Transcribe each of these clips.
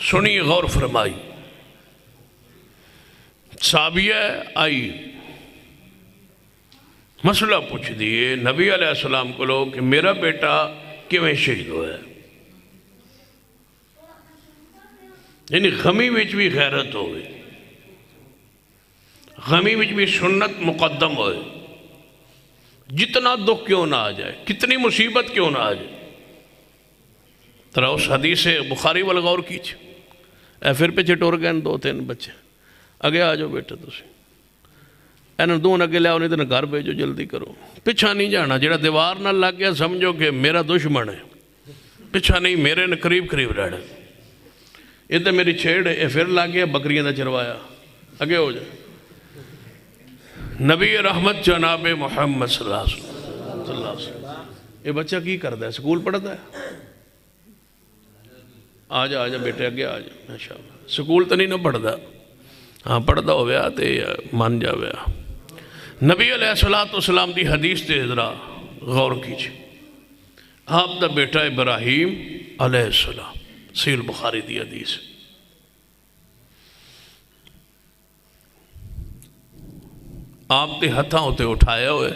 سنی غور فرمائی. صحابیہ آئی مسئلہ پوچھ دیئے نبی علیہ السلام کو لوگ کہ میرا بیٹا کیویں شہید ہوا ہے. یعنی غمی وچ بھی غیرت ہوئے, غمی وچ بھی سنت مقدم ہوئے. جتنا دکھ کیوں نہ آ جائے, کتنی مصیبت کیوں نہ آ جائے. ترا اس حدیث بخاری والا غور کیجئے. اے پھر پیچھے ٹور گئے 2-3 بچے, اگے آ جاؤ بیٹا تسی, انہوں دون اگے لے آؤ نہیں تو گھر بھیجو, جلدی کرو. پچھا نہیں جانا, جڑا دیوار نہ لگ گیا سمجھو کہ میرا دشمن ہے. پچھا نہیں, میرے نے قریب قریب رہنا. یہ تو میری چھیڑ ہے, یہ پھر لگ گیا بکریاں دا چروایا. اگے ہو جائے. نبی رحمت جناب محمد صلی اللہ علیہ وسلم. یہ بچہ کی کرتا ہے, سکول پڑھتا ہے. آ جا بیٹے اگے آ جا. ماشاءاللہ سکول تو نہیں نہ پڑھتا, ہاں پڑھتا ہو گیا تو مان جا گیا. نبی علیہ السلام دی حدیث تے ذرا غور کیجئے. آپ دا بیٹا ابراہیم علیہ السلام, صحیح بخاری دی حدیث, آپ تے ہتھاں ہوتے اٹھائے ہوئے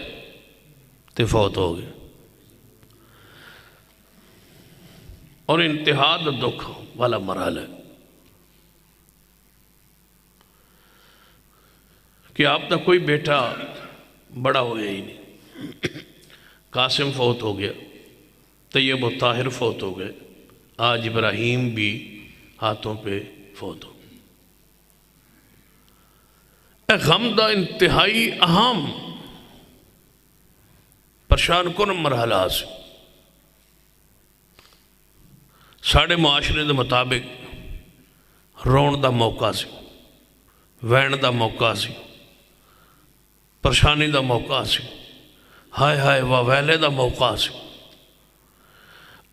تے فوت ہو گئے. اور انتہا دا دکھ والا مرحلہ ہے کہ آپ دا کوئی بیٹا بڑا ہویا ہی نہیں. قاسم فوت ہو گیا, طیب و طاہر فوت ہو گئے, آج ابراہیم بھی ہاتھوں پہ فوت ہو. اے غم دا انتہائی اہم پریشان کن مرحلہ سے. ساڑھے معاشرے دے مطابق رون دا موقع سی, وین دا موقع سی, پریشانی دا موقع سی, ہائے ہائے واویلے دا موقع سی,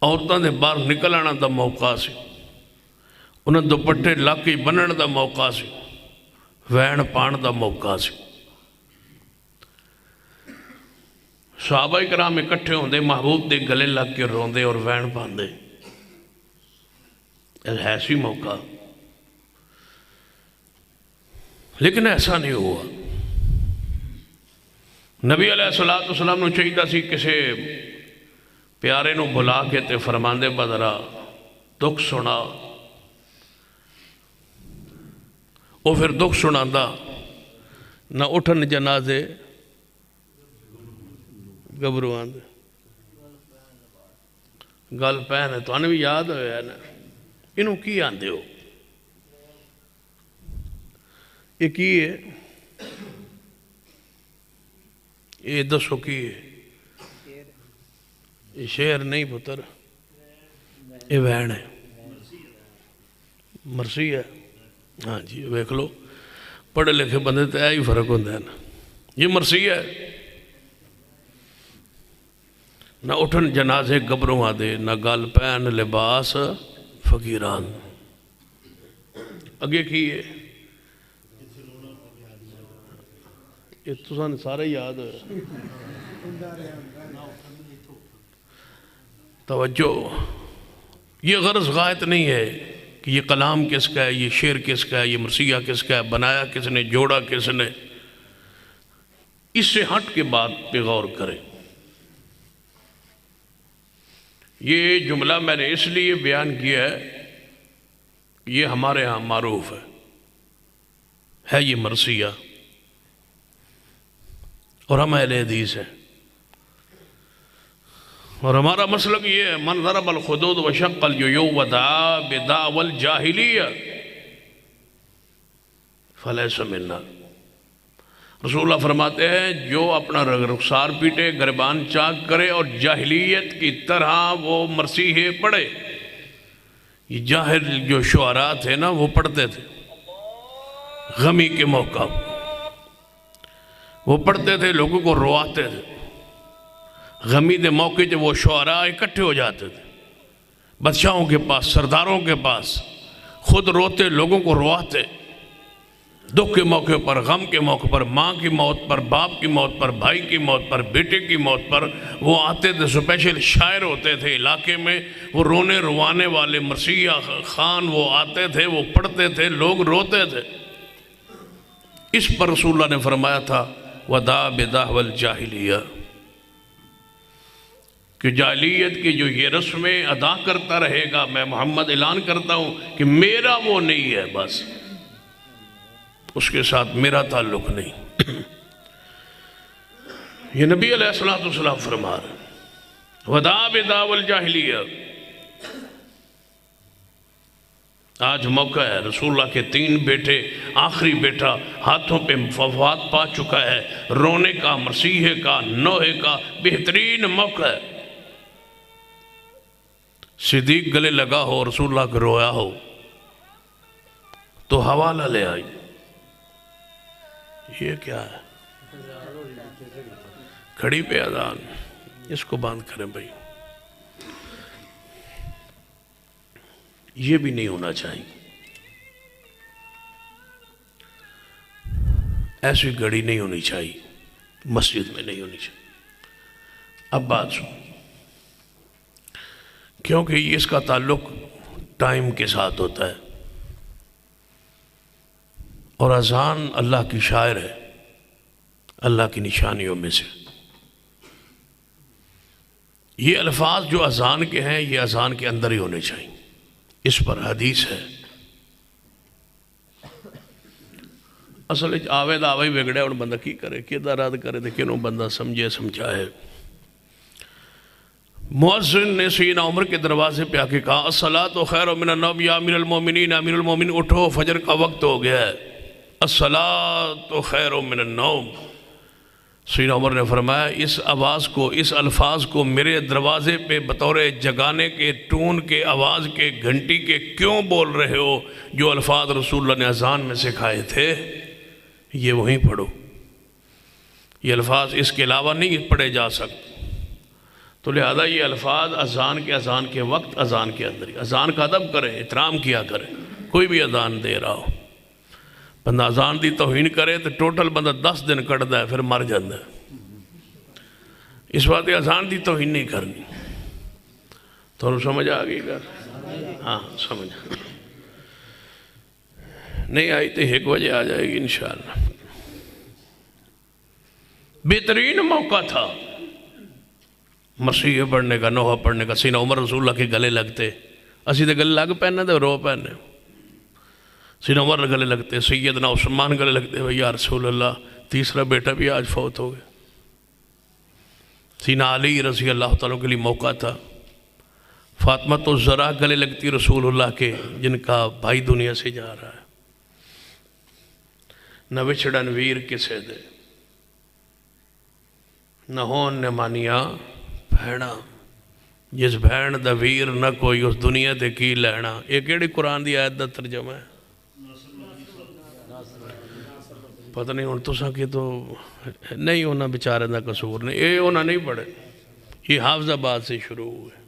عورتوں دے باہر نکل آنا دا موقع سی, انہیں دوپٹے لاکی بنن دا موقع سی, وین پان دا موقع سی. صحابہ کرام اکٹھے ہوندے, محبوب دے گلے لگ کے روندے اور وین پاندے. ایسی موقع, لیکن ایسا نہیں ہوا. نبی علیہ السلام نے چاہیے سی کسے پیارے نو بلا کے تے فرماندے بدرا دکھ سنا. وہ پھر دکھ سنا دا نہ اٹھن جنازے گبروان دے گل پہنے. تو انہیں بھی یاد ہویا ہے نا, انہوں کی آندے ہو, یہ کی ہے, یہ دسو کی ہے. یہ شعر نہیں پتر, یہ وین ہے, مرسی ہے. ہاں جی ویکھ لو, پڑھے لکھے بندے تو ہی فرق ہوتا ہے نا. یہ مرسی ہے. نہ اٹھن جنازے گبروں آدے, نہ گل پہن لباس فقیران. اگے کی ہے, یہ تو نے سارے یاد ہے. توجہ, یہ غرض غائط نہیں ہے کہ یہ کلام کس کا ہے, یہ شعر کس کا ہے, یہ مرثیہ کس کا ہے, بنایا کس نے, جوڑا کس نے. اس سے ہٹ کے بات پہ غور کریں. یہ جملہ میں نے اس لیے بیان کیا ہے, یہ ہمارے ہاں معروف ہے یہ مرثیہ, اور ہم اہل حدیث ہیں. اور ہمارا مسلک یہ ہے, من ضرب الخدود وشق الجیوب ودعا بدعوی الجاہلیہ فلیس منا. رسول اللہ فرماتے ہیں جو اپنا رخسار پیٹے, گریبان چاک کرے اور جاہلیت کی طرح وہ مرثیے پڑھے. یہ جاہل جو شعراء تھے نا وہ پڑھتے تھے غمی کے موقع, وہ پڑھتے تھے, لوگوں کو رواتے تھے. غمی دے موقع جب وہ شعراء اکٹھے ہو جاتے تھے بادشاہوں کے پاس, سرداروں کے پاس, خود روتے, لوگوں کو رواتے. دکھ کے موقع پر، غم کے موقع پر، ماں کی موت پر، باپ کی موت پر، بھائی کی موت پر، بیٹے کی موت پر وہ آتے تھے. اسپیشل شاعر ہوتے تھے علاقے میں، وہ رونے روانے والے مرثیہ خان وہ آتے تھے، وہ پڑھتے تھے، لوگ روتے تھے. اس پر رسول اللہ نے فرمایا تھا وَدَا بِدَعْوَ الْجَاهِلِيَّةِ، کہ جاہلیت کی جو یہ رسمیں ادا کرتا رہے گا، میں محمد اعلان کرتا ہوں کہ میرا وہ نہیں ہے، بس اس کے ساتھ میرا تعلق نہیں. یہ نبی علیہ السلام فرما رہے ہیں وَدَا بِدَعْوَ الْجَاهِلِيَّةِ. آج موقع ہے، رسول اللہ کے 3 بیٹے، آخری بیٹا ہاتھوں پہ وفات پا چکا ہے، رونے کا، مسیحے کا، نوحے کا بہترین موقع ہے. صدیق گلے لگا ہو، رسول اللہ کو رویا ہو تو حوالہ لے آئی. یہ کیا ہے؟ کھڑی پہ اذان، اس کو بند کریں بھائی. یہ بھی نہیں ہونا چاہیے. ایسی گھڑی نہیں ہونی چاہیے، مسجد میں نہیں ہونی چاہیے. اب بات سن، کیونکہ اس کا تعلق ٹائم کے ساتھ ہوتا ہے، اور اذان اللہ کی شاعر ہے، اللہ کی نشانیوں میں سے. یہ الفاظ جو اذان کے ہیں یہ اذان کے اندر ہی ہونے چاہیے. اس پر حدیث ہے. اصل آوے دا آوے بگڑے اور بندہ کی کرے، کی دراد کرے دے کنوں بندہ سمجھے سمجھائے. مؤذن نے سیدنا عمر کے دروازے پہ آکے کہا الصلاۃ خیر من النوم یا امیر المومنین، امیر المومنین اٹھو فجر کا وقت ہو گیا ہے. الصلاۃ خیر من النوم. سیدنا عمر نے فرمایا اس آواز کو، اس الفاظ کو میرے دروازے پہ بطور جگانے کے، ٹون کے، آواز کے، گھنٹی کے کیوں بول رہے ہو؟ جو الفاظ رسول اللہ نے اذان میں سکھائے تھے یہ وہیں پڑھو. یہ الفاظ اس کے علاوہ نہیں پڑھے جا سکتے. تو لہذا یہ الفاظ اذان کے وقت، اذان کے اندر ہی. اذان کا ادب کریں، احترام کیا کریں. کوئی بھی اذان دے رہا ہو، بندہ اذان دی توہین کرے تو ٹوٹل بندہ 10 دن کٹتا ہے، پھر مر جاتا ہے. اس بات اذان دی توہین نہیں کرنی. تو سمجھ آ گئی گا؟ ہاں سمجھ نہیں آئی تو 1 بجے آ جائے گی انشاءاللہ. بہترین موقع تھا مسیح پڑھنے کا، نوحہ پڑھنے کا. سیدنا عمر رسول اللہ کے گلے لگتے، اسی تو گلے لگ پہننے تو رو پہننے. سیدنا عمر گلے لگتے، سیدنا عثمان گلے لگتے، یا رسول اللہ 3را بیٹا بھی آج فوت ہو گئے. سیدنا علی رضی اللہ تعالیٰ کے لیے موقع تھا. فاطمہ تو ذرا گلے لگتی رسول اللہ کے، جن کا بھائی دنیا سے جا رہا ہے. نہ وچھڑن ویر کسے دے، نہ ہون نے مانیا بھیڑا، جس بھین دا ویر نہ کوئی اس دنیا دے کی لینا. یہ کیڑی قرآن دی آیت دا ترجمہ ہے؟ پتہ نہیں ہوں تو ساکے تو نہیں ہونا بیچارے دا قصور نہیں. یہ ہونا نہیں پڑے، یہ حافظ آباد سے شروع ہوئے.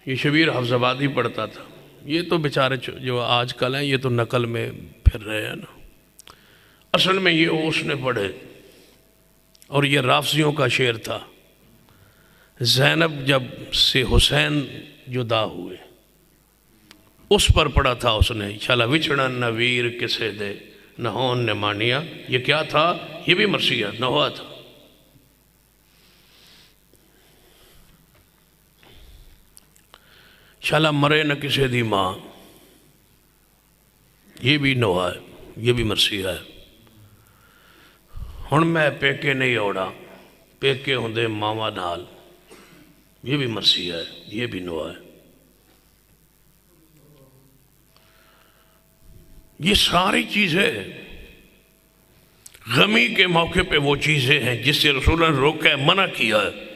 یہ شبیر حافظ آباد ہی پڑھتا تھا. یہ تو بیچارے جو آج کل ہیں یہ تو نقل میں پھر رہے ہیں نا. اصل میں یہ اس نے پڑھے، اور یہ رافضیوں کا شعر تھا. زینب جب سے حسین جدا ہوئے اس پر پڑھا تھا اس نے. شالا وچھڑن نہ ویر کسے دے، نہ ہون نے مانیا. یہ کیا تھا؟ یہ بھی مرثیہ نوحہ تھا. شالا مرے نہ کسے دی ماں، یہ بھی نوحہ ہے، یہ بھی مرثیہ ہے. ہن میں پیکے نہیں اوڑا، پیکے ہوندے ماما نال، یہ بھی مرثیہ ہے، یہ بھی نوحہ ہے. یہ ساری چیزیں غمی کے موقع پہ وہ چیزیں ہیں جس سے رسول اللہ نے روکا ہے، منع کیا ہے.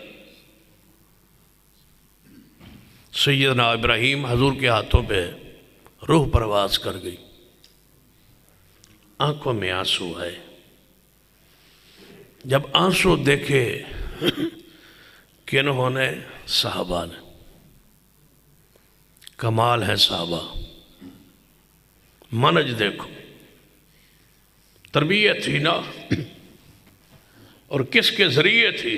سیدنا ابراہیم حضور کے ہاتھوں پہ روح پرواز کر گئی، آنکھوں میں آنسو آئے. جب آنسو دیکھے کنہوں نے؟ صحابہ نے. کمال ہے صحابہ، منج دیکھو، تربیت تھی نا، اور کس کے ذریعے تھی؟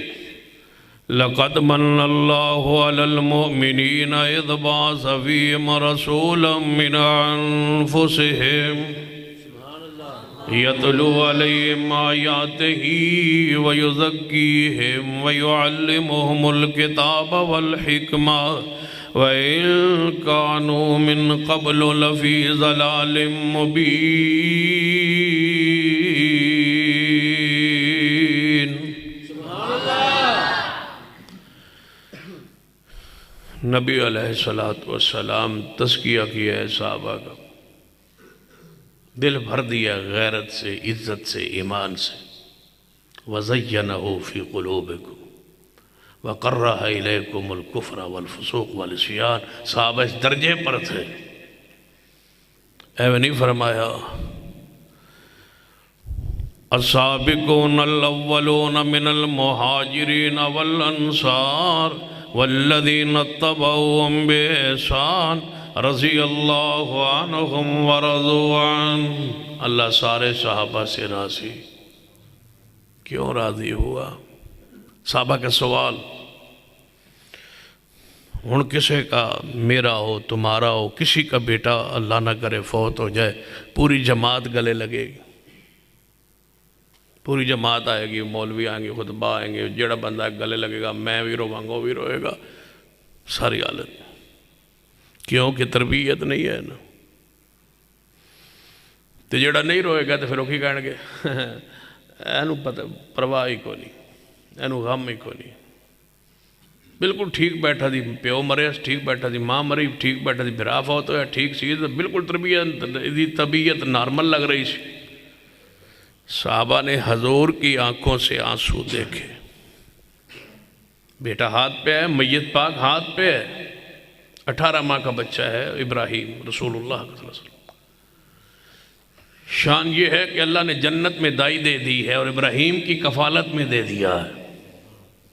لَقَدْ مَنَّ اللَّهُ عَلَى الْمُؤْمِنِينَ إِذْ بَعَثَ فِيهِمْ رَسُولًا مِّنْ أَنفُسِهِمْ يَتْلُو عَلَيْهِمْ آيَاتِهِ وَيُزَكِّيهِمْ وَيُعَلِّمُهُمُ الْكِتَابَ وَالْحِكْمَةَ وَإِن كَانُوا مِن قَبْلُ لَفِي ضَلَالٍ مُبِينٍ۔ نبی علیہ السلام تزکیہ کیا ہے صحابہ کا، دل بھر دیا غیرت سے، عزت سے، ایمان سے۔ وَزَيَّنَهُ فِي قُلُوبِكُمْ وَقَرَّهَ إِلَيْكُمُ الْكُفْرَ وَالْفُسُوقَ وَالْعِصْيَانَ۔ صحابہ اس درجے پر تھے، اے نہیں فرمایا السابقون الاولون من المہاجرین والانصار والذین اتبعوهم بإحسان رضی اللہ عنہم ورضوا عنہ۔ اللہ سارے صحابہ سے راضی، کیوں راضی ہوا؟ صحابہ کا سوال، ہن کسے کا میرا ہو، تمہارا ہو، کسی کا بیٹا اللہ نہ کرے فوت ہو جائے، پوری جماعت گلے لگے گی، پوری جماعت آئے گی، مولوی آئیں گے، خطبہ آئیں گے، جڑا بندہ گلے لگے گا، میں بھی رواں گا، وہ بھی روئے گا، ساری حالت۔ کیوں کہ تربیت نہیں ہے نا، تو جڑا نہیں روئے گا تو پھر وہ کی کہیں گے اینو پتہ پرواہ ہی کو نہیں، اینو غم ہی کو نہیں۔ بالکل ٹھیک بیٹھا دی پیو مرے، ٹھیک بیٹھا دی ماں مری، ٹھیک بیٹھا دی بھرا فوت ہویا، ٹھیک سی، بالکل طبیعت نارمل لگ رہی سی۔ صحابہ نے حضور کی آنکھوں سے آنسو دیکھے، بیٹا ہاتھ پہ ہے، میت پاک ہاتھ پہ ہے، 18 ماہ کا بچہ ہے ابراہیم رسول اللہ صلی اللہ علیہ وسلم۔ شان یہ ہے کہ اللہ نے جنت میں دائی دے دی ہے اور ابراہیم کی کفالت میں دے دیا ہے۔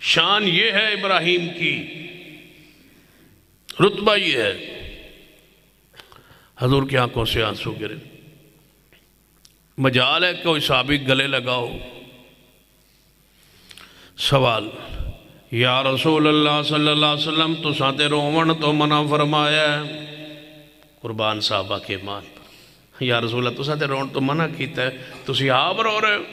شان یہ ہے ابراہیم کی، رتبہ یہ ہے۔ حضور کی آنکھوں سے آنسو گرے، مجال ہے کوئی صحابی گلے لگاؤ۔ سوال، یا رسول اللہ صلی اللہ علیہ وسلم تو ساتے رومن تو منع فرمایا ہے، قربان صحابہ کے ایمان پر۔ یا رسول اللہ تو ساتے رون تو منع کیتا ہے، تو سی آپ رو رہے ہو۔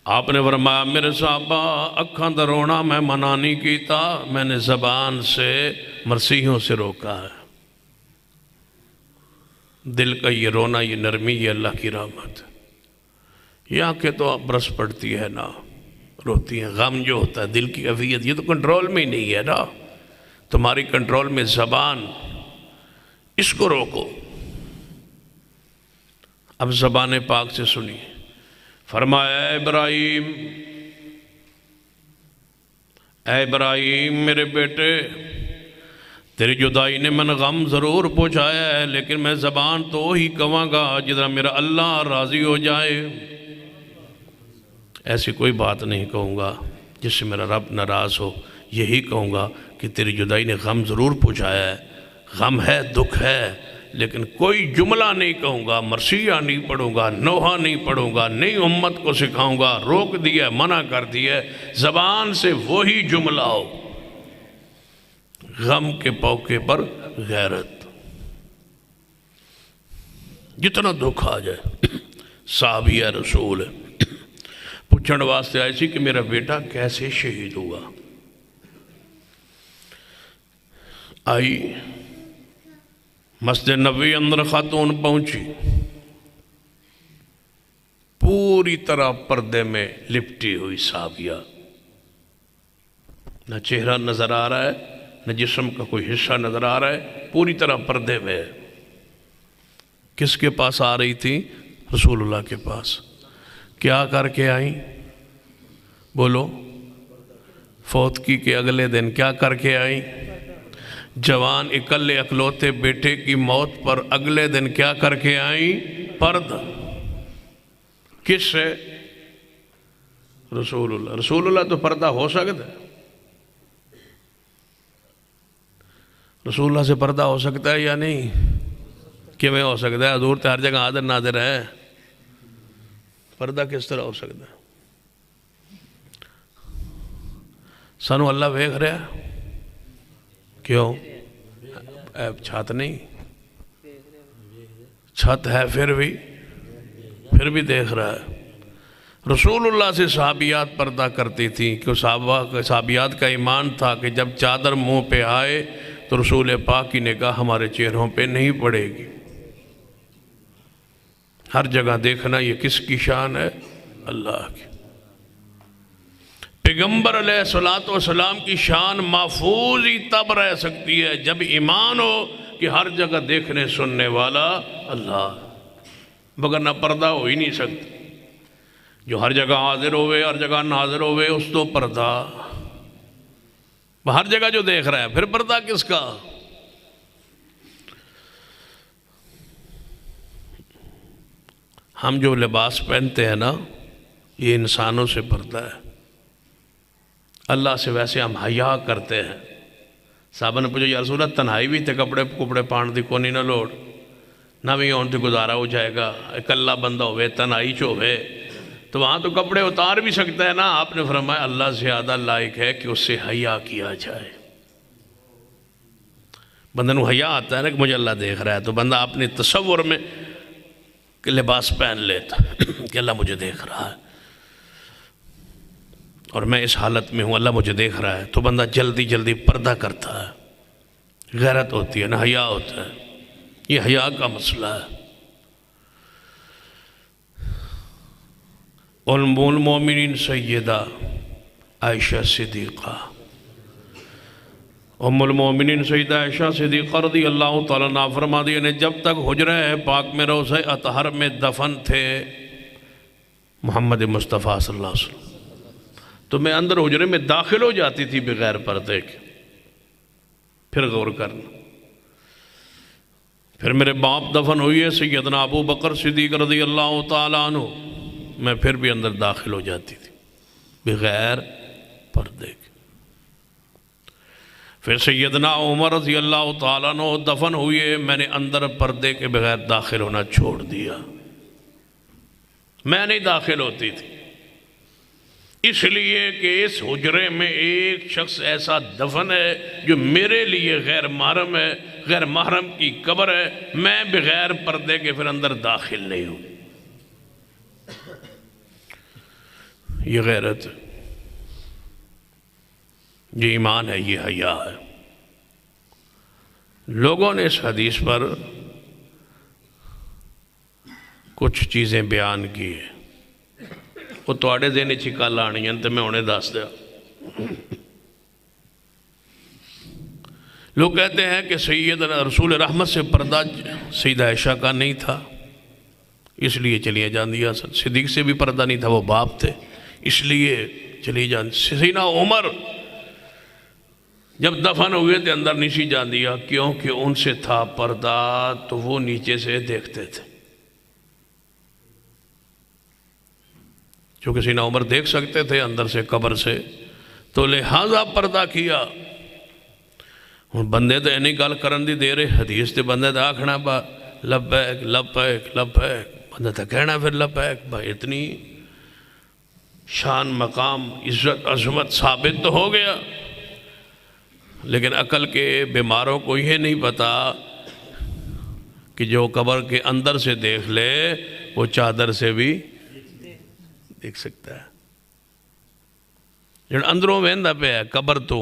آپ نے فرمایا میرے صحابہ اکھاں دا رونا میں منع نہیں کیتا، میں نے زبان سے مرثیوں سے روکا ہے۔ دل کا یہ رونا، یہ نرمی، یہ اللہ کی رحمت ہے۔ یہ آنکھیں تو برس پڑتی ہے نا، روتی ہیں۔ غم جو ہوتا ہے دل کی کیفیت، یہ تو کنٹرول میں ہی نہیں ہے نا، تمہاری کنٹرول میں زبان، اس کو روکو۔ اب زبان پاک سے سنی، فرمایا اے ابراہیم میرے بیٹے، تیری جدائی نے من غم ضرور پہنچایا ہے، لیکن میں زبان تو ہی کہوں گا جدھر میرا اللہ راضی ہو جائے۔ ایسی کوئی بات نہیں کہوں گا جس سے میرا رب ناراض ہو، یہی کہوں گا کہ تیری جدائی نے غم ضرور پہنچایا ہے، غم ہے، دکھ ہے، لیکن کوئی جملہ نہیں کہوں گا، مرثیہ نہیں پڑھوں گا، نوحہ نہیں پڑھوں گا، نہیں امت کو سکھاؤں گا، روک دیا، منع کر دیا، زبان سے وہی جملہ ہو۔ غم کے موقع پر غیرت، جتنا دکھ آ جائے۔ صحابی ہے، رسول ہے، پوچھنے واسطے آئی سی کہ میرا بیٹا کیسے شہید ہوا۔ آئی مسجد نبوی اندر خاتون پہنچی، پوری طرح پردے میں لپٹی ہوئی صحابیہ، نہ چہرہ نظر آ رہا ہے، نہ جسم کا کوئی حصہ نظر آ رہا ہے، پوری طرح پردے میں۔ کس کے پاس آ رہی تھی؟ رسول اللہ کے پاس۔ کیا کر کے آئیں؟ بولو، فوت کی کے اگلے دن کیا کر کے آئیں؟ جوان اکلے اکلوتے بیٹے کی موت پر اگلے دن کیا کر کے آئیں؟ پردہ۔ کس سے؟ رسول اللہ۔ رسول اللہ تو پردہ ہو سکتا ہے؟ رسول اللہ سے پردہ ہو سکتا ہے یا نہیں؟ کیویں ہو سکتا ہے؟ حضور تے ہر جگہ حاضر ناظر ہے، پردہ کس طرح ہو سکتا ہے؟ سانو اللہ ویکھ رہا ہے، کیوں؟ چھت نہیں، چھت ہے پھر بھی دیکھ رہا ہے۔ رسول اللہ سے صحابیات پردہ کرتی تھیں کہ صحابیات کا ایمان تھا کہ جب چادر منہ پہ آئے تو رسول پاک کی نگاہ ہمارے چہروں پہ نہیں پڑے گی۔ ہر جگہ دیکھنا یہ کس کی شان ہے؟ اللہ کی۔ پیغمبر علیہ السلام کی شان محفوظ ہی تب رہ سکتی ہے جب ایمان ہو کہ ہر جگہ دیکھنے سننے والا اللہ، مگر نہ پردہ ہو ہی نہیں سکتا۔ جو ہر جگہ حاضر ہوئے ہر جگہ ناظر ہوئے اس تو پردہ، ہر جگہ جو دیکھ رہا ہے پھر پردہ کس کا؟ ہم جو لباس پہنتے ہیں نا یہ انسانوں سے پردہ ہے، اللہ سے ویسے ہم حیا کرتے ہیں۔ صحابہ نے پوچھا یا رسول اللہ تنہائی بھی تے کپڑے پان دی کونی نہ لوڑ، نہ بھی ہون تے گزارا ہو جائے گا، اکلا بندہ ہوئے تنہائی چ ہوئے تو وہاں تو کپڑے اتار بھی سکتا ہے نا۔ آپ نے فرمایا اللہ زیادہ لائق ہے کہ اس سے حیا کیا جائے۔ بندہ نو حیا آتا ہے نا کہ مجھے اللہ دیکھ رہا ہے تو بندہ اپنے تصور میں کہ لباس پہن لیتا کہ اللہ مجھے دیکھ رہا ہے اور میں اس حالت میں ہوں، اللہ مجھے دیکھ رہا ہے، تو بندہ جلدی پردہ کرتا ہے، غیرت ہوتی ہے نا، حیا ہوتا ہے۔ یہ حیا کا مسئلہ ہے۔ ام المومنین سیدہ عائشہ صدیقہ، ام المومنین سیدہ عائشہ صدیقہ رضی اللہ تعالیٰ عنہا فرما دیا نے جب تک حجرہ پاک میں روضہ اطہر میں دفن تھے محمد مصطفیٰ صلی اللہ علیہ وسلم تو میں اندر حجرے میں داخل ہو جاتی تھی بغیر پردے کے۔ پھر غور کرنا، پھر میرے باپ دفن ہوئی ہے سیدنا ابو بکر صدیق رضی اللہ تعالیٰ عنہ، میں پھر بھی اندر داخل ہو جاتی تھی بغیر پردے کے۔ پھر سیدنا عمر رضی اللہ تعالیٰ عنہ دفن ہوئے، میں نے اندر پردے کے بغیر داخل ہونا چھوڑ دیا، میں نہیں داخل ہوتی تھی، اس لیے کہ اس حجرے میں ایک شخص ایسا دفن ہے جو میرے لیے غیر محرم ہے، غیر محرم کی قبر ہے، میں بغیر پردے کے پھر اندر داخل نہیں ہوں۔ یہ غیرت ہے، یہ ایمان ہے، یہ حیا ہے۔ لوگوں نے اس حدیث پر کچھ چیزیں بیان کی ہیں، وہ تواڈے ذہن وچ کل آنی ہیں تو میں انہیں دس دیا۔ لوگ کہتے ہیں کہ سیدنا رسول رحمت سے پردہ سیدہ عائشہ کا نہیں تھا اس لیے چلیے جان دیا، صدیق سے بھی پردہ نہیں تھا، وہ باپ تھے اس لیے چلی جان۔ سیدنا عمر جب دفن ہوئے تھے اندر نیچے جان دیا، کیونکہ ان سے تھا پردہ تو وہ نیچے سے دیکھتے تھے، چونکہ سیدنا عمر دیکھ سکتے تھے اندر سے قبر سے، تو لہذا پردہ کیا۔ بندے تو اینی گل کرن دی دے رہے، حدیث تے بندے تو آکھنا با لبیک لبیک لبیک، بندہ تو کہنا پھر لبیک با، اتنی شان مقام عزت عظمت ثابت تو ہو گیا، لیکن عقل کے بیماروں کو یہ نہیں پتا کہ جو قبر کے اندر سے دیکھ لے وہ چادر سے بھی دیکھ سکتا ہے۔ جن اندروں ویندا پہ ہے قبر تو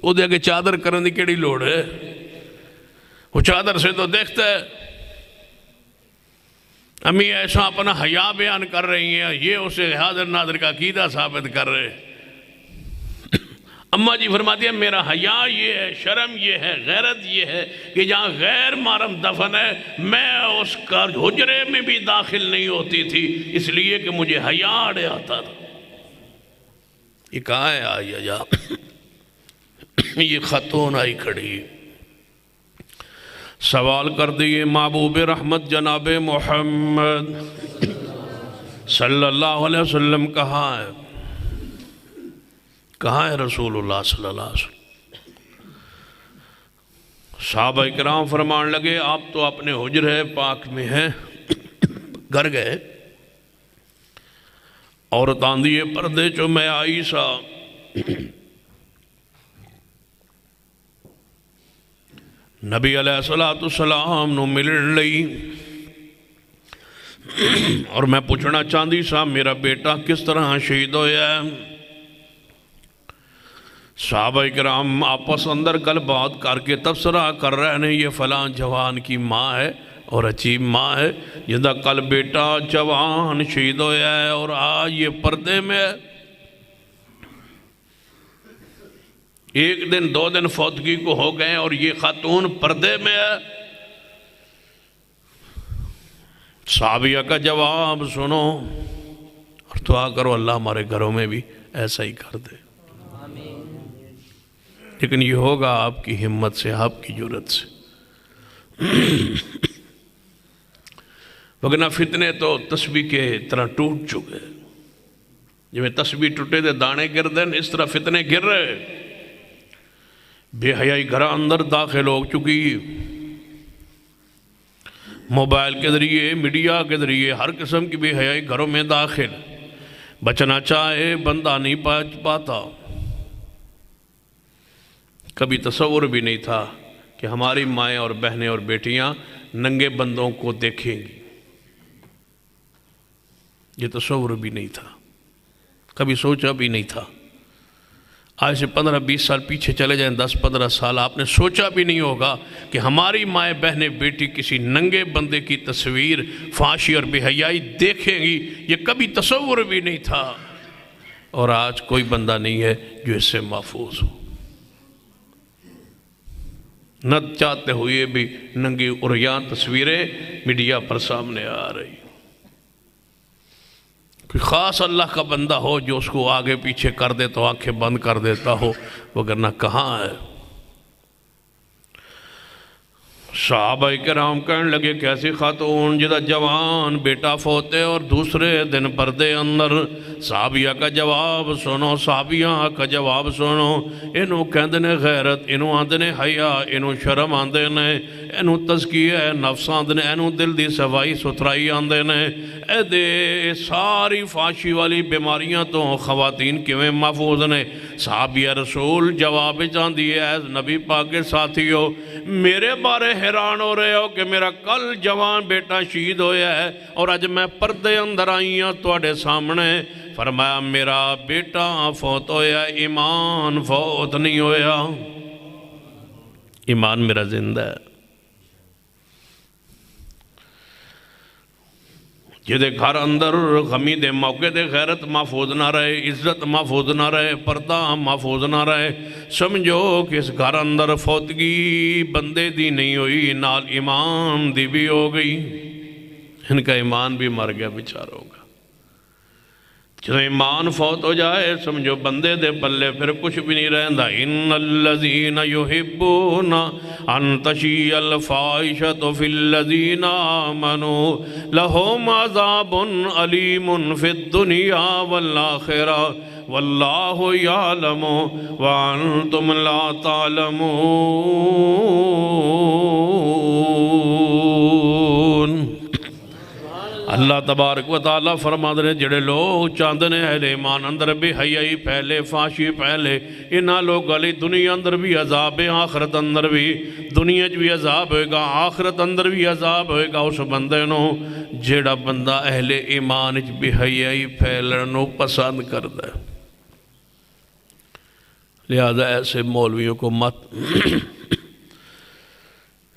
وہ دے کے چادر کرن دی کیڑی لوڑ ہے، وہ چادر سے تو دیکھتا ہے۔ امی ایسا اپنا حیا بیان کر رہی ہیں، یہ اسے حاضر ناظر کا عقیدہ ثابت کر رہے۔ اماں جی فرماتی ہیں میرا حیا یہ ہے، شرم یہ ہے، غیرت یہ ہے کہ جہاں غیر محرم دفن ہے میں اس کا حجرے میں بھی داخل نہیں ہوتی تھی، اس لیے کہ مجھے حیا اڑے آتا تھا۔ یہ کہاں ہے آیا جا یہ خاتون آئی کھڑی، سوال کر دیئے محبوب رحمت جناب محمد صلی اللہ علیہ وسلم کہاں ہے؟ کہاں ہے رسول اللہ صلی اللہ علیہ وسلم؟ صحابہ کرام فرمان لگے آپ تو اپنے حجرہ پاک میں ہیں، گھر گئے، عورت آندھی پردے چو میں آئی سا نبی علیہ السلام نو ملن لئی اور میں پوچھنا چاندی سا میرا بیٹا کس طرح شہید ہویا ہے۔ صحابہ کرام آپس اندر گل بات کر کے تبصرہ کر رہے ہیں یہ فلاں جوان کی ماں ہے اور عجیب ماں ہے جدہ کل بیٹا جوان شہید ہویا ہے اور آج یہ پردے میں ہے۔ ایک دن دو دن فوتگی کو ہو گئے اور یہ خاتون پردے میں ہے۔ صحابیہ کا جواب سنو اور دعا کرو اللہ ہمارے گھروں میں بھی ایسا ہی کر دے، لیکن یہ ہوگا آپ کی ہمت سے، آپ کی جرت سے، وگرنہ فتنے تو تسبیح کے طرح ٹوٹ چکے، جب تسبیح ٹوٹے دے دانے گر دیں اس طرح فتنے گر رہے، بے حیائی گھر اندر داخل ہو چکی، موبائل کے ذریعے میڈیا کے ذریعے ہر قسم کی بے حیائی گھروں میں داخل، بچنا چاہے بندہ نہیں پاتا۔ کبھی تصور بھی نہیں تھا کہ ہماری مائیں اور بہنیں اور بیٹیاں ننگے بندوں کو دیکھیں گی، یہ تصور بھی نہیں تھا، کبھی سوچا بھی نہیں تھا۔ آج سے 15-20 سال پیچھے چلے جائیں، 10-15 سال آپ نے سوچا بھی نہیں ہوگا کہ ہماری مائیں بہنیں بیٹی کسی ننگے بندے کی تصویر فحاشی اور بے حیائی دیکھیں گی، یہ کبھی تصور بھی نہیں تھا۔ اور آج کوئی بندہ نہیں ہے جو اس سے محفوظ ہو، نہ چاہتے ہوئے بھی ننگی عریاں تصویریں میڈیا پر سامنے آ رہی۔ کوئی خاص اللہ کا بندہ ہو جو اس کو آگے پیچھے کر دے تو آنکھیں بند کر دیتا ہو، وگرنہ کہاں ہے۔ صحابہ کرام کہنے لگے کیسی خاتون جدہ جوان بیٹا فوتے اور دوسرے دن پردے اندر۔ صحابیہ کا جواب سنو، صحابیہ کا جواب سنو، انہوں کہندے نے غیرت، انہوں آندے نے حیا، انہوں شرم آندے نے، انہوں تزکیہ نفس آندے نے، انہوں دل دی صفائی ستھرائی آندے نے۔ اے دے ساری فحاشی والی بیماریاں تو خواتین کیویں محفوظ نے؟ صحابیہ رسول جواب چاندی ہے نبی پاک کے ساتھیو، میرے بارے حیران ہو رہے ہو کہ میرا کل جوان بیٹا شہید ہویا ہے اور آج میں پردے اندر آئی ہوں تواڈے سامنے۔ فرمایا میرا بیٹا فوت ہویا، ایمان فوت نہیں ہویا، ایمان میرا زندہ ہے۔ جدے گھر اندر غمی دے موقع دے غیرت محفوظ نہ رہے، عزت محفوظ نہ رہے، پردہ محفوظ نہ رہے، سمجھو کہ اس گھر اندر فوتگی بندے دی نہیں ہوئی، نال ایمان دی بھی ہو گئی، ان کا ایمان بھی مر گیا بیچاروں کا۔ جب ایمان فوت ہو جائے سمجھو بندے دے پلے پھر کچھ بھی نہیں رہندا۔ ان الذین یحبون ان تشیع الفاحشۃ فی الذین آمنوا لہم عذاب علیم فی الدنیا والآخرہ واللہ یعلم وانتم لا تعلمون۔ اللہ تبارک و تعالیٰ فرما دے جڑے لوگ چاندے نے اہل ایمان اندر بھی حیائی پہلے فحاشی پہلے، انہاں لوگ علی دنیا اندر بھی عذاب ہے، آخرت اندر بھی، دنیا بھی عذاب ہوئے گا، آخرت اندر بھی عذاب ہوئے گا اس بندے نو جڑا بندہ اہل ایمان بھی حیائی پھیلنو پسند کردا ہے۔ لہذا ایسے مولویوں کو مت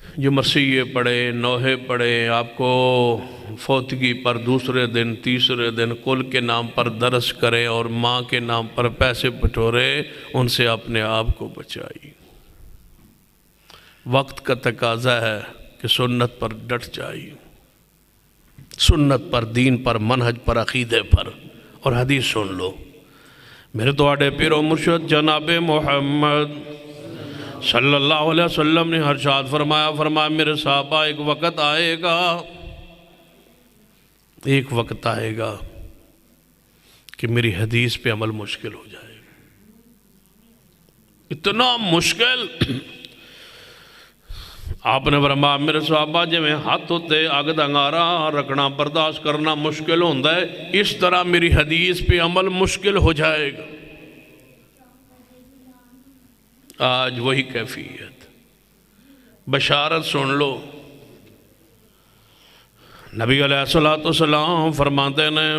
جو مرثیے پڑھے نوحے پڑھے، آپ کو فوتگی پر دوسرے دن تیسرے دن کل کے نام پر درس کرے اور ماں کے نام پر پیسے بٹورے، ان سے اپنے آپ کو بچائی۔ وقت کا تقاضا ہے کہ سنت پر ڈٹ جائی، سنت پر، دین پر، منہج پر، عقیدے پر، اور حدیث سن لو۔ میرے تواڈے پیر و مرشد جناب محمد صلی اللہ علیہ وسلم نے ارشاد فرمایا میرے صحابہ ایک وقت آئے گا، ایک وقت آئے گا کہ میری حدیث پہ عمل مشکل ہو جائے گا، اتنا مشکل آپ نے فرمایا میرے صحابہ جی میں ہاتھ ہوتے اگ دا انگارا رکھنا برداشت کرنا مشکل ہوتا ہے، اس طرح میری حدیث پہ عمل مشکل ہو جائے گا۔ آج وہی کیفیت، بشارت سن لو۔ نبی علیہ السلام فرماتے ہیں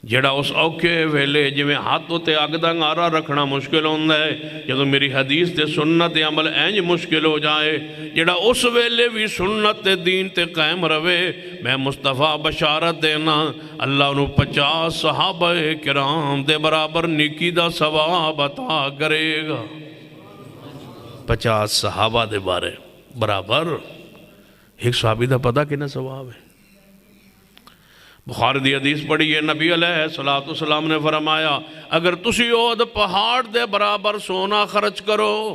جڑا اس اوکھے ویلے جی میں ہاتھ ہوتے اگ دا انگارا رکھنا مشکل ہوتا ہے، جدو میری حدیث تے سنت عمل اینج مشکل ہو جائے، جڑا اس ویلے بھی سنت تے دین تے قائم روے، میں مصطفیٰ بشارت دینا اللہ انہوں 50 صحابہ کرام دے برابر نیکی دا ثواب عطا کرے گا۔ 50 صحابہ دے بارے برابر ایک صحابی دا پتہ کنا ثواب ہے؟ بخاری دی حدیث پڑھی ہے، نبی علیہ السلام نے فرمایا اگر تسی اود پہاڑ دے برابر سونا خرچ کرو،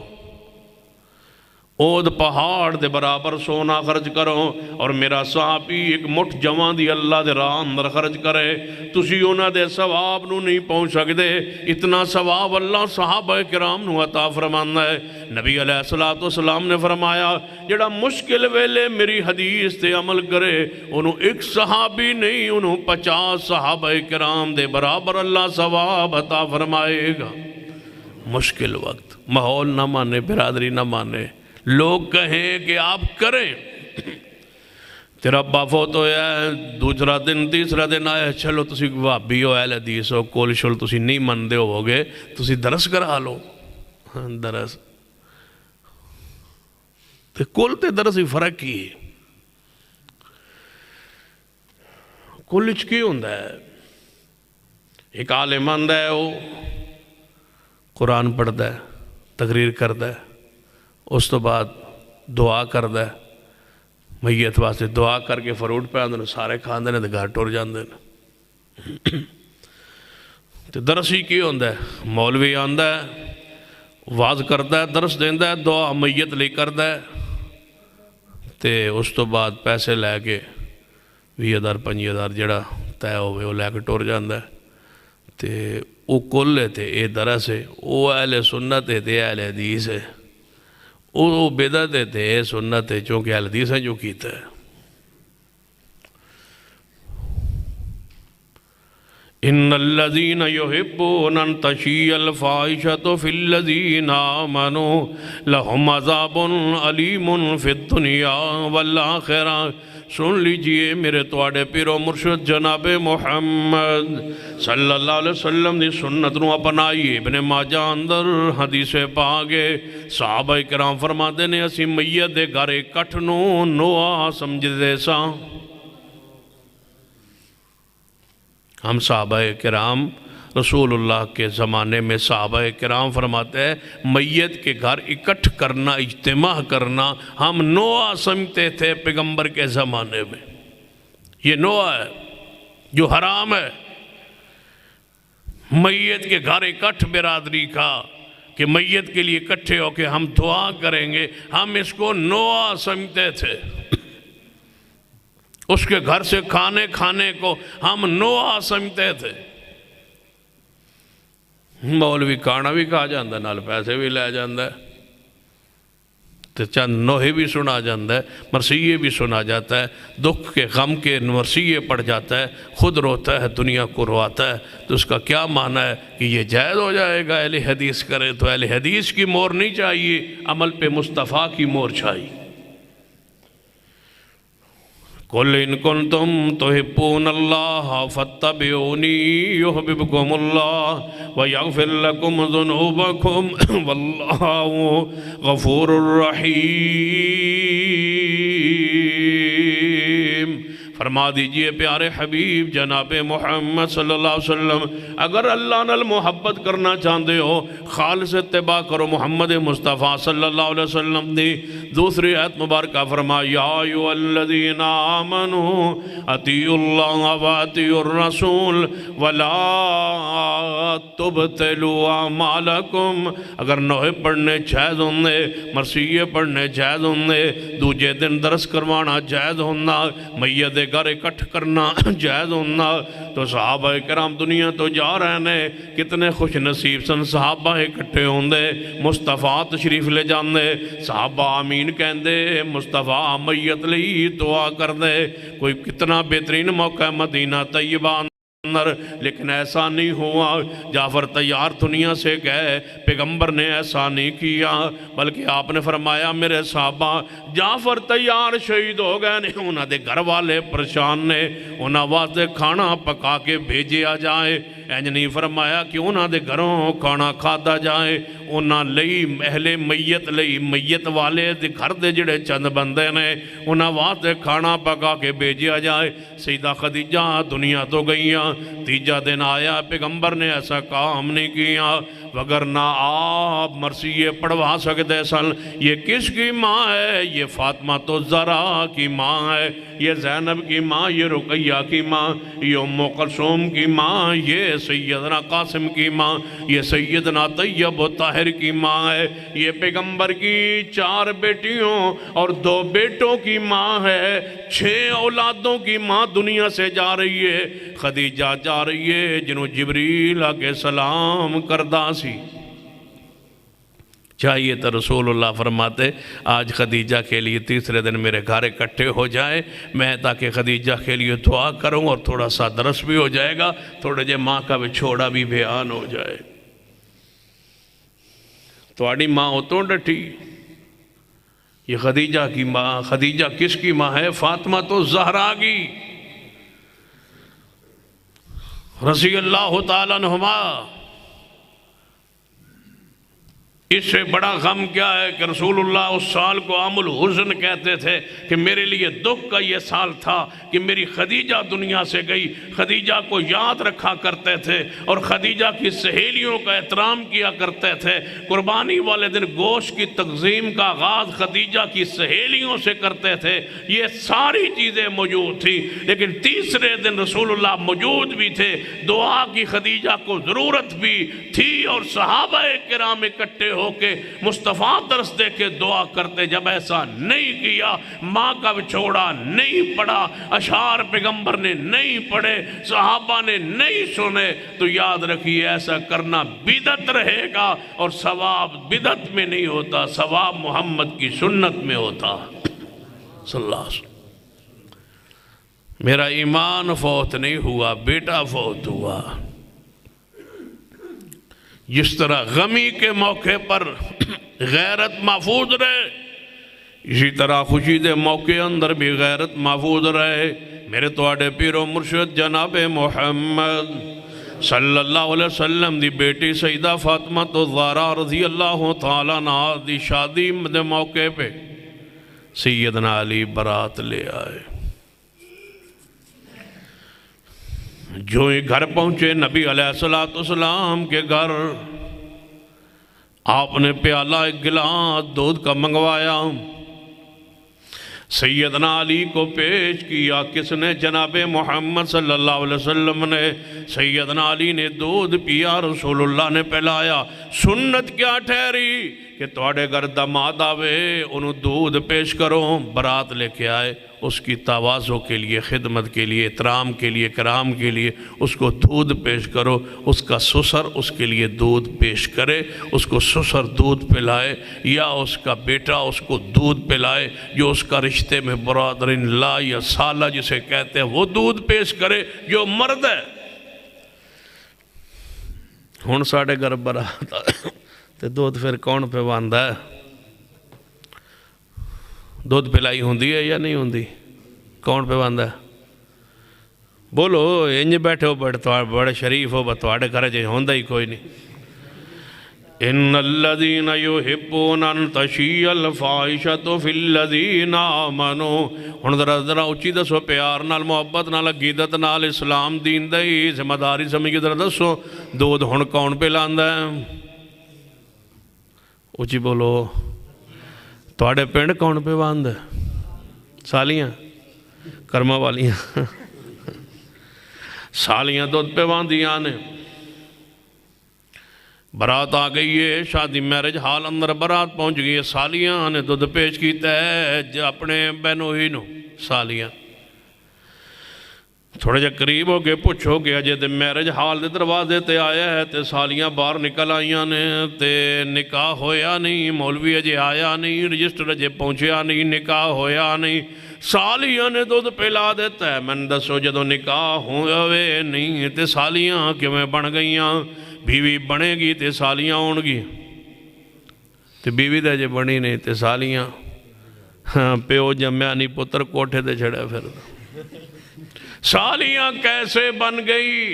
اود پہاڑ دے برابر سونا خرچ کرو، اور میرا صحابی ایک مٹھ جوان دی اللہ دے راہ اندر خرچ کرے، تسی انہاں دے ثواب نو نہیں پہنچ سکتے، اتنا ثواب اللہ صحابہ کرام نو عطا فرمانا ہے۔ نبی علیہ السلام نے فرمایا جڑا مشکل ویلے میری حدیث تے عمل کرے، انہوں ایک صحابی نہیں، انہوں 50 صحابہ کرام دے برابر اللہ ثواب عطا فرمائے گا۔ مشکل وقت، ماحول نہ مانے، برادری نہ مانے، لوگ کہیں کہ آپ کریں، تیرا ابا فوت ہویا ہے، دوسرا دن تیسرا دن آیا، چلو تسی وہابی ہو، اہل حدیث ہو، کول شل تسی نہیں مندے ہو گے، تسی درس کرا لو۔ درس تے کل تے درس ہی فرق ہی کل کی ہوندہ ہے۔ ایک عالم آندہ ہے، وہ قرآن پڑھتا ہے، تقریر کرتا ہے، اس تو بعد دعا کرتا ہے، میت واسطے دعا کر کے فروٹ پہ آندھنے سارے کھاندے نے گھر ٹور جاندے نے۔ تو درس ہی کی ہوندہ ہے، مولوی آندہ ہے، واز کرتا ہے، درس دیندہ ہے، دعا میت لے کرتا ہے، تے اس تو بعد پیسے لے کے 20,000 25,000 جڑا طے ہوئے وہ لے کے ٹور جاندہ ہے۔ تے وہ کل تھے، اے درس ہے، وہ اہل سنت ہے، تے اہل حدیث ہے، وہ بدعت ہے، اے سنت ہے، چونکہ اہل حدیث ہے جو کیتا ہے۔ ان الذين يحبون ان تشيع الفاحشة في الذين آمنوا لهم عذاب أليم في الدنيا والآخرة۔ سن لیجئے میرے تواڈے پیرو مرشد جناب محمد صلی اللہ علیہ وسلم دی سنت نو اپنائیے۔ ابن ماجہ اندر حدیث پاگے صحابہ کرام فرماتے نے اسی میت دے گھر کٹھ نو نوآ سمجھ دے سا۔ ہم صحابہ کرام رسول اللہ کے زمانے میں صحابہ کرام فرماتے ہیں میت کے گھر اکٹھ کرنا، اجتماع کرنا ہم نوآ سمجھتے تھے پیغمبر کے زمانے میں۔ یہ نوآ ہے جو حرام ہے، میت کے گھر اکٹھ برادری کا کہ میت کے لیے اکٹھے ہو کے ہم دعا کریں گے، ہم اس کو نوآ سمجھتے تھے۔ اس کے گھر سے کھانے کو ہم نوآ سمجھتے تھے۔ مولوی کھانا بھی کھا جاندہ ہے، نال پیسے بھی لے جاندہ ہے، تو چند نوحے بھی سنا جاندہ ہے، مرثیے بھی سنا جاتا ہے، دکھ کے غم کے مرثیے پڑھ جاتا ہے، خود روتا ہے، دنیا کو رواتا ہے۔ تو اس کا کیا معنی ہے کہ یہ جائز ہو جائے گا اہل حدیث کرے؟ تو اہل حدیث کی مور نہیں چاہیے، عمل پہ مصطفیٰ کی مور چاہیے۔ قُلْ إِن كُنْتُمْ تُحِبُّونَ اللَّهَ فَاتَّبِعُونِي يُحْبِبْكُمُ اللَّهُ وَيَغْفِرْ لَكُمْ ذُنُوبَكُمْ وَاللَّهُ غَفُورٌ رَحِيمٌ۔ فرما دیجئے پیارے حبیب جناب محمد صلی اللہ علیہ وسلم اگر اللہ نال محبت کرنا چاہتے ہو خالص اتباع کرو محمد مصطفیٰ صلی اللہ علیہ وسلم دی۔ دوسری آیت مبارکہ فرما یا ایھا الذین آمنوا اطیعوا اللہ واطیعوا الرسول ولا تبطلوا اعمالکم۔ اگر نوحے پڑھنے جائز ہوندے، مرثیے پڑھنے جائز ہوندے، دوجے دن درس کروانا جائز ہوندہ، میت گھر اکٹھ کرنا جائز ہونا تو صحابہ کرام دنیا تو جا رہے ہیں، کتنے خوش نصیب سن صحابہ اکٹھے ہوندے، مصطفیٰ تشریف لے جاندے، صحابہ آمین کہندے، مصطفیٰ میت لئی دعا کر دے۔ کوئی کتنا بہترین موقع ہے مدینہ طیبہ اندر، لیکن ایسا نہیں ہوا۔ جعفر طیار دنیا سے گئے، پیغمبر نے ایسا نہیں کیا، بلکہ آپ نے فرمایا میرے صحابہ جعفر طیار شہید ہو گئے نے، انہاں دے گھر والے پریشان نے، انہاں واسطے کھانا پکا کے بھیجیا جائے۔ اینج نہیں فرمایا کہ انہاں دے گھروں کھانا کھادا جائے، انہاں لئی اہل میت لئی، میت والے دے گھر دے جڑے چند بندے نے انہاں واسطے کھانا پکا کے بھیجیا جائے۔ سیدہ خدیجہ دنیا تو گئیاں، تیجا دن آیا پیغمبر نے ایسا کام نہیں کیا، وگرنہ آپ مرثیے پڑھوا سکتے سن۔ یہ کس کی ماں ہے؟ یہ فاطمہ تو زہرا کی ماں ہے، یہ زینب کی ماں، یہ رقیہ کی ماں، یہ ام کلثوم کی ماں، یہ سیدنا قاسم کی ماں، یہ سیدنا طیب و طاہر کی ماں ہے، یہ پیغمبر کی 4 بیٹیوں اور 2 بیٹوں کی ماں ہے، 6 اولادوں کی ماں دنیا سے جا رہی ہے۔ خدیجہ جا رہی ہے جنہوں جبریل آکے سلام کردہ سی۔ چاہیے تو رسول اللہ فرماتے آج خدیجہ کے لیے تیسرے دن میرے گھر اکٹھے ہو جائیں، میں تاکہ خدیجہ کے لیے دعا کروں اور تھوڑا سا درس بھی ہو جائے گا، تھوڑے جے ماں کا بچھوڑا بھی بیان ہو جائے۔ تواڈی ماں اتوں ڈٹھی، یہ خدیجہ کی ماں۔ خدیجہ کس کی ماں ہے؟ فاطمہ تو زہرا کی رضی اللہ تعالیٰ عنہما۔ اس سے بڑا غم کیا ہے کہ رسول اللہ اس سال کو عام الحزن کہتے تھے کہ میرے لیے دکھ کا یہ سال تھا کہ میری خدیجہ دنیا سے گئی۔ خدیجہ کو یاد رکھا کرتے تھے اور خدیجہ کی سہیلیوں کا احترام کیا کرتے تھے۔ قربانی والے دن گوشت کی تقسیم کا آغاز خدیجہ کی سہیلیوں سے کرتے تھے۔ یہ ساری چیزیں موجود تھی، لیکن تیسرے دن رسول اللہ موجود بھی تھے، دعا کی خدیجہ کو ضرورت بھی تھی، اور صحابہ کرام اکٹھے ہو کے مصطفیٰ درس دے کے دعا کرتے۔ جب ایسا نہیں کیا، ماں کا بچھوڑا نہیں پڑا، اشعار پیغمبر نے نہیں پڑھے، صحابہ نے نہیں سنے، تو یاد رکھیے ایسا کرنا بدعت رہے گا، اور ثواب بدعت میں نہیں ہوتا، ثواب محمد کی سنت میں ہوتا صلی اللہ علیہ وسلم۔ میرا ایمان فوت نہیں ہوا، بیٹا فوت ہوا۔ جس طرح غمی کے موقع پر غیرت محفوظ رہے، اسی طرح خوشی دے موقع اندر بھی غیرت محفوظ رہے۔ میرے تواڈے پیر و مرشد جناب محمد صلی اللہ علیہ وسلم دی بیٹی سیدہ فاطمہ الزہرا رضی اللہ تعالیٰ عنہا دی شادی دے موقع پہ سیدنا علی برات لے آئے۔ جو ہی گھر پہنچے نبی علیہ السلام کے گھر، آپ نے پیالہ ایک گلاس دودھ کا منگوایا، سیدنا علی کو پیش کیا۔ کس نے؟ جناب محمد صلی اللہ علیہ وسلم نے۔ سیدنا علی نے دودھ پیا، رسول اللہ نے پلایا۔ سنت کیا ٹھہری کہ تواڈے گھر داماد آوے انہوں دودھ پیش کرو۔ برات لے کے آئے، اس کی تواضع کے لیے، خدمت کے لیے، احترام کے لیے، کرام کے لیے اس کو دودھ پیش کرو۔ اس کا سسر اس کے لیے دودھ پیش کرے، اس کو سسر دودھ پلائے، یا اس کا بیٹا اس کو دودھ پلائے، جو اس کا رشتے میں برادرین لا یا سالہ جسے کہتے ہیں وہ دودھ پیش کرے جو مرد ہے۔ ہن ساڑے گھر برات تے دودھ پھر کون پہ باندھا ہے؟ دودھ پلائی ہوندی ہے یا نہیں ہوندی؟ کون پہ باندھا ہے؟ بولو، انج بیٹھے ہو بڑے شریف ہو، بتواڑے گھر جے ہوندہ ہی کوئی نہیں۔ ان الذین یحبون ان تشیع الفاحشۃ فی الذین آمنوا۔ ہن ذرا اچھی دسو، پیار نال، محبت نال، عقیدت نال، اسلام دین دی ذمہ داری سمجھ کے ذرا دسو، دودھ ہن کون پہ لاندا ہے؟ اچھی بولو، تواڈے پنڈ کون پہ باندھ ہے؟ سالیاں کرما والیاں سالیاں دودھ پہ باندھیاں نے۔ برات آ گئی ہے، شادی میرج حال اندر برات پہنچ گئی ہے، سالیاں نے دودھ پیش کیتا ہے اپنے بہنوں ہی نو۔ سالیاں تھوڑے جا قریب ہو کے پوچھو کہ اجے تے میرج حال دے دروازے تے آیا ہے تے سالیاں باہر نکل آئیاں نے تے نکاح ہویا نہیں، مولوی اجے آیا نہیں، رجسٹر اجے پہنچیا نہیں، نکاح ہویا نہیں، سالیاں نے دودھ پلا دیتا ہے۔ میں دسو جدو نکاح ہوئے نہیں تے سالیاں کیویں بن گئیاں؟ بیوی بنے گی تے سالیاں ہون گی، تے بیوی تے اجے بنی نہیں تے سالیاں پیو جمیا نہیں پتر کوٹھے تے چھڑے پھر سالیاں کیسے بن گئی؟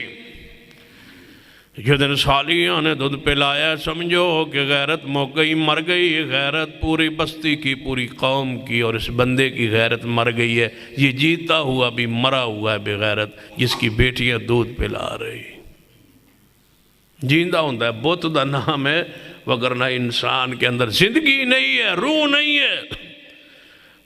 جدن سالیاں نے دودھ پلایا سمجھو کہ غیرت موک گئی، مر گئی غیرت پوری بستی کی، پوری قوم کی، اور اس بندے کی غیرت مر گئی ہے۔ یہ جیتا ہوا بھی مرا ہوا ہے بے غیرت، جس کی بیٹیاں دودھ پلا رہی جیندہ ہوندہ ہے بت دا نام ہے، وگرنہ انسان کے اندر زندگی نہیں ہے، روح نہیں ہے۔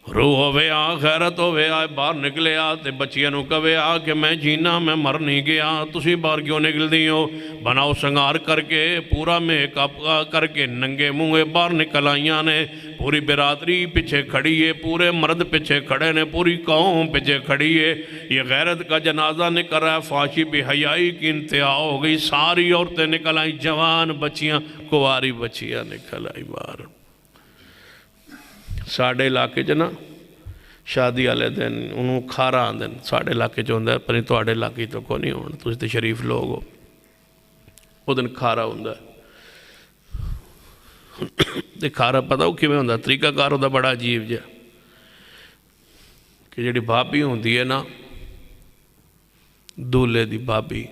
روح ہوئے آ، غیرت ہوئے آ، باہر نکلے آ تے بچیاں نو کہے آ کہ میں جینا میں مر نہیں گیا، تسی باہر کیوں نکل دی ہو؟ بناؤ سنگار کر کے پورا میک اپ کر کے ننگے منگے باہر نکل آئیاں نے، پوری برادری پیچھے کھڑی ہے، پورے مرد پیچھے کھڑے نے، پوری قوم پیچھے کھڑی ہے۔ یہ غیرت کا جنازہ نکل رہا ہے، فحاشی بے حیائی کی انتہا ہو گئی، ساری عورتیں نکل آئیں، جوان بچیاں کواری بچیاں نکل آئی باہر۔ ساڑھے علاقے جنا شادی والے دن انہوں کھارا آن دن ساڑھے علاقے جو ہوندہ ہے، پر تو آڑے علاقے تو کو نہیں ہونا، تو اس تے شریف لوگ ہو وہ دن کھارا ہوندہ ہے۔ کھارا پتہ ہو کیوں ہوندہ ہے؟ طریقہ کار ہوندہ بڑا عجیب جا کہ جڑی بھابی ہوندی ہے نا، دولے دی بھابی،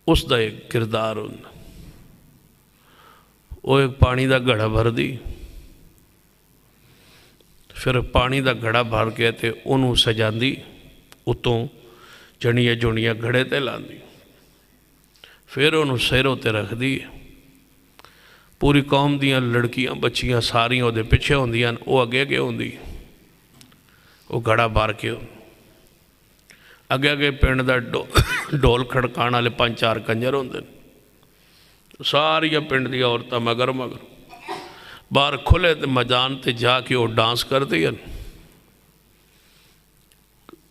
اس دا ایک کردار ہوندہ، وہ ایک پانی دا گھڑا بھر دی، پھر پانی دا گھڑا بھر کے تے انہوں سجان دی، اتوں چڑیاں جوڑیاں گھڑے تے لان دی، پھر انہوں سیروں تے رکھ دی، پوری قوم دیاں لڑکیاں بچیاں ساریاں دے پچھے ہوندیاں، وہ اگے اگے ہوندی، وہ گھڑا بھر کے اگے اگے پینڈ دا ڈول کھڑکانا لے 5-4 کنجر ہوندے، ساریاں پینڈ دی عورتاں مگر مگر باہر کھلے تے میدان تے جا کے وہ ڈانس کر دیا،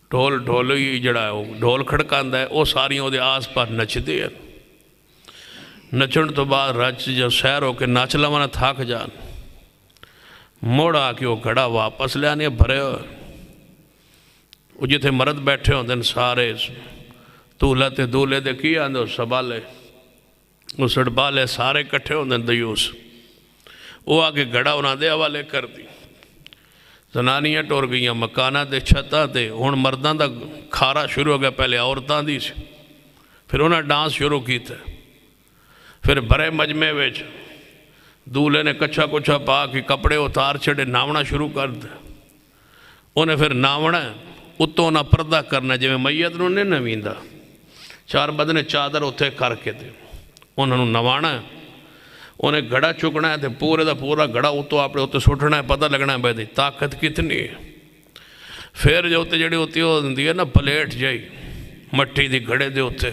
ڈھول جڑا ہے وہ ڈھول کھڑکاندہ ہے، وہ ساریاں دے آس پاس نچ دیا، نچن تو بعد رج جو سیر ہو کے ناچ لوانا تھاک جان، موڑا کے وہ گھڑا واپس لے آنے بھرے ہو، وہ جتھے مرد بیٹھے ہوں دن سارے دولہ تے دولے دے کی آندے وہ سبالے، وہ سڑبالے سارے کٹھے ہوں دن دیوس، وہ آگے گھڑا انہاں دے حوالے کر دی، زنانیاں ٹور گئیاں مکانہ دے چھتا دے، ہون مردان دا کھارا شروع ہو گیا، پہلے عورتان دی سے، پھر انہاں ڈانس شروع کی تھے، پھر بھرے مجمع ویچ دولے نے کچھا کچھا پا کے کپڑے اتار چھڑے ناونا شروع کر دے، انہیں پھر ناونا اتوں نہ پردہ کرنا جو میت نو نہیں نویندہ، 4 بدنے چادر اتھے کر کے دے، انہوں نوانا ہے، انہیں گھڑا چکنا ہے، پورے دا پورا گھڑا اتو آپ نے اتو سٹھنا ہے، پتہ لگنا ہے بھائی طاقت کتنی ہے۔ پھر جو ہوتے جڑی ہوتی ہے نا پلیٹ جائی مٹی دی گھڑے دے ہوتے،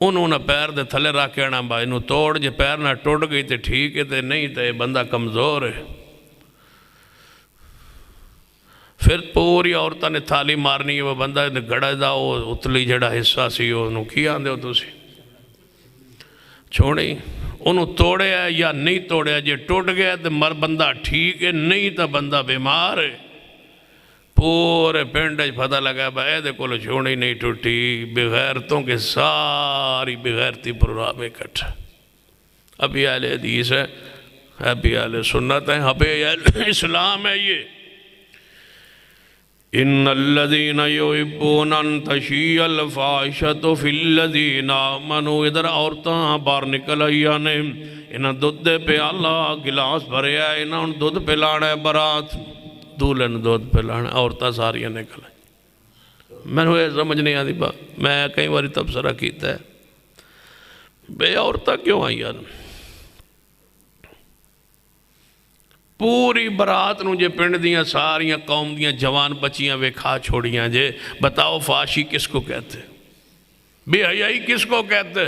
انہوں نے پیر دے تھلے راکے آنا بھائی انہوں توڑ جے پیر نہ ٹوٹ گئی تے ٹھیک ہے تے نہیں تے بندہ کمزور ہے۔ پھر پوری عورتہ نے تھالی مارنی ہے، وہ بندہ گھڑا دا وہ اتلی جڑا حصہ سی انہوں کی آندے ہو تو سی چھوڑی، انہوں توڑے ہے یا نہیں توڑے ہے، جے ٹوٹ گیا تو مر بندہ ٹھیک ہے، نہیں تو بندہ بیمار ہے۔ پورے پینڈج پتہ لگا بھائی دے کولو چھوڑی نہیں ٹوٹی، بغیرتوں کے ساری بغیرتی پروگرام اکٹھا۔ ابھی اہل حدیث ہے، ابھی اہل سنت ہے، ابھی اہل اسلام ہے یہ۔ ان الذین یحبون ان تشیع الفاحشۃ فی الذین آمنوا، ادھر عورتاں باہر نکل آئیاں نے، انہاں دودھ دے پہ اللہ گلاس بھرے آئے، انہاں دودھ پلانا ہے برات، دولن دودھ پلانا ہے، عورتاں ساریاں نکل آئیں۔ میں نے سمجھ نہیں آتی بات، میں کئی باری تبصرہ کیتا ہے بے عورتاں کیوں آئیاں؟ پوری برات نو جے پنڈ دیاں ساریاں قوم دیاں جوان بچیاں ویکھا چھوڑیاں جے، بتاؤ فحاشی کس کو کہتے، بے حیائی کس کو کہتے؟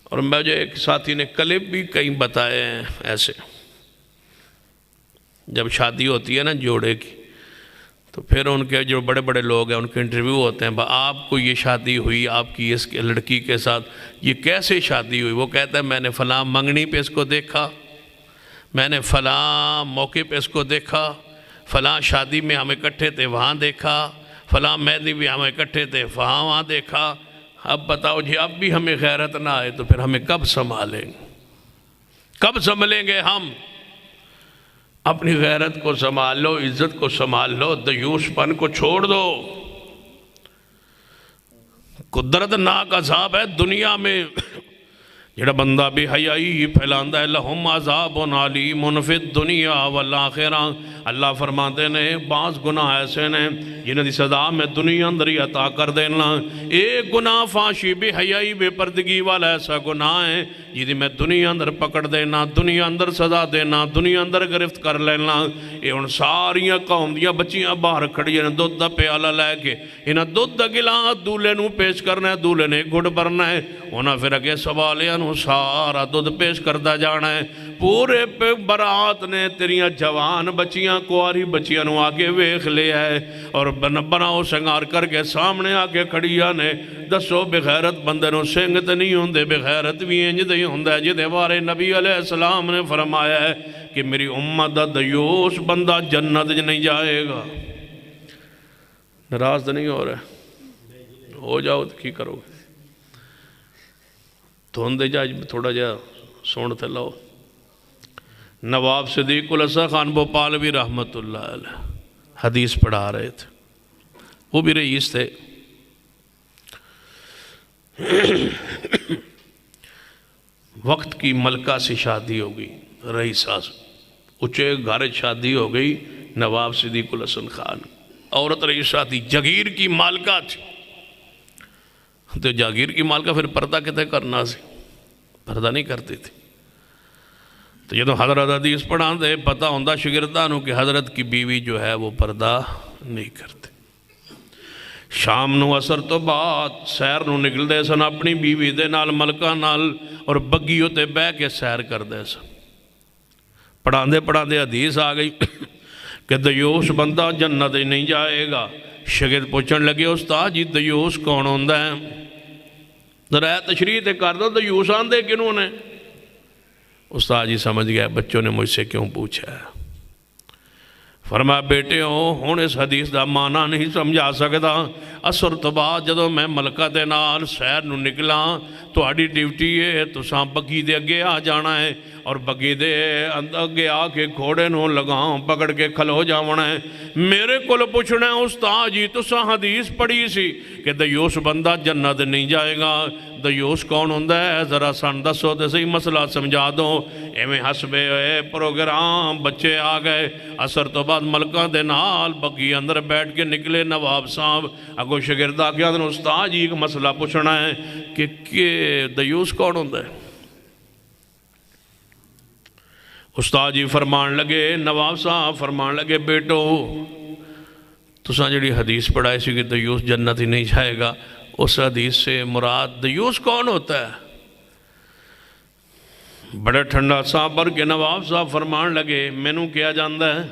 اور مجھے ایک ساتھی نے کلپ بھی کہیں بتائے ہیں ایسے، جب شادی ہوتی ہے نا جوڑے کی، تو پھر ان کے جو بڑے بڑے لوگ ہیں ان کے انٹرویو ہوتے ہیں، آپ کو یہ شادی ہوئی آپ کی اس لڑکی کے ساتھ، یہ کیسے شادی ہوئی؟ وہ کہتا ہے میں نے فلاں منگنی پہ اس کو دیکھا، میں نے فلاں موقع پہ اس کو دیکھا، فلاں شادی میں ہم اکٹھے تھے وہاں دیکھا، فلاں مہندی بھی ہم اکٹھے تھے وہاں دیکھا۔ اب بتاؤ جی اب بھی ہمیں غیرت نہ آئے تو پھر ہمیں کب سنبھالیں گے؟ کب سنبھلیں گے ہم؟ اپنی غیرت کو سنبھال لو، عزت کو سنبھال لو، دیوس پن کو چھوڑ دو۔ قدرتناک عذاب ہے دنیا میں جڑا بندہ بے حیائی پھیلاندا ہے، لہم عذاب علیم فی الدنیا والآخرہ۔ اللہ فرماتے نے بعض گناہ ایسے نے جنہاں دی سزا میں دنیا اندر ہی عطا کر دینا۔ ایک گناہ فاشی بے حیائی بے پردگی والا ایسا گناہ ہے جدی میں دنیا اندر پکڑ دینا، دنیا اندر سزا دینا، دنیا اندر گرفت کر لینا۔ یہ ان ساریاں قوم دیا بچیاں باہر کھڑی ہیں، دودھ دا پیالہ لے کے انہاں دودھ دا گلاس دولے نو پیش کرنا ہے، دولے نے گھڑ بھرنا ہے، انہاں پھر اگے سوالیاں سارا دودھ پیش کردہ جانا ہے۔ پورے پہ برات نے تیریاں جوان بچیاں کواری بچیاں نو آگے ویخ لے ہے اور بناؤ سنگار کر کے سامنے آگے کھڑیاں نے۔ دسو بغیرت بندے نو سنگت نہیں ہوندے، بغیرت بھی انج دے ہوندے جدے بارے نبی علیہ السلام نے فرمایا ہے کہ میری امت دا دیوس بندہ جنت نہیں جائے گا۔ ناراض تو نہیں ہو رہا؟ ہو جاؤ تو کی کرو گے؟ دھوندے جا تھوڑا جا سون تھے لو۔ نواب صدیق الاسا خان بھوپالوی رحمت اللہ علیہ حدیث پڑھا رہے تھے، وہ بھی رئیس تھے۔ وقت کی ملکہ سے شادی ہو گئی، رئیسہ اچھے گھر شادی ہو گئی نواب صدیق الحسن خان، عورت رئیسہ تھی، جاگیر کی مالکہ تھی۔ تو جاگیر کی مالکہ پھر پردہ کتے کرنا سی، پردہ نہیں کرتی تھی۔ تو جدو حضرت حدیث پڑھا دے پتہ ہوندہ شگردانوں کہ حضرت کی بیوی جو ہے وہ پردہ نہیں کرتے۔ شام نو اثر تو بعد سیر نو نکل دے سن اپنی بیوی دے نال ملکہ نال اور بگیوں تے بے کے سیر کر دے سن۔ پڑھا دے حدیث آ گئی کہ دیوس بندہ جنت نہیں جائے گا۔ شگرد پوچھن لگے استاد جی دیوس کون ہوندہ ہے؟ ذرا تشریح تے کر دو دیوس آندے کنوں نے؟ استاد جی سمجھ گیا بچوں نے مجھ سے کیوں پوچھا ہے۔ فرمایا بیٹے ہوں اس حدیث دا معنی نہیں سمجھا سکتا۔ اثر تو بعد جدو میں ملکہ دے نال سیر نو نکلا تو آڑی ڈیوٹی ہے تو ساں بگی دے اگے آ جانا ہے اور بگی دے اگے آ کے گھوڑے نو لگاؤں پکڑ کے کھلو جاونا ہے۔ میرے کل پوچھنا ہے استاد جی تو ساں حدیث پڑھی سی کہ دیوس بندہ جنت نہیں جائے گا، دیوس کون ہوندہ ہے؟ ذرا سن دسو دے صحیح مسئلہ سمجھا دو۔ ایویں حسبے پروگرام بچے آ گئے۔ اثر تو بعد ملکہ دے نال بگی اندر بیٹھ کے نکلے نواب صاحب اگو شگردہ کیا دن استاد جی ایک مسئلہ پوچھنا ہے کہ دیوس کون ہوندہ ہے؟ استاد جی فرمان لگے، نواب صاحب فرمان لگے بیٹو تو ساں جڑی حدیث پڑھائی سی کہ دیوس جنت ہی نہیں جائے گا، اس حدیث سے مراد دیوس کون ہوتا ہے؟ بڑے ٹھنڈا صاحب بر کے نواب صاحب فرمان لگے مینوں کیا جاندہ ہے؟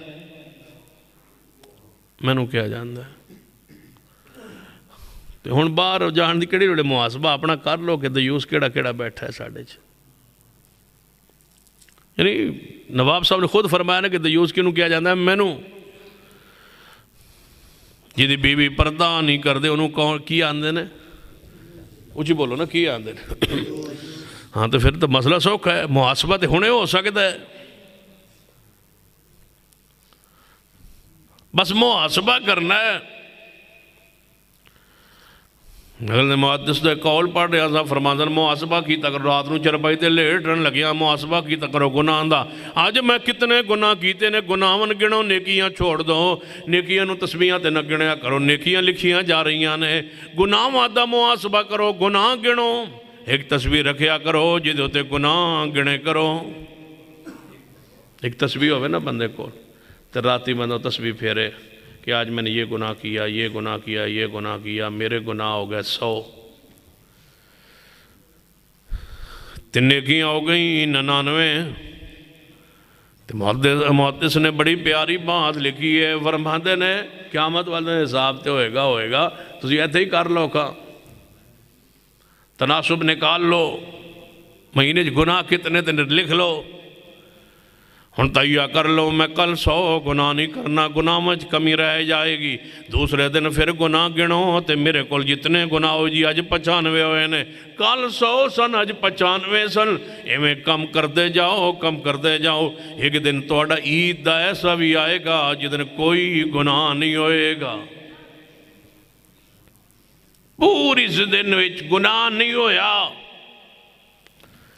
مینوں کیا جاندہ ہے؟ تو ہن باہر جان دی کڑی روڑے محاسبہ اپنا کر لو کہ دیوس کیڑا کیڑا بیٹھا ہے ساڑھے چھ۔ یعنی نواب صاحب نے خود فرمایا نا کہ دیوس کینوں کیا جاندہ ہے؟ مینوں جی بیوی پردہ نہیں کر دے انہوں کون کی آندے نے؟ اچھی بولو نا کی آندے نے؟ ہاں تو پھر تو مسئلہ سوکھ ہے، محاسبہ تے ہونے ہو سکتا ہے، بس محاسبہ کرنا ہے۔ اگر نے محدث دے قول پڑھ رہا تھا فرماندن محاسبہ کی تک رات نو چرپائی تے لیٹ رن لگیا محاسبہ کی تک رو گناہ دا آج میں کتنے گناہ کیتے نے گناہون گنو نیکیاں چھوڑ دو نیکیاں نو تسبیحاں تے نہ گنیا کرو نیکیاں لکھیاں جا رہیاں نے گناہ وعدہ محاسبہ کرو گناہ گنو ایک تسبیح رکھیا کرو جدے ہوتے گناہ گنے کرو ایک تسبیح ہوئے نا بندے کو تے راتی بندہ تسبیح پھیرے کہ آج میں نے یہ گناہ کیا یہ گناہ کیا یہ گناہ کیا میرے گناہ ہو گئے 100 تے نیکیاں ہو گئیں 99 محدث نے بڑی پیاری بات لکھی ہے، فرماتے نے قیامت والے حساب تے ہوئے گا تسی ایتھے ہی کر لو کا تناسب نکال لو، مہینے گناہ کتنے تے لکھ لو، ہن تیہ کر لو میں کل 100 گناہ نہیں کرنا، گناہ مجھ کمی رہ جائے گی، دوسرے دن پھر گناہ گنو تے میرے کول جتنے گناہ ہو جی اج 95 ہوئے نے، کل 100 سن اج 95 سن، ایویں کم کردے جاؤ، ایک دن توڑا عید دا ایسا بھی آئے گا جدن کوئی گناہ نہیں ہوئے گا، پوری دن وچ گناہ نہیں ہویا،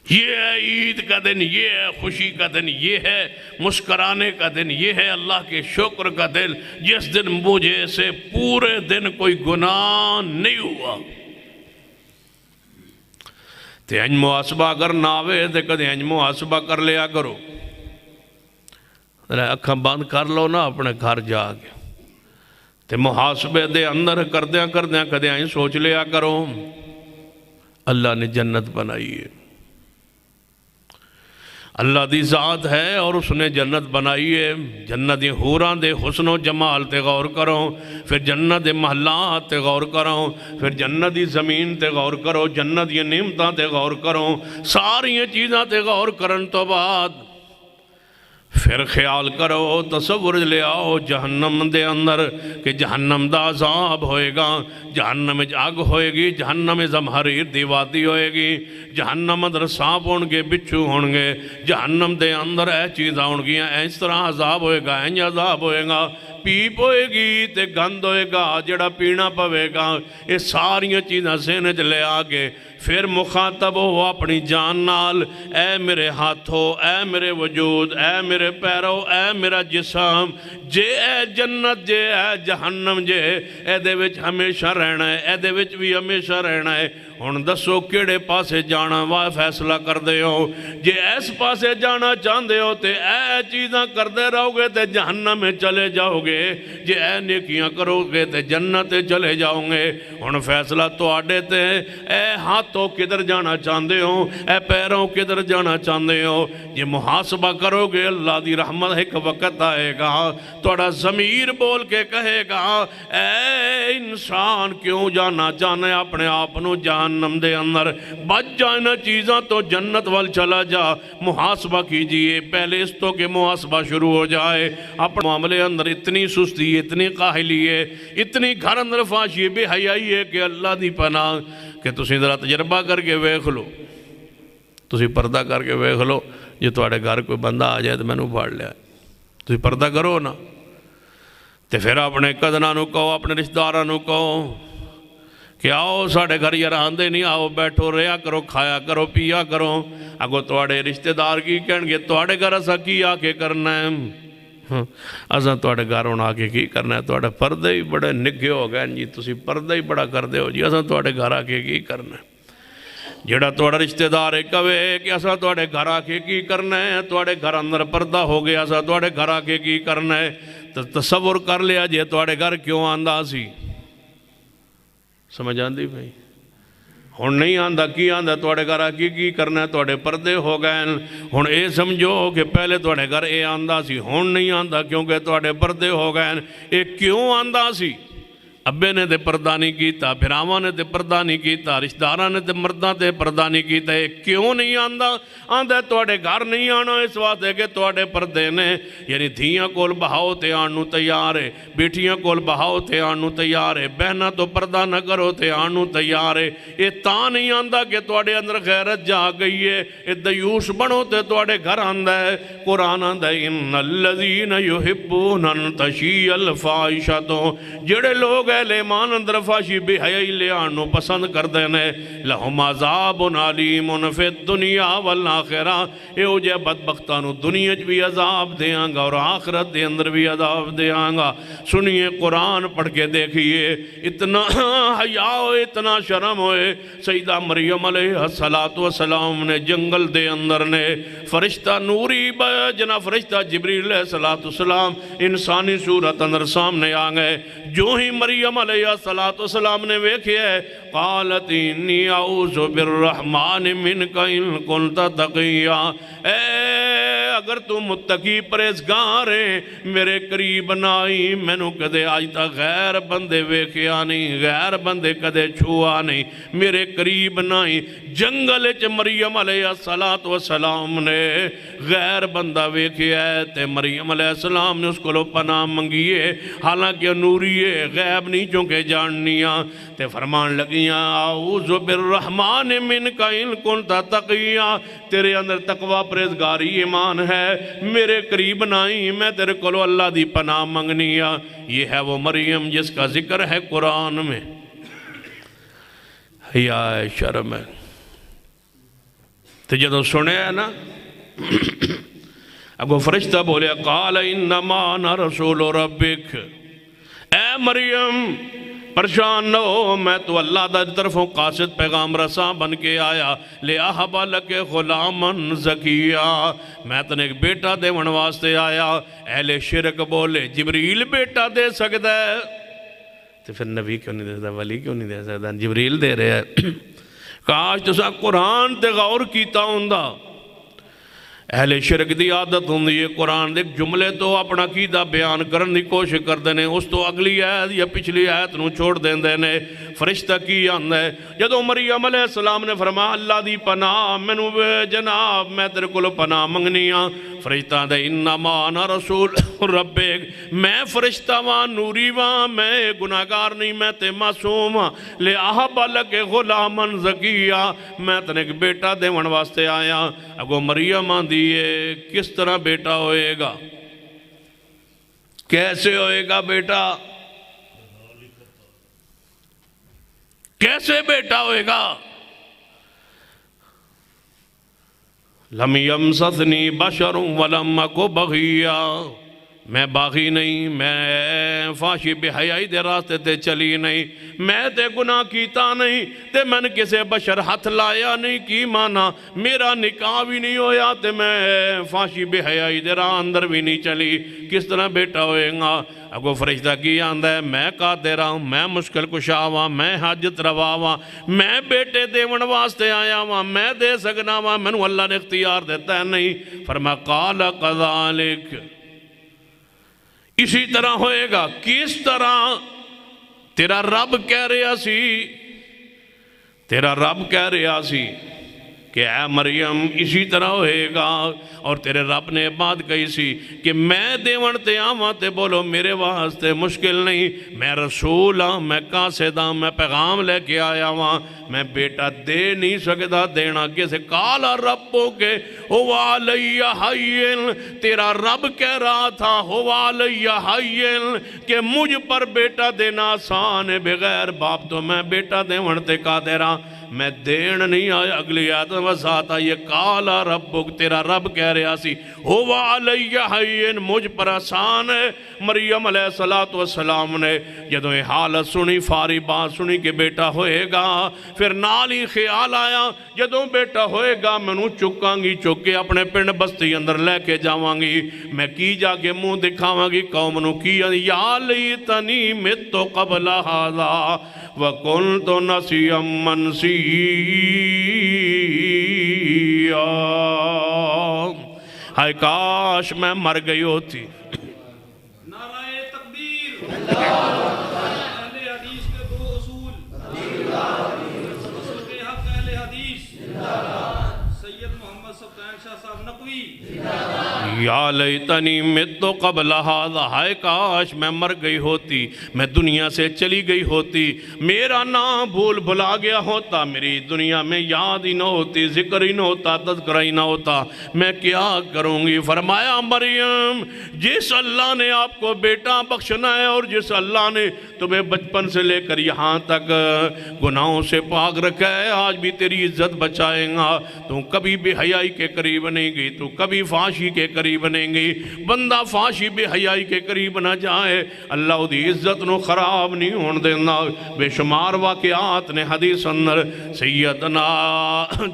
یہ ہے عید کا دن، یہ ہے خوشی کا دن، یہ ہے مسکرانے کا دن، یہ ہے اللہ کے شکر کا دن، جس دن مجھے سے پورے دن کوئی گناہ نہیں ہوا۔ تے انج محاسبہ اگر نہ آوے تے کدے انج محاسبہ کر لیا کرو، اکھاں بند کر لو نا اپنے گھر جا کے، تے محاسبے دے اندر کردیاں کدے انج سوچ لیا کرو اللہ نے جنت بنائی ہے، اللہ دی ذات ہے اور اس نے جنت بنائی ہے، جنت دی حوراں دے حسن و جمال تے غور کرو، پھر جنت دے محلات تے غور کرو، پھر جنت دی زمین تے غور کرو، جنت دی نعمتاں تے غور کرو، ساری چیزاں تے غور کرن تو بعد پھر خیال کرو، تصور لے آؤ جہنم دے اندر کہ جہنم دا عذاب ہوئے گا، جہنم اگ ہوئے گی، جہنم زمہریر دی وادی ہوئے گی، جہنم اندر سانپ ہونگے، بچھو ہونگے، جہنم دے اندر اے چیزاں ہونگیاں، اس طرح عذاب ہوئے گا، این عذاب ہوئے گا، پیپ ہوئے گی تے گند ہوئے گا، جڑا پینا پوے گا، یہ ساریاں چیزاں سینج لے آگے، پھر مخاطب ہو اپنی جان نال، اے میرے ہاتھوں، اے میرے وجود، اے میرے پیروں، اے میرا جسم، جے اے جنت جے اے جہنم جے اے دے وچ ہمیشہ رہنا ہے، اے دے وچ بھی ہمیشہ رہنا ہے، ہن دسو کیڑے پاسے جانا وا فیصلہ کر دے ہو، جے ایس پاسے جانا چاندے ہو تے اے چیزاں کر دے رہو گے تے جہنم میں چلے جاؤ گے، جے اے نیکیاں کرو گے تے جنت چلے جاؤ گے، ہن فیصلہ تو آڈے تے اے ہاتھوں کدھر جانا چاندے ہو، اے پیروں کدھر جانا چاندے ہو، جے محاسبہ کرو گے اللہ دی رحمت ایک وقت آئے گا، توڑا ضمیر بول کے کہے گا اے انسان کیوں جانا چاہنے اپنے آپنوں جہنم دے اندر، بچ جائنا چیزاں تو جنت وال چلا جا، محاسبہ کیجئے، پہلے اس تو کہ محاسبہ شروع ہو جائے، اپنے معاملے اندر اتنی سستی، اتنی قاہلی ہے، اتنی گھر اندر فاشی بے حیائی ہے کہ اللہ دی پناہ کہ تسی ذرا تجربہ کر کے ویکھ لو، تسی پردہ کر کے ویکھ لو، جے تواڈے گھر کوئی بندہ آ جائے تو مینوں پھڑ لیا، تسی پردہ کرو نا، تے پھر اپنے کزناں نوں کہو، اپنے رشتہ داراں نوں کہو کہ آؤ ساڑھے گھر یار آندے نہیں، آؤ بیٹھو رہیا کرو، کھایا کرو، پیا کرو، اگو تواڈے رشتہ دار کی کہن گے تواڈے گھر اسا کی آ کے کرنا ہے، اسا تواڈے گھر ہن آ کے کی کرنا ہے، تواڈے پردے ہی بڑے نگھے ہو گئے جی، تسی پردے ہی بڑا کردے ہو جی، اسا تواڈے گھر آ کے کی کرنا ہے، جڑا تواڈا رشتہ دار کہے کہ اسا تواڈے گھر آ کے کی کرنا ہے، تواڈے گھر اندر پردہ ہو گیا، اسا تواڈے گھر آ کے کی کرنا ہے، تو تصور کر لیا جے تواڈے گھر کیوں آندا سی، سمجھ آندی بھائی، ہن نہیں آندا کی آندا تواڈے گھر آ کے کی کرنا ہے، تواڈے پردے ہو گئے، ہن اے سمجھو کہ پہلے تواڈے گھر اے آندا سی، ہن نہیں آندا کیونکہ تواڈے پردے ہو گئے، اے کیوں آندا سی، ابے نے تے پردہ نہیں کیتا، بھراواں نے تے پردہ نہیں کیتا، رشتہ داراں نے تے مرداں تے پردہ نہیں کیتا، اے کیوں نہیں آندا، آندا تواڈے گھر نہیں آنا اس واسطے کہ تواڈے پردے نے، یعنی دھیاں کول بہاؤ تے آن نوں تیار ہے، بیٹیاں کول بہاؤ تے آن نوں تیار ہے، بہناں تو پردہ نہ کرو تے آن نوں تیار ہے، اے تاں نہیں آندا کہ تواڈے اندر غیرت جا گئی ہے، اے دیوس بنو تے تواڈے گھر آندا ہے، قرآن آندا ہے ان الذین یحبون ان تشیع الفاحشۃ، جڑے لوگ اہل ایمان اندر فاشی بے حیائی لے آنو پسند کر دینے، لہم عذاب علیم فی الدنیا والآخرہ، اے ہو جائے بدبختانو دنیا بھی عذاب دے آنگا اور آخرت دے اندر بھی عذاب دے آنگا۔ سنیے قرآن پڑھ کے دیکھئے، اتنا حیاء ہوئے، اتنا شرم ہوئے، سیدہ مریم علیہ السلام نے جنگل دے اندر نے فرشتہ نوری جنا فرشتہ جبریل علیہ السلام انسانی صورت اندر سامنے آگئے، جو ہی مریم علیہ السلام نے ویکھے ہے، قالت انی اعوذ بالرحمن منک ان کنت تقیا، اے اگر تو متقی پرہیزگار ہے میرے قریب نہ آئی، میں نو کدے آج تک غیر بندے ویکھیا نہیں، غیر بندے کدے چھوا نہیں، میرے قریب نہ آئی۔ جنگل چ مریم علیہ السلام نے غیر بندہ ویکھیا ہے تے مریم علیہ السلام نے اس کو پناہ منگیے، حالانکہ نوریے غیب نہیں چونکہ جاننیاں تے فرمان لگیاں اعوذ بالرحمن منک ان کنت تقیا، تیرے اندر تقوی پرہیزگاری ایمان ہے، میرے قریب نہ آئی، میں تیرے کولو اللہ دی پناہ منگنیا۔ یہ ہے وہ مریم جس کا ذکر ہے قرآن میں۔ حیا ہے، شرم ہے۔ تو جدو سنے ہے نا اگو فرشتہ بولے قال انما انا رسول ربک، اے مریم پریشان نہ ہو، میں تو اللہ دا طرفوں قاصد پیغام رساں بن کے آیا، لِأَحَبَ لَكَ غُلَامًا زَكِيًّا، میں تنے ایک بیٹا دے واسطے آیا۔ اہل شرک بولے جبریل بیٹا دے سکتا ہے، تو پھر نبی کیوں نہیں دے سکتا، ولی کیوں نہیں دے سکتا، جبریل دے رہے ہیں۔ کاش تو سا قرآن تے غور کیتا ہوں دا۔ اہل شرک دی عادت ہوں یہ قرآن دے جملے تو اپنا قیدہ بیان کرن دی کوشش کر دینے، اس تو اگلی آیت یا پچھلی آیت نو چھوڑ دین دینے۔ فرشتہ کی آندہ ہے جدو مریم علیہ السلام نے فرمایا اللہ دی پناہ منو جناب میں تیرے کو پناہ منگنیاں، فرشتہ دے انما انا رسول ربک، میں فرشتہ وہاں نوری وہاں، میں گناہگار نہیں، میں تے معصوم ہاں، لِأَحَبَ لَكَ غُلَامًا زَكِيًّا، میں تنے ایک بیٹا دیون واسطے آیا۔ اگو مریم آندھی ہے کس طرح بیٹا ہوئے گا، کیسے ہوئے گا بیٹا، کیسے بیٹا ہوئے گا؟ لم یمسسنی بشر ولم اکو بغیا، میں باغی نہیں، میں فاشی بے حیائی دے راستے تے چلی نہیں، میں تے گناہ کیتا نہیں، تے میں نے کسے بشر ہاتھ لایا نہیں، کی مانا میرا نکاح بھی نہیں ہویا، تے میں فاشی بے حیائی دے راہ اندر بھی نہیں چلی، کس طرح بیٹا ہوئے گا؟ اگو فرشتہ کی آندہ ہے میں قادر ہوں، میں مشکل کشا ہوں، میں حاجت روا ہوں، میں بیٹے دیون واسطے آیا ہوں، میں دے سکنا ہوں، میں نے اللہ نے اختیار دیتا ہے نہیں۔ فرما قال قذالک، اسی طرح ہوئے گا، کس طرح؟ تیرا رب کہہ رہا سی، تیرا رب کہہ رہا سی کہ اے مریم اسی طرح ہوئے گا، اور تیرے رب نے بات کہی سی کہ میں دیون تے آواں تے بولو میرے واسطے مشکل نہیں، میں رسول ہاں، میں قاصد ہاں، میں پیغام لے کے آیا ہاں، میں بیٹا دے نہیں سکتا، دینا کیسے؟ قال ربو کے هو علی حین، تیرا رب کہہ رہا تھا هو علی حین کہ مجھ پر بیٹا دینا آسان ہے، بغیر باپ تو میں بیٹا دیون تے قادر ہاں، میں دین نہیں آیا۔ اگلی آیت وضاحت یہ قال ربک، تیرا رب کہہ رہا سی هو علی حین، مجھ پر آسان ہے۔ مریم علیہ السلام نے جدو یہ حالت سنی، فاری بات سنی کہ بیٹا ہوئے گا، پھر نال ہی خیال آیا جدو بیٹا ہوئے گا میں نو چکاں گی، چکے اپنے پنڈ بستی اندر لے کے جاواں گی، میں کی جا کے منہ دکھاواں گی قوم نو کی یا لیتنی مت قبل ھذا وکنت نسیا منسیا، ہائے کاش میں مر گئی ہوتی۔ نعرہ تکبیر، اہل حدیث کے دو اصول، اصول کے حق اہل حدیث، سید محمد سبتین شاہ صاحب نقوی، یا لیتنی مت قبل ھذا، ہائے کاش میں مر گئی ہوتی، میں دنیا سے چلی گئی ہوتی، میرا نام بھول بھلا گیا ہوتا، میری دنیا میں یاد ہی نہ ہوتی، ذکر ہی نہ ہوتا، تذکرہ ہی نہ ہوتا، میں کیا کروں گی؟ فرمایا مریم جس اللہ نے آپ کو بیٹا بخشنا ہے، اور جس اللہ نے تمہیں بچپن سے لے کر یہاں تک گناہوں سے پاک رکھا ہے، آج بھی تیری عزت بچائیں گا، تو کبھی بے حیائی کے قریب نہیں گئی، تو کبھی فاشی کے قریب نہیں گئی، بندہ فاشی بے حیائی کے قریب نہ جائے، اللہ دی عزت نو خراب نہیں ہون دینا۔ بے شمار واقعات نے حدیث اندر، سیدنا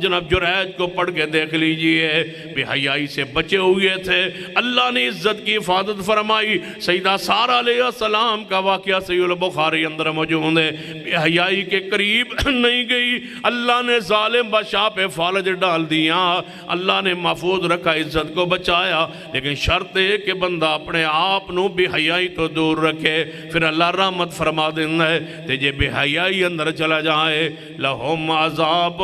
جناب جریج کو پڑھ کے دیکھ لیجئے، بے حیائی سے بچے ہوئے تھے، اللہ نے عزت کی حفاظت فرمائی۔ سیدہ سارہ علیہ السلام کا واقعہ صحیح البخاری اندر موجود ہے، بے حیائی کے قریب نہیں گئی، اللہ نے ظالم بادشاہ پہ فالج ڈال دیا، اللہ نے محفوظ رکھا، عزت کو بچایا، لیکن شرط ہے کہ بندہ اپنے آپ نو بے حیائی تو دور رکھے، پھر اللہ رحمت فرما دینا ہے تے جے بے حیائی اندر چلا جائے لہم عذاب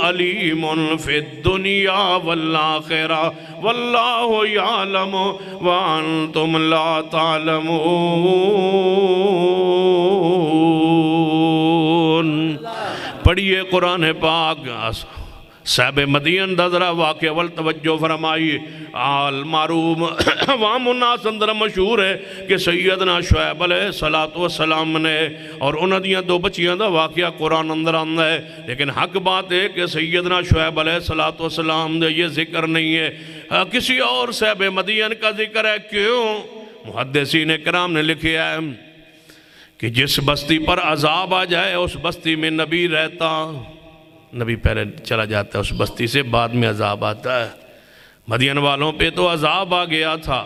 علیم فی الدنیا والآخرہ واللہ یعلم وانتم لا تعلمون۔ پڑھئے قرآن پاک، صاحب مدین دا ذرا واقعہ والتوجہ فرمائیے۔ آل معروم عوام الناس اندر مشہور ہے کہ سیدنا شعیب علیہ السلام نے اور انہاں دیاں دو بچیاں دا واقعہ قرآن اندر آندہ ہے، لیکن حق بات ہے کہ سیدنا شعیب علیہ السلام دے یہ ذکر نہیں ہے، کسی اور صاحب مدین کا ذکر ہے۔ کیوں؟ محدثین کرام نے لکھیا ہے کہ جس بستی پر عذاب آ جائے اس بستی میں نبی رہتا، نبی پہلے چلا جاتا ہے اس بستی سے، بعد میں عذاب آتا ہے۔ مدین والوں پہ تو عذاب آ گیا تھا،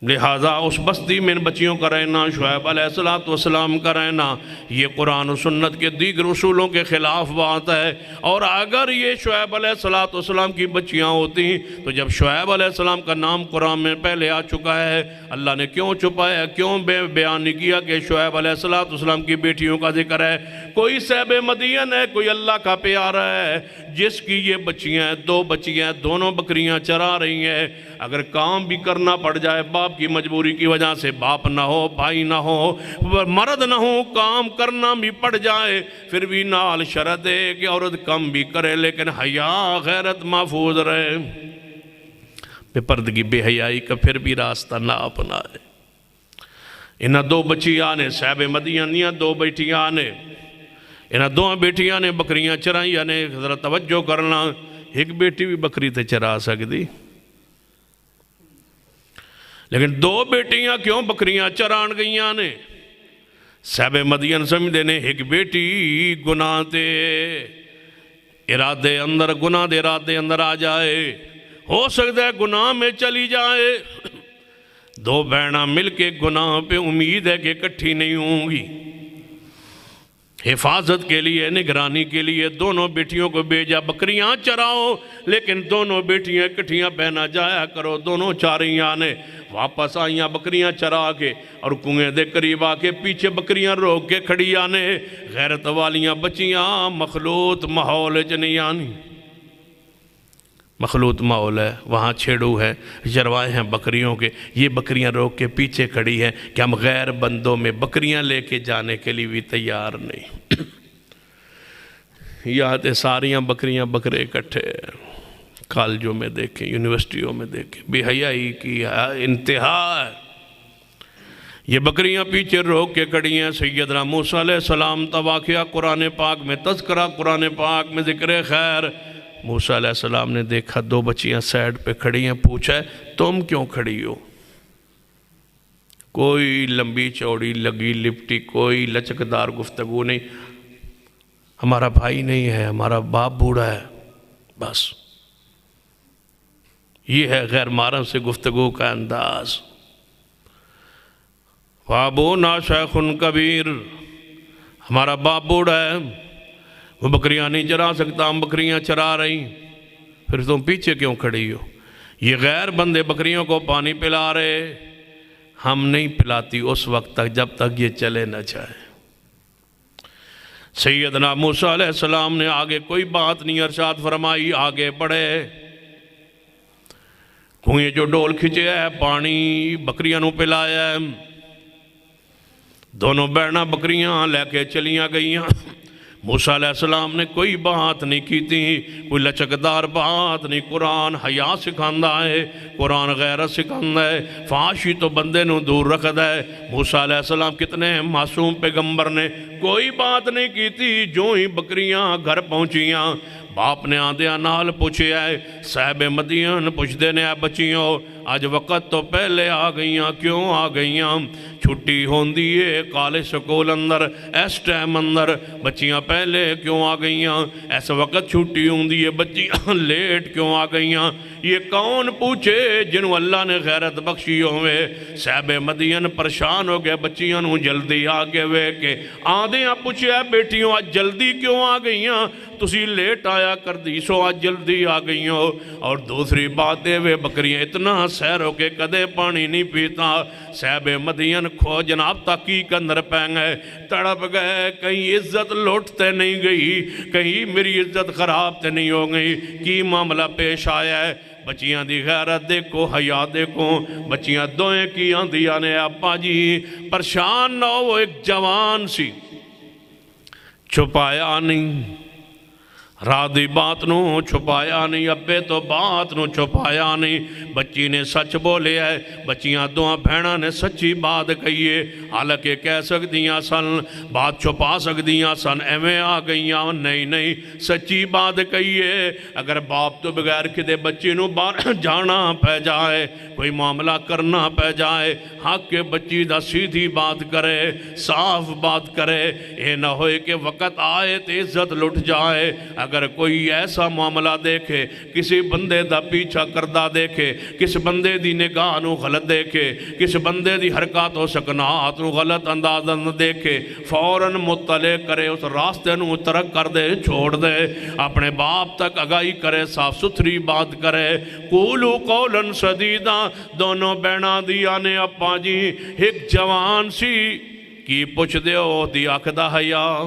لہذا اس بستی میں ان بچیوں کا رہنا، شعیب علیہ السلام کا رہنا، یہ قرآن و سنت کے دیگر اصولوں کے خلاف بات ہے۔ اور اگر یہ شعیب علیہ السلام کی بچیاں ہوتی تو جب شعیب علیہ السلام کا نام قرآن میں پہلے آ چکا ہے، اللہ نے کیوں چھپایا، کیوں بیان نہیں کیا کہ شعیب علیہ السلام کی بیٹیوں کا ذکر ہے؟ کوئی صاحب مدین ہے، کوئی اللہ کا پیارا ہے، جس کی یہ بچیاں، دو بچیاں، دونوں بکریاں چرا رہی ہیں، اگر کام بھی کرنا پڑ جائے باپ کی مجبوری کی وجہ سے، باپ نہ ہو، بھائی نہ ہو، مرد نہ ہو، کام کرنا بھی پڑ جائے، پھر بھی نال شرط ہے کہ عورت کم بھی کرے لیکن حیا غیرت محفوظ رہے، بے پردگی بے حیائی کا پھر بھی راستہ نہ اپنائے۔ انہاں دو بچیاں نے، صاحب مدینیاں دو بیٹیاں نے، انہاں دو بیٹیاں نے بکریاں چرائیاں نے، ذرا توجہ کرنا، ایک بیٹی بھی بکری تے چرا سکتی، لیکن دو بیٹیاں کیوں بکریاں چران گئیاں نے؟ صاحب مدین سمجھے نے ایک بیٹی گناہ دے ارادے اندر، گناہ دے ارادے اندر آ جائے، ہو سکتا ہے گناہ میں چلی جائے، دو بہناں مل کے گناہ پہ امید ہے کہ اکٹھی نہیں ہوں گی، حفاظت کے لیے، نگرانی کے لیے دونوں بیٹیوں کو بھیجا، بکریاں چراؤ، لیکن دونوں بیٹیاں اکٹھیاں بہنا جایا کرو۔ دونوں چاریاں نے واپس آئیاں بکریاں چرا کے، اور کنویں دے قریب آ کے پیچھے بکریاں روک کے کھڑیاں نے، غیرت والیاں بچیاں مخلوط ماحول چ نہیں آنی، مخلوط ماحول ہے، وہاں چھیڑو ہے، جروائے ہیں بکریوں کے، یہ بکریاں روک کے پیچھے کھڑی ہیں کہ ہم غیر بندوں میں بکریاں لے کے جانے کے لیے بھی تیار نہیں۔ یہاں تے ساریاں بکریاں بکرے اکٹھے، کالجوں میں دیکھیں، یونیورسٹیوں میں دیکھیں، بے حیائی کی انتہا ہے۔ یہ بکریاں پیچھے روک کے کھڑی ہیں۔ سیدنا موسیٰ علیہ السلام تا واقعہ قرآن پاک میں تذکرہ، قرآن پاک میں ذکر خیر۔ موسیٰ علیہ السلام نے دیکھا دو بچیاں سائیڈ پہ کھڑی ہیں، پوچھا ہے تم کیوں کھڑی ہو؟ کوئی لمبی چوڑی لگی لپٹی کوئی لچکدار گفتگو نہیں، ہمارا بھائی نہیں ہے، ہمارا باپ بوڑھا ہے، بس یہ ہے غیر محرم سے گفتگو کا انداز۔ وَأَبُونَا شَيْخٌ کبیر، ہمارا باپ بوڑھا ہے، وہ بکریاں نہیں چرا سکتا، ہم بکریاں چرا رہی، پھر تم پیچھے کیوں کھڑی ہو؟ یہ غیر بندے بکریوں کو پانی پلا رہے، ہم نہیں پلاتی اس وقت تک جب تک یہ چلے نہ جائے۔ سیدنا موسیٰ علیہ السلام نے آگے کوئی بات نہیں ارشاد فرمائی، آگے بڑھے، کنویں جو ڈول کھچے ہے، پانی بکریاں نو پلایا ہے، دونوں بہناں بکریاں لے کے چلیاں گئیاں۔ موسیٰ علیہ السلام نے کوئی بات نہیں کی تھی، کوئی لچکدار بات نہیں۔ قرآن حیا سکھاندہ ہے، قرآن غیرت سکھاندہ ہے، فحاشی تو بندے نو دور رکھدا ہے۔ موسیٰ علیہ السلام کتنے معصوم پیغمبر نے کوئی بات نہیں کی تھی، جو ہی بکریاں گھر پہنچیاں، باپ نے آندیاں نال پوچھے آئے، صاحب مدین پوچھ دینے آئے، بچیوں آج وقت تو پہلے آ گئیاں، کیوں آ گئیاں؟ چھٹی ہوندی ہے کالج سکول اندر اس ٹائم اندر بچیاں پہلے کیوں آ گئیاں اس وقت چھٹی ہوندی ہے بچیاں لیٹ کیوں آ گئیاں یہ کون پوچھے جنہوں اللہ نے غیرت بخشی ہوئے صحابہ مدین پریشان ہو گئے بچیاں نوں جلدی آگے وے کے آدھیاں پوچھے بیٹیوں آج جلدی کیوں آ گئیاں تسی لیٹ آیا کر دی سو آج جلدی آ گئیاں اور دوسری بات دے وے بکریاں اتنا سیر ہو کے کدے پانی نہیں پیتا صحابہ مدین کھو جناب تحقیق اندر پہن گئے تڑپ گئے کہیں عزت لوٹتے نہیں گئی کہیں میری عزت خراب تے نہیں ہو گئی کی معاملہ پیش آیا ہے بچیاں دی غیرت دیکھو حیا دیکھو بچیاں دوئیں کی آندیاں نے ابا جی پریشان نہ ہو ایک جوان سی چھپایا نہیں رادی بات نو چھپایا نہیں ابے تو بات نو چھپایا نہیں بچی نے سچ بولے ہے بچیاں دعا بھیڑا نے سچی بات کہیے حالانکہ کہہ سکدیاں سن بات چھپا سکدیاں سن ایویں آ گئیاں نہیں سچی بات کہیے اگر باپ تو بغیر کدے بچی نو باہر جانا پہ جائے کوئی معاملہ کرنا پہ جائے حق کے بچی دا سیدھی بات کرے صاف بات کرے یہ نہ ہوئے کہ وقت آئے تو عزت لٹ جائے اگر کوئی ایسا معاملہ دیکھے کسی بندے دا پیچھا کردہ دیکھے کس بندے دی نگاہ نو غلط دیکھے کس بندے دی حرکات و سکنات نو غلط اندازن دیکھے فوراً مطلع کرے اس راستے نو ترک کر دے چھوڑ دے اپنے باپ تک آگاہی کرے صاف ستھری بات کرے قولو قولاً سدیدہ دونوں بینا دیا نے اپا جی ایک جوان سی کی پوچھ دے ہو دی آکھدہ حیا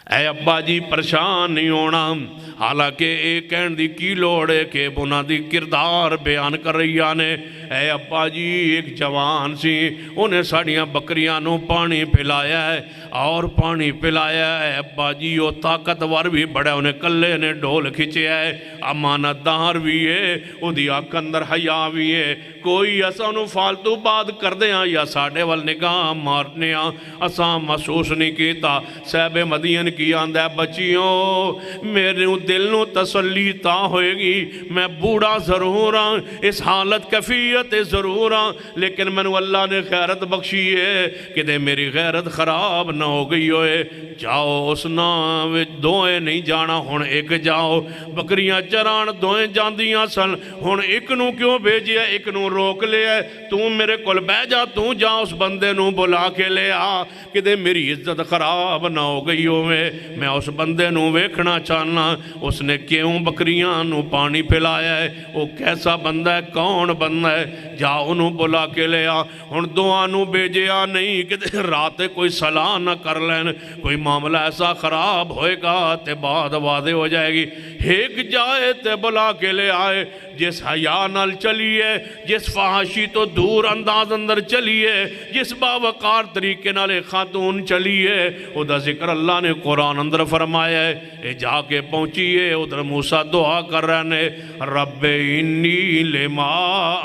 اے ابا جی پریشان نہیں ہونا حالانکہ ایک کہن دی کی لوڑے کہ بنا دی کردار بیان کر رہی آنے اے ابا جی ایک جوان سی انہیں ساڑیاں بکریاں نو پانی پلایا ہے اور پانی پلایا ہے ابا جی وہ طاقتور بھی بڑا انہیں کلے نے ڈھول کھچے ہے امانت دار بھی ہے وہ دی آنکھ اندر حیا بھی ہے کوئی ایسا انہوں فالتو بات کر دیں یا ساڑے وال نگاہ مارنے اساں محسوس نہیں کیتا صحابہ مدین کی آندہ ہے بچیوں میرے دل نو تسلی تا ہوئے گی میں بوڑھا ضرور ہاں اس حالت کفیت ضرور ہاں لیکن میں نے اللہ نے غیرت بخشی ہے کہ دے میری غیرت خراب نہ ہو گئی ہوئے جاؤ اس نام دوئیں نہیں جانا ہون ایک جاؤ بکریاں چران دوئیں جاندیاں سن ہون ایک نو کیوں بھیجیا ایک نو روک لے ہے تو میرے کل بہ جا تو جا اس بندے نو بلا کے لے آ کہ دے میری عزت خراب نہ ہو گئی ہوئے میں اس بندے نو ویکھنا چاہنا اس نے کیوں بکریاں نو پانی پلایا ہے وہ کیسا بندہ ہے کون بندہ ہے جا انہوں بلا کے لے آ ان دعا نو بیجیا نہیں کہ رات کوئی صلاح نہ کر لین کوئی معاملہ ایسا خراب ہوئے گا تے بعد واضح ہو جائے گی ایک جائے تے بلا کے لے آئے جس حیا نال چلیے جس فحاشی تو دور انداز اندر چلیے جس باوقار طریقے نال خاتون چلیے او دا ذکر اللہ نے قرآن اندر فرمایا ہے اے جا کے پہنچیے ادھر موسیٰ دعا کر رہنے رب انی لما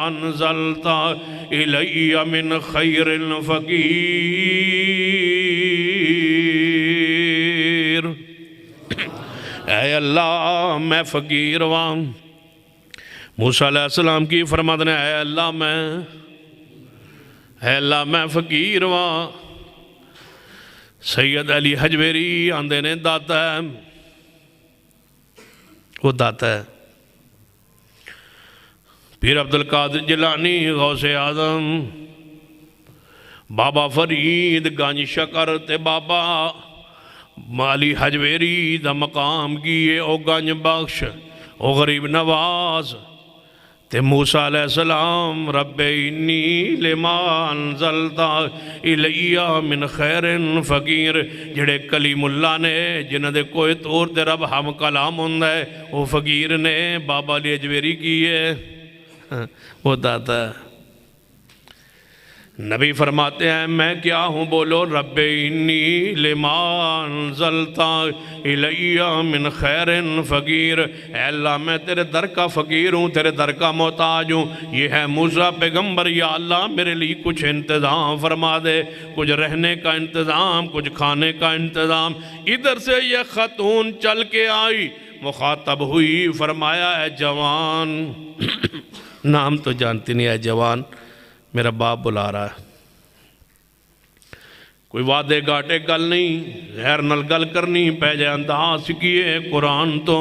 انزلتا الی من خیر فقیر اے اللہ میں فقیر ہوں موسیٰ علیہ السلام کی فرماد نے اے اللہ میں فقیر ہوں سید علی حجویری آندے نے داتا ہے وہ داتا ہے پیر عبدالقادر جیلانی غوث اعظم بابا فرید گانج شکر تے بابا مالی حجویری دا مقام کیے او گانج بخش او غریب نواز تے موسیٰ علیہ السلام رب انی لما انزلتا الی من خیر فقیر جڑے کلیم اللہ نے جنہ دے کوئی طور تے رب ہم کلام ہوں ہے وہ فقیر نے بابا علی حجویری کیے وہ داتا ہے نبی فرماتے ہیں میں کیا ہوں بولو رب انی لما انزلتا الی من خیر فقیر اے اللہ میں تیرے در کا فقیر ہوں تیرے در کا محتاج ہوں یہ ہے موسیٰ پیغمبر یا اللہ میرے لیے کچھ انتظام فرما دے کچھ رہنے کا انتظام کچھ کھانے کا انتظام ادھر سے یہ خاتون چل کے آئی مخاطب ہوئی فرمایا اے جوان نام تو جانتی نہیں ہے جوان میرا باپ بلا رہا ہے کوئی وعدے گاٹے گل نہیں، غیر نل گل کرنی پہ جائے انداز کیے قرآن تو۔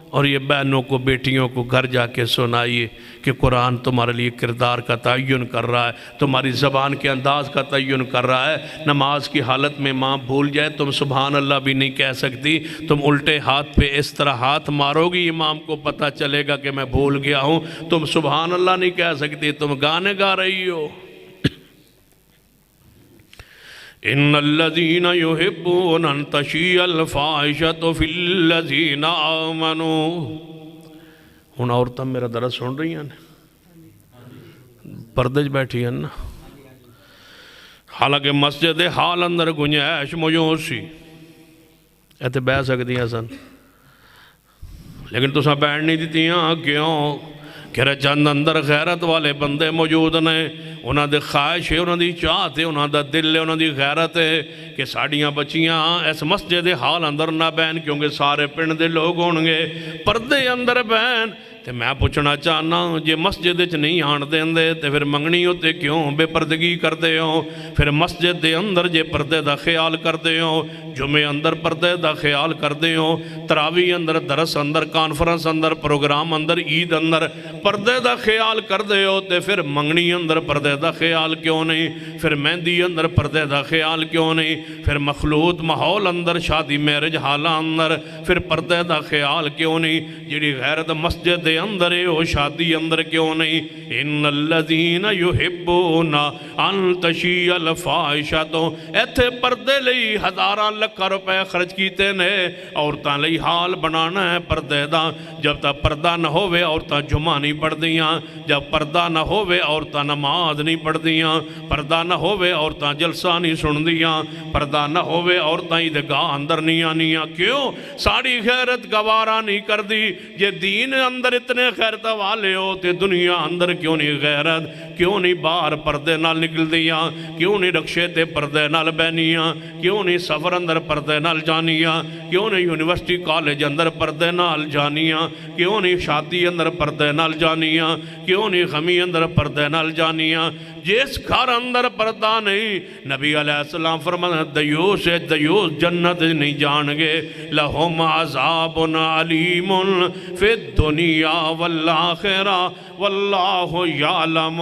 اور یہ بہنوں کو بیٹیوں کو گھر جا کے سنائیے کہ قرآن تمہارے لیے کردار کا تعین کر رہا ہے، تمہاری زبان کے انداز کا تعین کر رہا ہے۔ نماز کی حالت میں ماں بھول جائے تم سبحان اللہ بھی نہیں کہہ سکتی، تم الٹے ہاتھ پہ اس طرح ہاتھ مارو گی امام کو پتہ چلے گا کہ میں بھول گیا ہوں، تم سبحان اللہ نہیں کہہ سکتی، تم گانے گا رہی ہو۔ ان الذين يحبون ان تشيع الفاحشة في الذين آمنوا۔ ہن عورتاں میرا درس سن رہی ہیں پردے بیٹھی ہیں نا، حالانکہ مسجد حال اندر گنجائش موجود سی، ایتے بہ سکتی ہیں سن، لیکن تساں بیٹھ نہیں دیتیاں، کیوں کہ چند اندر غیرت والے بندے موجود نے، انہاں دے خواہش ہے، انہاں دی چاہت ہے، انہاں دا دل ہے، انہاں دی غیرت ہے کہ ساڑیاں بچیاں اس مسجد حال اندر نہ بین، کیونکہ سارے پنڈ دے لوگ ہونگے پردے اندر بین۔ تے میں پوچھنا چاہنا جے مسجد چ نہیں آن دین دے تے پھر منگنی ہوتے کیوں بے پردگی کر دے ہو؟ پھر مسجد دے اندر جے پردے دا خیال کر دے ہو، جمعے اندر پردے دا خیال کر دے ہو، تراویح اندر درس اندر کانفرنس اندر پروگرام اندر عید اندر پردے دا خیال کر دے ہو، تے پھر منگنی اندر پردے دا خیال کیوں نہیں؟ پھر مہندی اندر پردے دا خیال کیوں نہیں؟ پھر مخلوط ماحول اندر شادی میرج حالہ اندر پھر پردے دا خیال کیوں نہیں؟ جڑی غیرت مسجد اندر او شادی اندر کیوں نہیں؟ ان الذین یحبون ان تشیع الفاحشۃ، ایتھے پردے لئی ہزاراں لکھاں روپے خرچ کیتے نے، عورتاں لئی حال بنانا ہے پردے دا۔ جب تک پردہ نہ ہوئے عورتاں جمعہ نہیں پڑھ دیاں، جب پردہ نہ ہوئے عورتاں نماز نہیں پڑھ دیاں، پردہ نہ ہوئے عورتاں جلسہ نہیں سن دیاں، پردہ نہ ہوئے عورتاں عیدگاہ اندر نہیں آنیاں۔ کیوں؟ ساڑی غیرت گوارا نہیں کر دی۔ یہ دین اندر اتنے غیرت والے ہو تے دنیا اندر کیوں نہیں غیرت؟ کیوں نہیں باہر پردے نال نکل دیاں؟ کیوں نہیں رکشے تے پردے نال بینیاں؟ کیوں نہیں سفر اندر پردے نال جانیاں؟ کیوں نہیں یونیورسٹی کالج اندر پردے نال جانیاں؟ کیوں نہیں شادی اندر پردے نال جانیاں؟ کیوں نہیں غمی اندر پردے نال جانیاں؟ جس گھر اندر پردہ نہیں، نبی علیہ السلام فرمانا دیوس جنت نہیں جان گے، لہم عذاب علیم فی الدنیا والآخرہ واللہ یعلم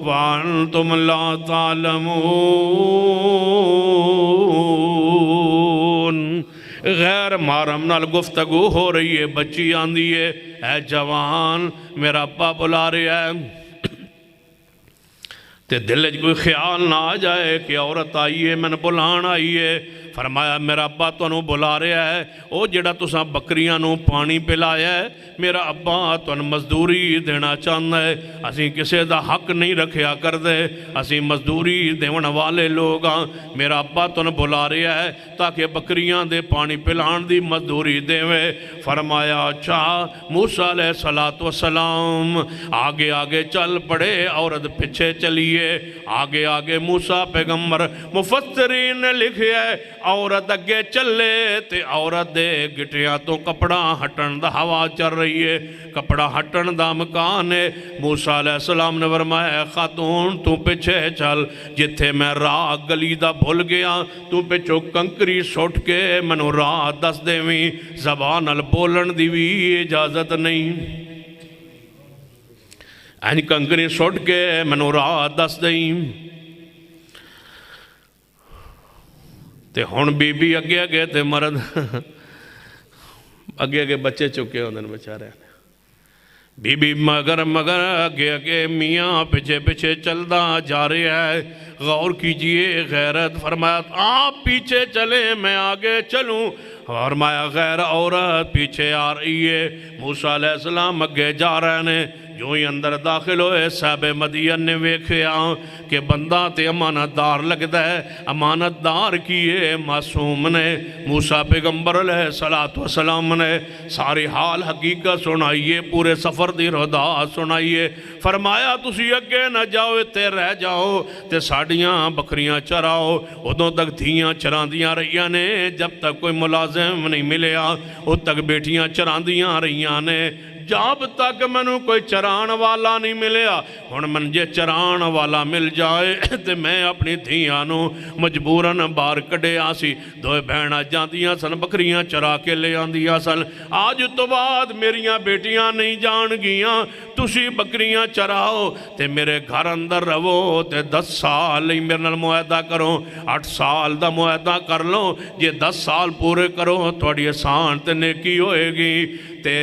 وانتم لا تعلمون۔ غیر محرم نال گفتگو ہو رہی ہے، بچی آندھی ہے، اے جوان میرا ابا بلا رہا ہے، تے دل کوئی خیال نہ آ جائے کہ عورت آئیے میں نے بلان آئیے۔ فرمایا میرا ابا تو انہوں بلا رہا ہے، او جڑا تساں بکریاں نو پانی پلایا ہے، میرا ابا تو انہوں مزدوری دینا چاہتا ہے، اسی کسے دا حق نہیں رکھیا کر دے، اسی مزدوری دیون والے لوگ ہاں، میرا ابا تو انہوں بلا رہا ہے تاکہ بکریاں دے پانی پلان دی مزدوری دے وے۔ فرمایا اچھا، موسیٰ علیہ السلام آگے آگے چل پڑے، عورت پچھے چلیے، آگے آگے موسیٰ پیغمبر مفسرین نے لکھے ہے، عورت اگے چلے تے عورت دے گٹیاں تو کپڑا ہٹن دا ہوا چل رہی ہے، کپڑا ہٹن دا مکان ہے۔ موسیٰ علیہ السلام نے فرمایا خاتون تو پیچھے چل، جتھے میں راہ گلی دا بھول گیا تو پیچھو کنکری سوٹ کے منو راہ دس دے ویں، زبان ال بولن دی وی اجازت نہیں، این کنکری سوٹ کے منو راہ دس دیں۔ تے ہون بی بی اگے اگے تے مرد اگے اگے بچے چکے ہوندن بچارے، بی بی مگر اگے اگے میاں پیچھے پیچھے چلدا جا رہے ہے۔ غور کیجئے غیرت، فرمایا آپ پیچھے چلیں میں آگے چلوں، فرمایا غیر عورت پیچھے آ رہی ہے، موسیٰ علیہ السلام اگے جا رہے ہیں۔ جو ہی اندر داخل ہوئے صاحب مدین نے ویکھیا کہ بندہ تے امانت دار لگتا ہے، امانت دار کیے معصوم نے، موسیٰ پیغمبر علیہ السلام نے ساری حال حقیقت سنائیے، پورے سفر دی رہدا سنائیے۔ فرمایا تسی اگے نہ جاؤ تے رہ جاؤ تے ساڑیاں بکریاں چراؤ، ادھوں تک دھیاں چراندیاں رہیاں نے، جب تک کوئی ملازم نہیں ملیا اد تک بیٹیاں چراندیاں رہیاں نے، جب تک مینوں کوئی چران والا نہیں ملیا ہن من جے چران والا مل جائے تے میں اپنی دھیاں نو مجبوراً باہر کڈیا سی دوئے بہناں جاندیاں سن بکریاں چرا کے لے آندیاں سن آج تو بعد میریاں بیٹیاں نہیں جان گیاں تسی بکریاں چراؤ تے میرے گھر اندر رہو تے 10 سال ہی میرے نال معاہدہ کرو 8 سال دا معاہدہ کر لو جے 10 سال پورے کرو تھوڑی احسان تے نیکی ہوئے گی تے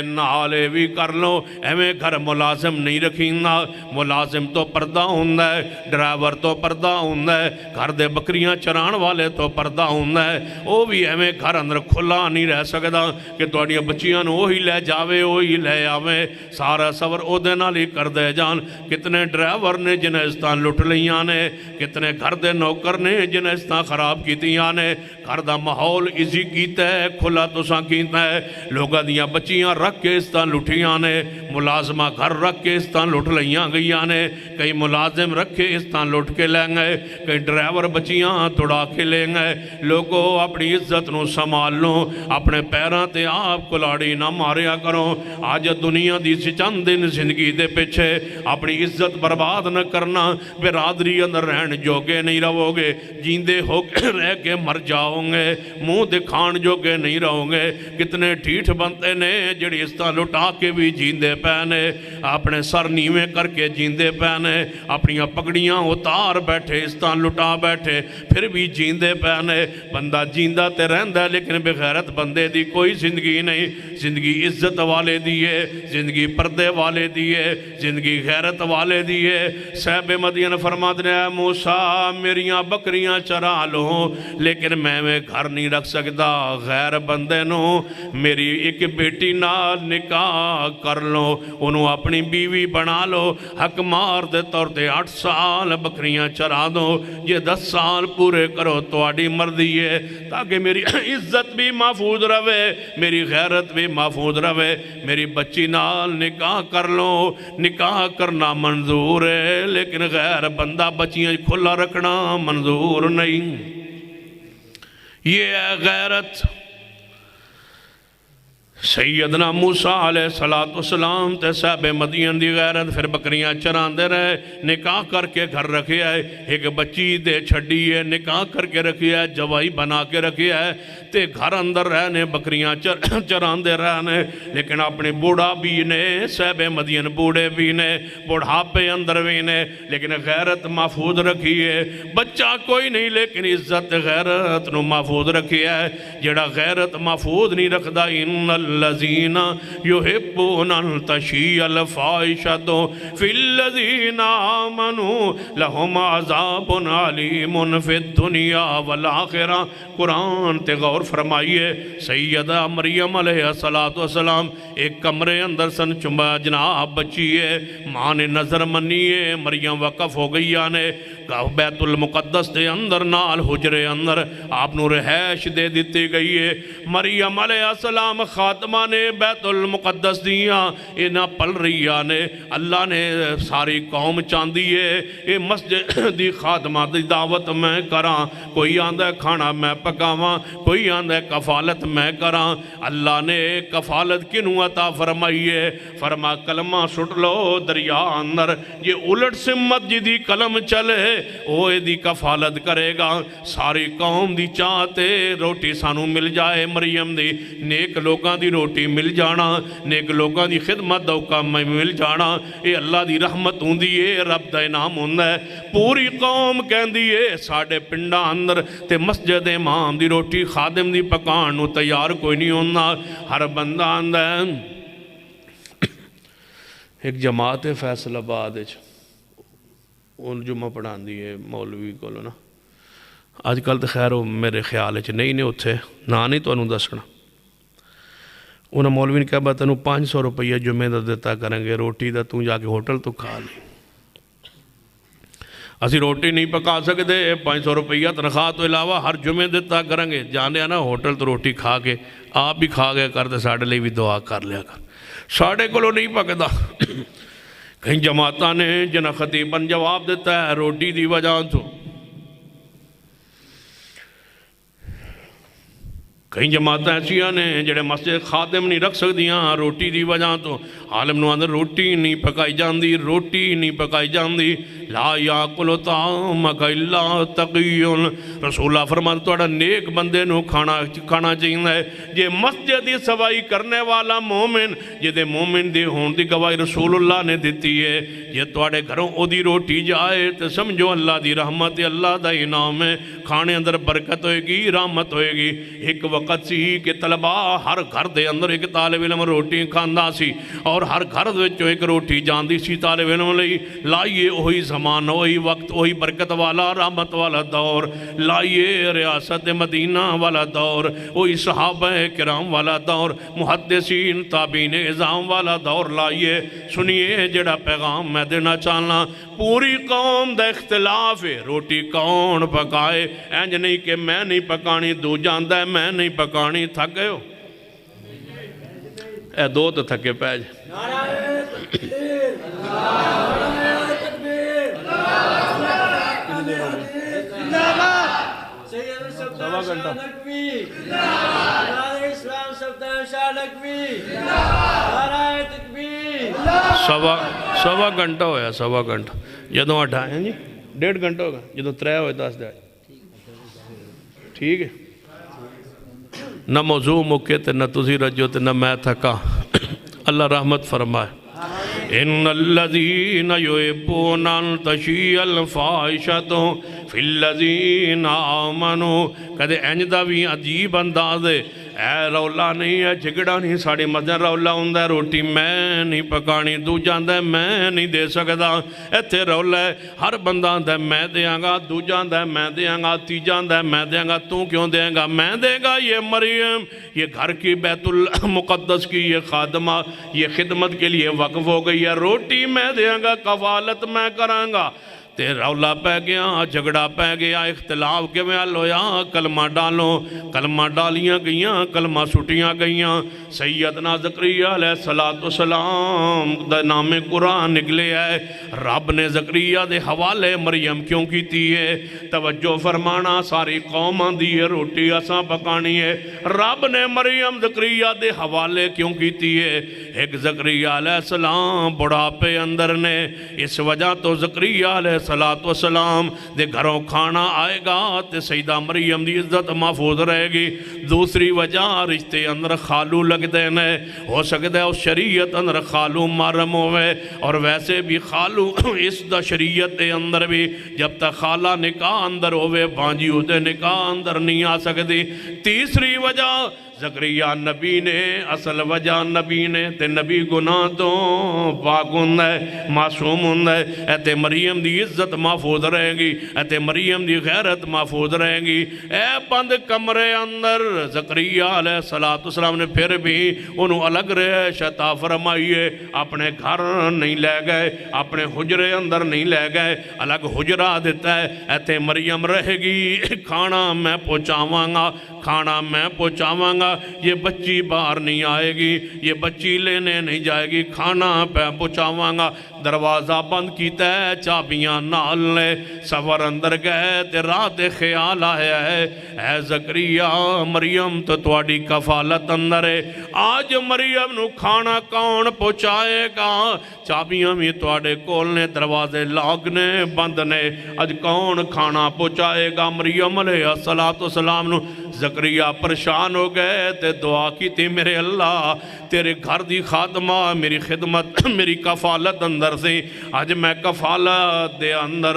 نالے بھی کر لو ایویں گھر ملازم نہیں رکھینا ملازم تو پردہ ہوندہ ہے ڈرائیور تو پردہ ہوندہ ہے گھر دے بکریاں چران والے تو پردہ ہوندہ ہے وہ بھی ایویں گھر اندر کھلا نہیں رہ سکتا کہ تھوڑی بچیاں نو وہی لے جاوے وہی لے آوے سارا سور او دے نال ہی کر دے جان کتنے ڈرائیور نے جنہیں اس طرح لٹ لیاں نے کتنے گھر دے نوکر نے جنہیں اس طرح خراب کیتیاں نے گھر دا ماحول ایزی کیتا ہے کھلا تساں کیتا ہے لوگاں دیاں بچیاں رکھ کے اس طرح لٹیاں نے ملازمہ گھر رکھ کے اس طرح لٹ لیاں گئیاں نے کئی ملازم رکھے اس طرح لٹ کے لیں گئے کئی ڈرائیور بچیاں توڑا کے لیں گئے لوگوں اپنی عزت نو سنبھال لو اپنے پیراں تے آپ کلاڑی نہ ماریا کرو آج دنیا دی چند دن زندگی دے پیچھے اپنی عزت برباد نہ کرنا برادری اندر رہن جوگے نہیں رہو گے جیندے ہو کے رہ کے مر جاؤ گے منہ دکھان جوگے نہیں رہو گے کتنے ٹھیٹھ بنتے نے جڑی اس طرح لٹا کے بھی جیندے پہنے اپنے سر نیویں کر کے جیندے پہنے اپنی پگڑیاں اتار بیٹھے اس طرح لٹا بیٹھے پھر بھی جیندے پہنے بندہ جیندہ تے رہندہ ہے لیکن بغیرت بندے دی کوئی زندگی نہیں زندگی عزت والے دیئے زندگی پردے والے دیئے زندگی غیرت والے دیئے صاحب مدین فرماتے ہیں موسیٰ میریاں بکریاں چرا لو لیکن میں گھر نہیں رکھ سکتا غیر بندے نو میری ایک بیٹی نال نکاح کر لو انہوں اپنی بیوی بنا لو حق مار دے طور تے 8 سال بکریاں چرا دو یہ 10 سال پورے کرو تو آڑی مردی ہے تاکہ میری عزت بھی محفوظ رہے میری غیرت بھی محفوظ رہے میری بچی نال نکاح کر لو نکاح کرنا منظور ہے لیکن غیر بندہ بچیاں کھلا رکھنا منظور نہیں یہ ہے غیرت سیدنا موسیٰ علیہ السلام تے صاحب مدین دی غیرت پھر بکریاں چران دے رہے نکاح کر کے گھر رکھے ہے ایک بچی دے چھڑی ہے نکاح کر کے رکھے ہے جوائی بنا کے رکھے ہے تے گھر اندر رہنے بکریاں چران دے رہنے لیکن اپنے بوڑھا بھی نے صاحب مدین بوڑھے بھی نے بوڑھاپے اندر بھی نے لیکن غیرت محفوظ رکھی ہے بچہ کوئی نہیں لیکن عزت غیرت نو محفوظ رکھی ہے جڑا غیرت محفوظ نہیں رکھدا ان الذین یحبون ان تشیع الفاحشۃ فی الذین آمنوا لہم عذاب علیم فی الدنیا والآخرہ قرآن تے غور فرمائیے سیدہ مریم علیہ السلام ایک کمرے اندر سن چمبا جناب بچی ہے ماں نے نظر منی ہے مریم وقف ہو گئی آنے بیت المقدس دے اندر نال حجرے اندر آپ نو رہائش دے دیتی گئی ہے مریم علیہ السلام خاتمہ نے بیت المقدس دیا انہا پل رہی آنے اللہ نے ساری قوم چاندی ہے یہ مسجد دی خاتمہ دی دعوت میں کراں کوئی آندہ کھانا میں پکاواں کوئی آندہ کفالت میں کراں اللہ نے کفالت کنوں عطا فرمائیے فرما کلمہ سٹ لو دریا اندر یہ الٹ سمت جدی کلم چلے اوہ دی کفالت کرے گا ساری قوم دی چاہتے روٹی سانو مل جائے مریم دی نیک لوگاں دی روٹی مل جانا نیک لوگاں دی خدمت دوکا میں مل جانا اے اللہ دی رحمت ہوں دی اے رب دا انعام ہوں ہے پوری قوم کہن دی اے ساڑھے پنڈا اندر تے مسجد امام دی روٹی خادم دی پکان نو تیار کوئی نہیں ہونا ہر بندہ اندر ایک جماعت فیصل آباد ان جمعہ پڑھان دی ہے مولوی کو نا آج کل تو خیر میرے خیال ہے نہیں اتھے نہ نہیں تو انہوں دسنا انہوں مولوی نے کہا با تنوں 500 روپیہ جمعہ دا دیتا کریں گے روٹی دا توں جا کے ہوٹل تو کھا لیں اسی روٹی نہیں پکا سکتے 500 روپیہ تنخواہ تو علاوہ ہر جمعہ دیتا کریں گے جانے آنا ہوٹل تو روٹی کھا کے آپ بھی کھا گیا کرتے ساڑھے لئے بھی دعا کر لیا کر ساڑھے کو نہیں پکتا کہیں جماعتہ نے جنہ خطیباً جواب دیتا ہے روٹی دی وجہ تو کئی جماعت ایسیاں نے جڑے مسجد خادم نہیں رکھ سکدیاں روٹی دی وجہ تو عالم نو اندر روٹی نہیں پکائی جاندی روٹی نہیں پکائی جاندی لا یاکل طعامک الا تقی رسول اللہ فرماتا توڑا نیک بندے نو کھانا چاہیے جے مسجد دی صفائی کرنے والا مومن جے دے مومن دی ہون دی گواہی رسول اللہ نے دیتی ہے جے توڑے گھروں او دی روٹی جائے تو سمجھو اللہ دی رحمت اللہ دا انعام ہے کھانے اندر برکت ہوئے گی رحمت ہوئے گی ایک وقت سی کہ طلبہ ہر گھر دے اندر ایک طالب علم روٹی کھاندا سی اور ہر گھر وچوں ایک روٹی جاندی سی طالب علم لئی لائیے وہی زمان وہی وقت وہی برکت والا رحمت والا دور لائیے ریاست مدینہ والا دور وہی صحابہ کرام والا دور محدثین تابعین اعظام والا دور لائیے سنیے جڑا پیغام میں دینا چاہنا پوری قوم دا اختلاف ہے روٹی کون پکائے اینج نہیں کہ میں نہیں پکانی دو جاندہ ہے میں نہیں پکانی تھک گئے ہو اے دو تو تھکے پیج سوا گھنٹہ سوا گھنٹہ ہویا سوا گھنٹہ جدوں اٹھائیں جی 1.5 گھنٹہ ہوگا جدوں 3 ہوئے 10 دے ٹھیک ہے نہ موضوع مکے تے نہ تُسی رجو تے نہ میں تھکا اللہ رحمت فرمائے ان الذین یحبون ان تشیع الفاحشۃ فی الذین آمنوا کدے انج دا بھی عجیب انداز ہے اے رولا نہیں ہے جھگڑا نہیں ساڑی مزہ رولا ہوندہ ہے روٹی میں نہیں پکانی دو جاندہ ہے میں نہیں دے سکتا ایتھے رولا ہے ہر بندہ آندہ ہے میں دیاں گا دو جاندہ ہے میں دیاں گا تی جاندہ ہے میں دیاں گا تو کیوں دیں گا میں دے گا یہ مریم یہ گھر کی بیت المقدس کی یہ خادمہ یہ خدمت کے لیے وقف ہو گئی ہے روٹی میں دیاں گا کفالت میں کروں گا تے رولا پہ گیا جھگڑا پہ گیا اختلاف کے میں لویا کلمہ ڈالو کلمہ ڈالیاں گئیاں کلمہ سٹیاں گئیاں سیدنا زکریا علیہ السلام دا نام قرآن نکلے ہے رب نے زکریا دے حوالے مریم کیوں کی تھی ہے توجہ فرمانا ساری قوم دی روٹی اساں پکانی ہے رب نے مریم زکریا دے حوالے کیوں کی تھی ہے ایک زکریا علیہ السلام بڑھاپے اندر نے اس وجہ تو زکریا علیہ السلام دے گھروں کھانا آئے گا تے سیدہ مریم دی عزت محفوظ رہے گی دوسری وجہ رشتے اندر خالو لگ دینے ہو سکتا ہے اس شریعت اندر خالو مرم ہوئے اور ویسے بھی خالو اس دا شریعت دے اندر بھی جب تک خالہ نکاح اندر ہوئے بانجی ہوتے نکاح اندر نہیں آ سکتی تیسری وجہ زکریا نبی نے اصل وجہ نبی نے تے نبی گناہ تو پاک ہوں ہے معصوم ہوں ہے ایتے مریم دی عزت محفوظ رہے گی ایتے مریم دی غیرت محفوظ رہے گی اے بند کمرے اندر زکریا علیہ السلام نے پھر بھی انہوں الگ رہے شتا فرمائیے اپنے گھر نہیں لے گئے اپنے حجرے اندر نہیں لے گئے الگ حجرہ دیتا ہے ایتے مریم رہے گی کھانا میں پہنچاواں گا کھانا میں پہنچاواں گا یہ بچی باہر نہیں آئے گی یہ بچی لینے نہیں جائے گی کھانا پہ پہنچاواں گا دروازہ بند کیتا ہے چابیاں نال لے سفر اندر گئے تے رات خیال آیا ہے اے زکریا مریم تو تواڈی کفالت اندر ہے آج مریم نو کھانا کون پہنچائے گا چابیاں بھی تواڈے کول نے دروازے لاک نے بند نے آج کون کھانا پہنچائے گا مریم علیہ السلام نو زکریا پریشان ہو گئے تے دعا کی تھی میرے اللہ تیرے گھر دی خادمہ میری خدمت میری کفالت اندر سے آج میں کفالت دے اندر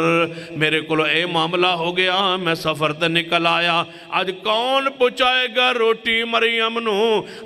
میرے کو اے معاملہ ہو گیا میں سفر تے نکل آیا آج کون پہنچائے گا روٹی مریم نو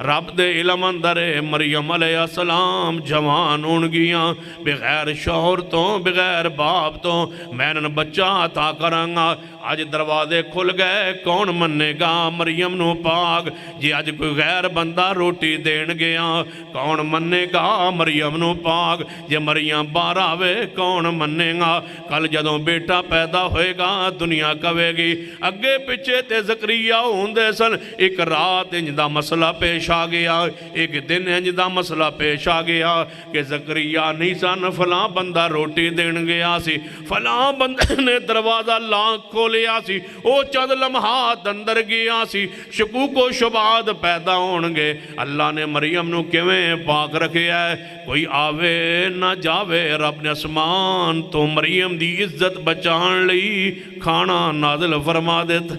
رب دے علم اندر مریم علیہ السلام جوان ہون گیاں بغیر شوہر تو بغیر باپ تو میں نے بچہ عطا کرانگا آج دروازے کھل گئے کون مننے گا مریم نو پاک جی آج کوئی غیر بندہ روٹی دین گیا کون مننے گا مریم نو پاک جی مریم باہر آوے کون مننے گا کل جدوں بیٹا پیدا ہوئے گا دنیا کہے گی اگے پچھے تے زکریا ہوندے سن ایک رات انج دا مسئلہ پیش آ گیا ایک دن انج دا مسئلہ پیش آ گیا کہ زکریا نہیں سن فلاں بندہ روٹی دین گیا سی فلاں بندے نے دروازہ لاکھ کھول لیا سی او چند لمحات اندر گیا سی شکوک و شبہات پیدا ہونگے اللہ نے مریم نو کیویں پاک رکھیا ہے کوئی آوے نہ جاوے رب نے اسمان تو مریم دی عزت بچان لئی کھانا نازل فرما دیتا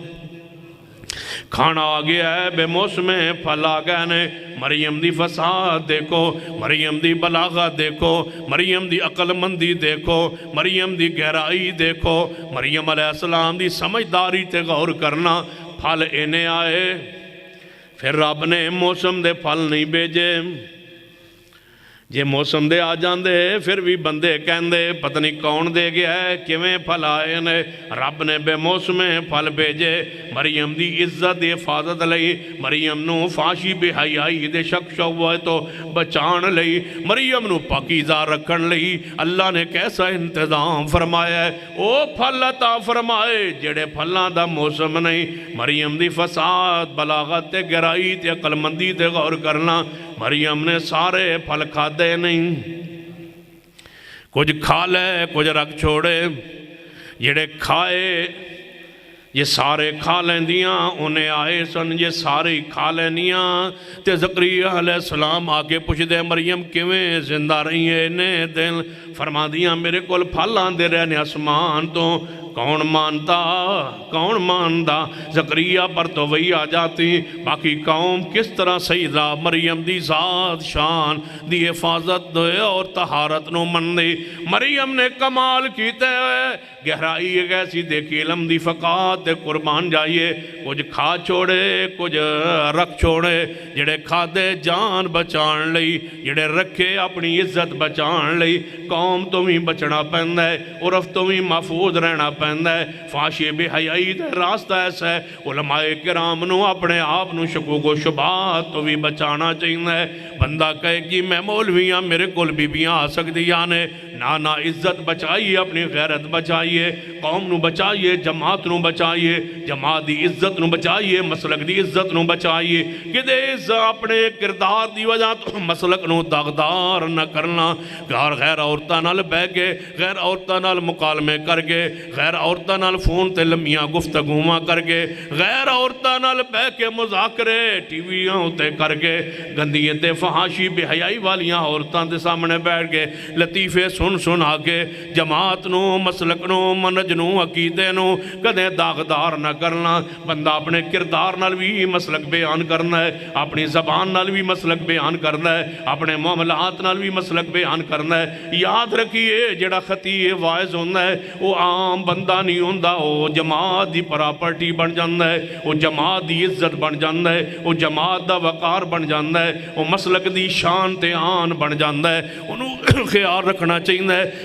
کھانا آ گیا ہے بے موسم پھل آ گئے نے مریم دی فساد دیکھو مریم دی بلاغت دیکھو مریم دی عقل مندی دیکھو مریم دی گہرائی دیکھو مریم علیہ السلام دی سمجھداری تے غور کرنا پھل اینے آئے پھر رب نے موسم دے پھل نہیں بھیجے جے موسم دے آ جاندے پھر بھی بندے کہندے پتہ نہیں کون دے گیا ہے کیویں پھل آئے نے رب نے بے موسم پھل بھیجے مریم دی عزت دی حفاظت لئی مریم نو فاشی بے حیائی دے شک شوہ تو بچان لئی مریم نو پاکیزہ رکھن لئی اللہ نے کیسا انتظام فرمایا ہے او پھل عطا فرمائے جڑے پھلاں دا موسم نہیں مریم دی فساد بلاغت تے گہرائی تے عقل مندی تے غور کرنا مریم نے سارے پھل کھا دے نہیں کچھ کھا لے کچھ رکھ چھوڑے جڑے کھائے یہ سارے کھا لیندیاں انہیں آئے سن یہ سارے کھا لینیاں تے زکریا علیہ السلام آگے پوچھ دے مریم کیویں زندہ رہی ہے انہیں دل فرما دیاں میرے کول پھل آندے رہنے آسمان تو کون مانتا زکریا پر تو وہی آ جاتی باقی قوم کس طرح سیدہ مریم دی ذات شان دی حفاظت دے اور طہارت نو من دی مریم نے کمال کیتے ہوئے گہرائی ایک ایسی دیکھی علم دی فقات دے قربان جائیے کچھ کھا چھوڑے کچھ رکھ چھوڑے جڑے کھا دے جان بچان لئی جڑے رکھے اپنی عزت بچان لئی قوم تو بھی بچنا پہندہ ہے عرف تو بھی محفوظ رہنا پہندہ ہے فاشی بے حیائی دے راستہ ایسا ہے علماء کرام نو اپنے آپ نو شکوک و شبہات تو بھی بچانا چاہیے ہے بندہ کہے کہ میں مولویاں میرے کل بیاں آ سکتی یانے نا عزت بچائیے اپنی غیرت بچائیے قوم نو بچائیے جماعت نو بچائیے جماعت دی عزت نو بچائیے مسلک دی عزت نو بچائیے کہ دے اپنے کردار دی وجہ تو مسلک نو داغدار نہ کرنا غیر عورتہ نال بہ کے غیر عورتہ نال مکالمے کر کے غیر عورتہ نال فون تے لمیاں گفتگوما کر کے غیر عورتہ نال بہ کے مذاکرے ٹی ویاں تے کر کے گندیے تے فحاشی بے حیائی والیاں عورتاں دے سامنے بیٹھ کے لطیفے سن آگے جماعت نو مسلک نو منج نو عقیدے نو کدے داغدار نہ کرنا بندہ اپنے کردار نال بھی مسلک بیان کرنا ہے اپنی زبان نال بھی مسلک بیان کرنا ہے اپنے معاملات نال بھی مسلک بیان کرنا ہے یاد رکھیے جڑا خطیئے وائز ہوندہ ہے وہ عام بندہ نہیں ہوندہ وہ جماعت دی پراپرٹی بن جاندہ ہے وہ جماعت دی عزت بن جاندہ ہے وہ جماعت دا وقار بن جاندہ ہے وہ مسلک دی شان تے آن بن جاندہ ہے انہوں خیال رکھنا چاہیے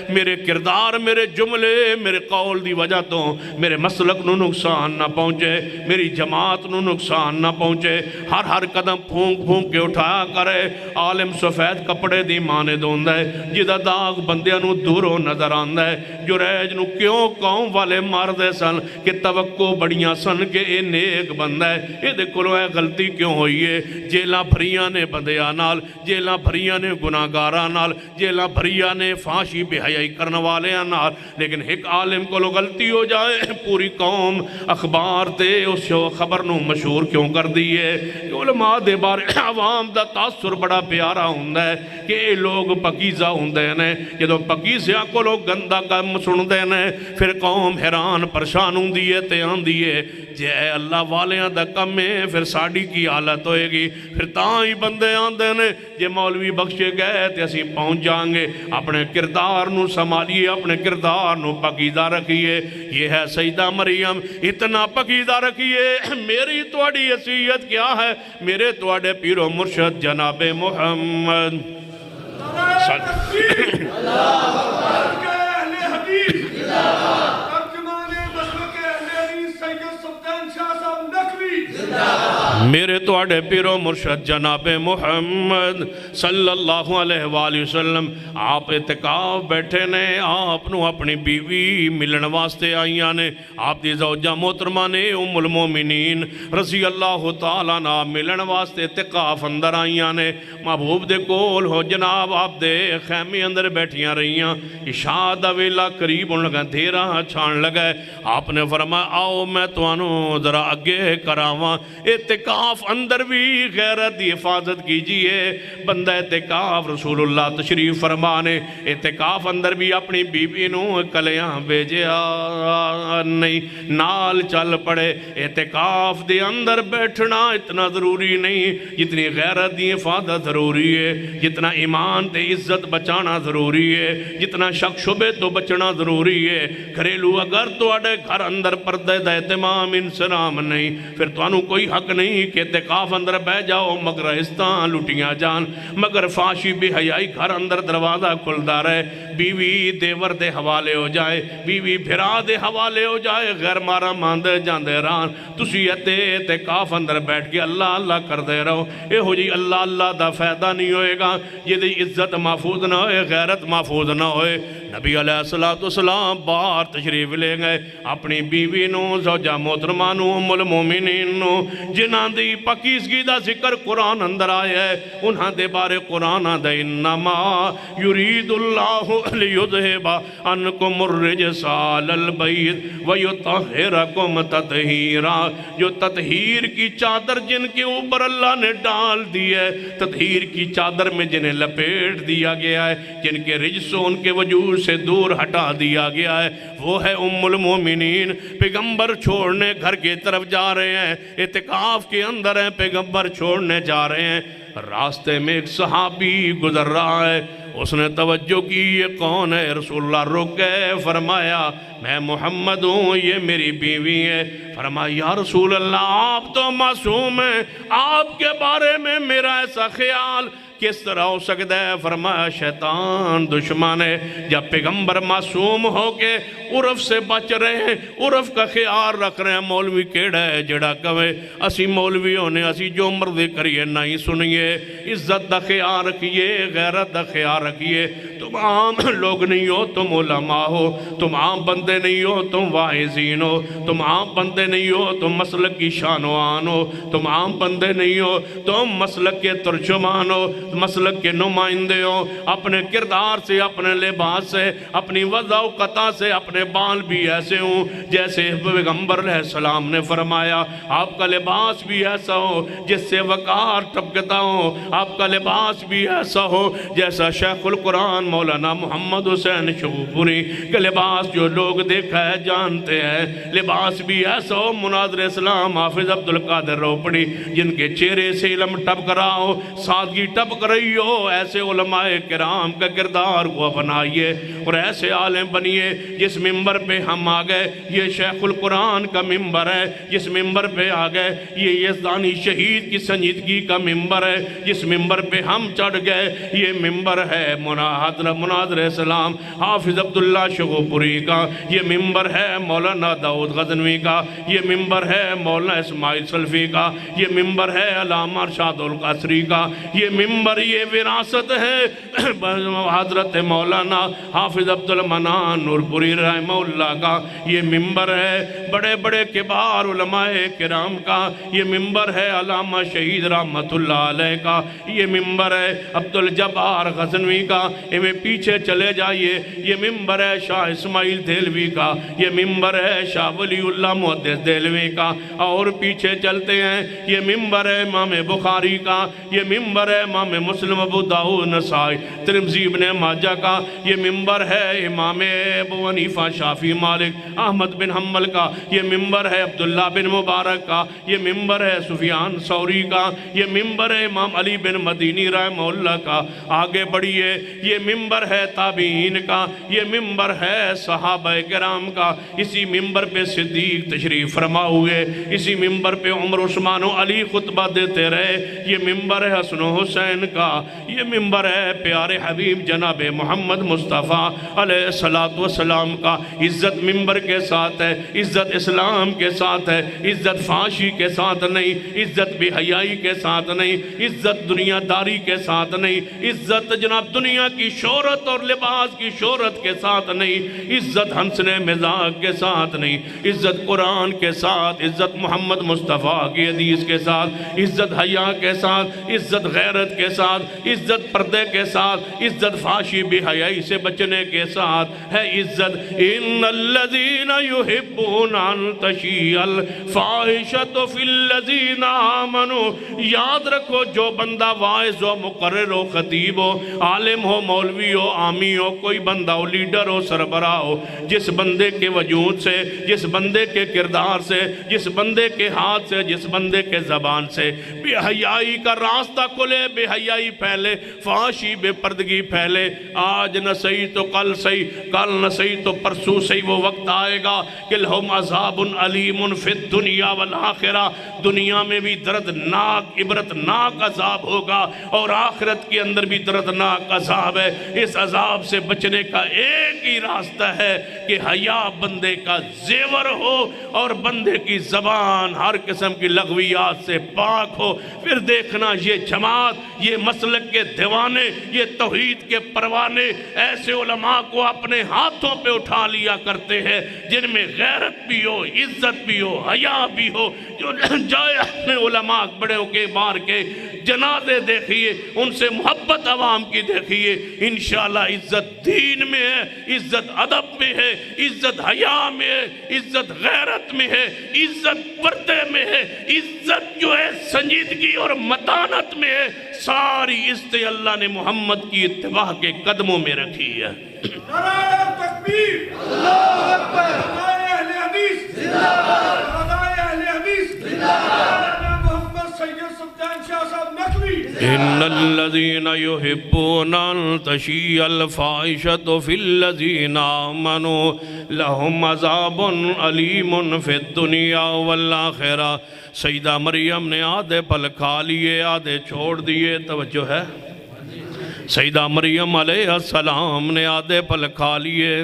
میرے کردار میرے جملے میرے قول دی وجہ تو میرے مسلک نو نقصان نہ پہنچے میری جماعت نو نقصان نہ پہنچے ہر قدم پھونک کے اٹھایا کرے عالم سفید کپڑے دی مانے دوندہ ہے جدہ داغ بندیاں نو دورو نظر آندہ ہے جو ریج نو کیوں قوم والے ماردے سن کہ توقع بڑیاں سن کے اے نیک بندہ ہے یہ دیکھو اے غلطی کیوں ہوئی ہے جیلہ بھریاں نے بندیاں نال جیلہ بھریاں نے گناہگاراں نال جیلہ بھریاں نے فاشی بے حیائی کرنے والے نال لیکن ایک عالم کو لو غلطی ہو جائے پوری قوم اخبار تے اس خبر نو مشہور کیوں کر دیئے علماء دے بارے عوام دا تاثر بڑا پیارا ہوندہ ہے کہ لوگ پکیزہ ہوندے ہیں جدو پکیزیاں کو لوگ گندہ کم سندے ہیں پھر قوم حیران پریشان ہوندیے تے آندیے جے اللہ والیاں دا کم ہے پھر ساڑی کی حالت ہوئے گی پھر تاں بندے آندے ہیں جے مولوی بخشے گئے تے اسی پہنچ جائیں گے اپنے کردار نو سمالیے اپنے کردار نو پکیزہ رکھیے یہ ہے سیدہ مریم اتنا پکیزہ رکھیے میری توڑی حیثیت کیا ہے میرے توڑے پیر و مرشد جناب محمد ترجمان مسلک اہل حدیث سید سلطان شاہ صاحب نقوی میرے توڑے پیرو مرشد جناب محمد صلی اللہ علیہ وآلہ وسلم آپ اعتکاف بیٹھے نے، آپ نو اپنی بیوی ملن واسطے آئیاں نے، آپ دی زوجہ محترمہ نے ام المومنین رضی اللہ تعالیٰ نا ملن واسطے اعتکاف اندر آئیاں نے، محبوب دے کول ہو جناب آپ دے خیمے اندر بیٹھیاں رہیاں، عشاء دا ویلا قریب ان لگا دھیرا چھان لگا، آپ نے فرمایا آؤ میں توانو ذرا اگے کراواں، اعتکاف اندر بھی غیرت دی حفاظت کیجئے، بندہ اعتکاف رسول اللہ تشریف فرمانے، اعتکاف اندر بھی اپنی بی بی نو کلیاں بھیجے نہیں، نال چل پڑے، اعتکاف دے اندر بیٹھنا اتنا ضروری نہیں جتنی غیرت دی حفاظت ضروری ہے، جتنا ایمان تے عزت بچانا ضروری ہے، جتنا شک شبے تو بچنا ضروری ہے، گھریلو اگر تو اڑے گھر اندر پردے دا اہتمام انسلام نہیں، پھر تو انہوں کوئی حق نہیں کہ اعتکاف اندر بہ جاؤ مگر استان لٹیاں جان، مگر فاشی بھی حیائی گھر اندر دروازہ کھلدا رہے، بیوی دیور دے حوالے ہو جائے، بیوی بھرا دے حوالے ہو جائے، غیر مارا ماندے جاندے ران، تسی اعتکاف اندر بیٹھ کے اللہ اللہ کر دے رہو، اے ہو جی اللہ اللہ دا فائدہ نہیں ہوئے گا، یہ دی عزت محفوظ نہ ہوئے، غیرت محفوظ نہ ہوئے۔ نبی علیہ السلام باہر تشریف لے گئے، اپنی بیوی نو زوجہ محترمہ نو ام المومنین نو جنہاں دی پاکیزگی دا ذکر قرآن اندر آیا ہے، انہاں دے بارے قرآن دا انما یرید اللہ لیذہب عنکم الرجس اہل البیت ویطہرکم تطہیرا، جو تطہیر کی چادر جن کے اوپر اللہ نے ڈال دی ہے، تطہیر کی چادر میں جنہیں لپیٹ دیا گیا ہے، جن کے رجسوں ان کے وجود سے دور ہٹا دیا گیا ہے، وہ ہے ام المومنین۔ پیغمبر چھوڑنے گھر کی طرف جا رہے ہیں، اعتکاف کے اندر ہیں، پیغمبر چھوڑنے جا رہے ہیں، راستے میں ایک صحابی گزر رہا ہے، اس نے توجہ کی یہ کون ہے؟ رسول اللہ رک گئے، فرمایا میں محمد ہوں، یہ میری بیوی ہے۔ فرمایا یا رسول اللہ آپ تو معصوم ہیں، آپ کے بارے میں میرا ایسا خیال کس طرح ہو سکتا ہے؟ فرمایا شیطان دشمن ہے، جب پیغمبر معصوم ہو کے عرف سے بچ رہے ہیں، عرف کا خیال رکھ رہے ہیں، مولوی کیڑا ہے جڑا کہے اسی مولوی ہونے اسی جو مرضی کریے نہیں سنیے، عزت دا خیال رکھیے، غیرت دا خیال رکھیے، تم عام لوگ نہیں ہو، تم علماء ہو، تم عام بندے نہیں ہو، تم واعظین ہو، تم عام بندے نہیں ہو، تم مسلک کی شانوان ہو، تم عام بندے نہیں ہو، تم مسلک کے ترجمان ہو، مسلک کے نمائندے ہو، اپنے کردار سے، اپنے لباس سے، اپنی وضع و قطع سے، اپنے بال بھی ایسے ہوں جیسے پیغمبر علیہ السلام نے فرمایا، آپ کا لباس بھی ایسا ہو جس سے وقار ٹپکتا ہو، آپ کا لباس بھی ایسا ہو جیسا شیخ القرآن مولانا محمد حسین شغوپوری کا لباس جو لوگ دیکھا ہے جانتے ہیں، لباس بھی ایسا ہو۔ مناظر اسلام حافظ عبدالقادر روپڑی جن کے چہرے سے علم ٹپک رہا ہو، سادگی ٹپک رہی ہو، ایسے علماء کرام کا کردار کو اپنائیے اور ایسے عالم بنیے۔ جس ممبر پہ ہم آگئے یہ شیخ القرآن کا ممبر ہے، جس ممبر پہ آگئے یہ یزدانی شہید کی سنجیدگی کا ممبر ہے، جس ممبر پہ ہم چڑھ گئے یہ ممبر ہے مناظر اسلام حافظ عبداللہ شغوپوری کا، یہ ممبر ہے مولانا داؤد غزنوی کا، یہ ممبر ہے مولانا اسماعیل سلفی کا، یہ ممبر ہے علامہ ارشاد القصری کا، یہ ممبر یہ وراثت ہے حضرت مولانا حافظ عبدالمنان نورپوری رحمہ اللہ کا، یہ ممبر ہے بڑے بڑے کبار علماء کرام کا، یہ ممبر ہے علامہ شہید رحمت اللہ علیہ کا، یہ ممبر ہے عبدالجبار غزنوی کا، یہ پیچھے چلے جائیے، یہ ممبر ہے شاہ اسماعیل دہلوی کا، یہ ممبر ہے شاہ ولی اللہ محدث دہلوی کا، اور پیچھے چلتے ہیں یہ ممبر ہے امام بخاری کا، یہ ممبر ہے امام مسلم ابو داؤد نسائی ترمذی ابن ماجہ کا، یہ ممبر ہے امام ابو حنیفہ شافعی مالک احمد بن حنبل کا، یہ ممبر ہے عبداللہ بن مبارک کا، یہ ممبر ہے سفیان ثوری کا، یہ ممبر ہے امام علی بن مدینی رحمہ اللہ کا۔ آگے بڑھئے یہ ممبر ہے تابعین کا، یہ ممبر ہے صحابہ کرام کا، اسی ممبر پہ صدیق تشریف فرما ہوئے، اسی ممبر پہ عمر عثمان و علی خطبہ دیتے رہے، یہ ممبر ہے حسن و حسین کا یہ ممبر ہے پیارے حبیب جناب محمد مصطفیٰ علیہ السلام کا. عزت ممبر کے ساتھ ہے, عزت اسلام کے ساتھ ہے, عزت فحاشی کے ساتھ نہیں, عزت بے حیائی کے ساتھ نہیں, عزت دنیا داری کے ساتھ نہیں, عزت جناب دنیا کی شہرت اور لباس کی شہرت کے ساتھ نہیں, عزت ہنسنے مزاج کے ساتھ نہیں, عزت قرآن کے ساتھ, عزت محمد مصطفیٰ کی حدیث کے ساتھ, عزت حیا کے ساتھ, عزت غیرت کے ساتھ, عزت پردے کے ساتھ, عزت فحاشی بے حیائی سے بچنے کے ساتھ ہے عزت. ان الذین یحبون ان تشیع الفاحشۃ فی الذین آمنوا. یاد رکھو جو بندہ واعظ ہو, مقرر ہو, خطیب ہو, عالم ہو, مولوی ہو, عامی ہو, کوئی بندہ ہو, لیڈر ہو, سربراہ ہو, جس بندے کے وجود سے, جس بندے کے کردار سے, جس بندے کے ہاتھ سے, جس بندے کے زبان سے بے حیائی کا راستہ کھلے, بے حیائی پھیلے, فحاشی بے پردگی پھیلے, آج نہ صحیح تو کل صحیح, کل نہ صحیح تو پرسوں صحیح, وہ وقت آئے گا کہ لہم عذاب علیم فی الدنیا والآخرہ. دنیا میں بھی دردناک عبرتناک عذاب ہوگا اور آخرت کے اندر بھی دردناک عذاب ہے. اس عذاب سے بچنے کا ایک ہی راستہ ہے کہ حیا بندے کا زیور ہو اور بندے کی زبان ہر قسم کی لغویات سے پاک ہو. پھر دیکھنا یہ جماعت, یہ مسلک کے دیوانے, یہ توحید کے پروانے ایسے علماء کو اپنے ہاتھوں پہ اٹھا لیا کرتے ہیں جن میں غیرت بھی ہو, عزت بھی ہو, حیا بھی ہو. جو جائے اپنے علماء بڑوں کے بار کے جنازے دیکھیے, ان سے محبت عوام کی دیکھیے, انشاءاللہ عزت دین میں ہے, عزت ادب میں ہے, عزت حیا میں ہے, عزت غیرت میں ہے, عزت پردے میں ہے, عزت جو ہے سنجیدگی اور متانت میں ہے. ساری عزت اللہ نے محمد کی اتباع کے قدموں میں رکھی ہے. نعرہ تکبیر, اللہ اکبر, نعرہ اہل حدیث زندہ باد, نعرہ اہل حدیث زندہ باد, محمد سید سلطان شاہ صاحب نقوی. ان الذین یحبون ان تشیع الفاحشۃ فی الذین آمنوا لہم عذاب علیم فی الدنیا والآخرہ. سیدہ مریم نے آدھے پل کھا لیے, آدھے چھوڑ دیے. توجہ ہے, سیدہ مریم علیہ السلام نے آدھے پل کھا لیے.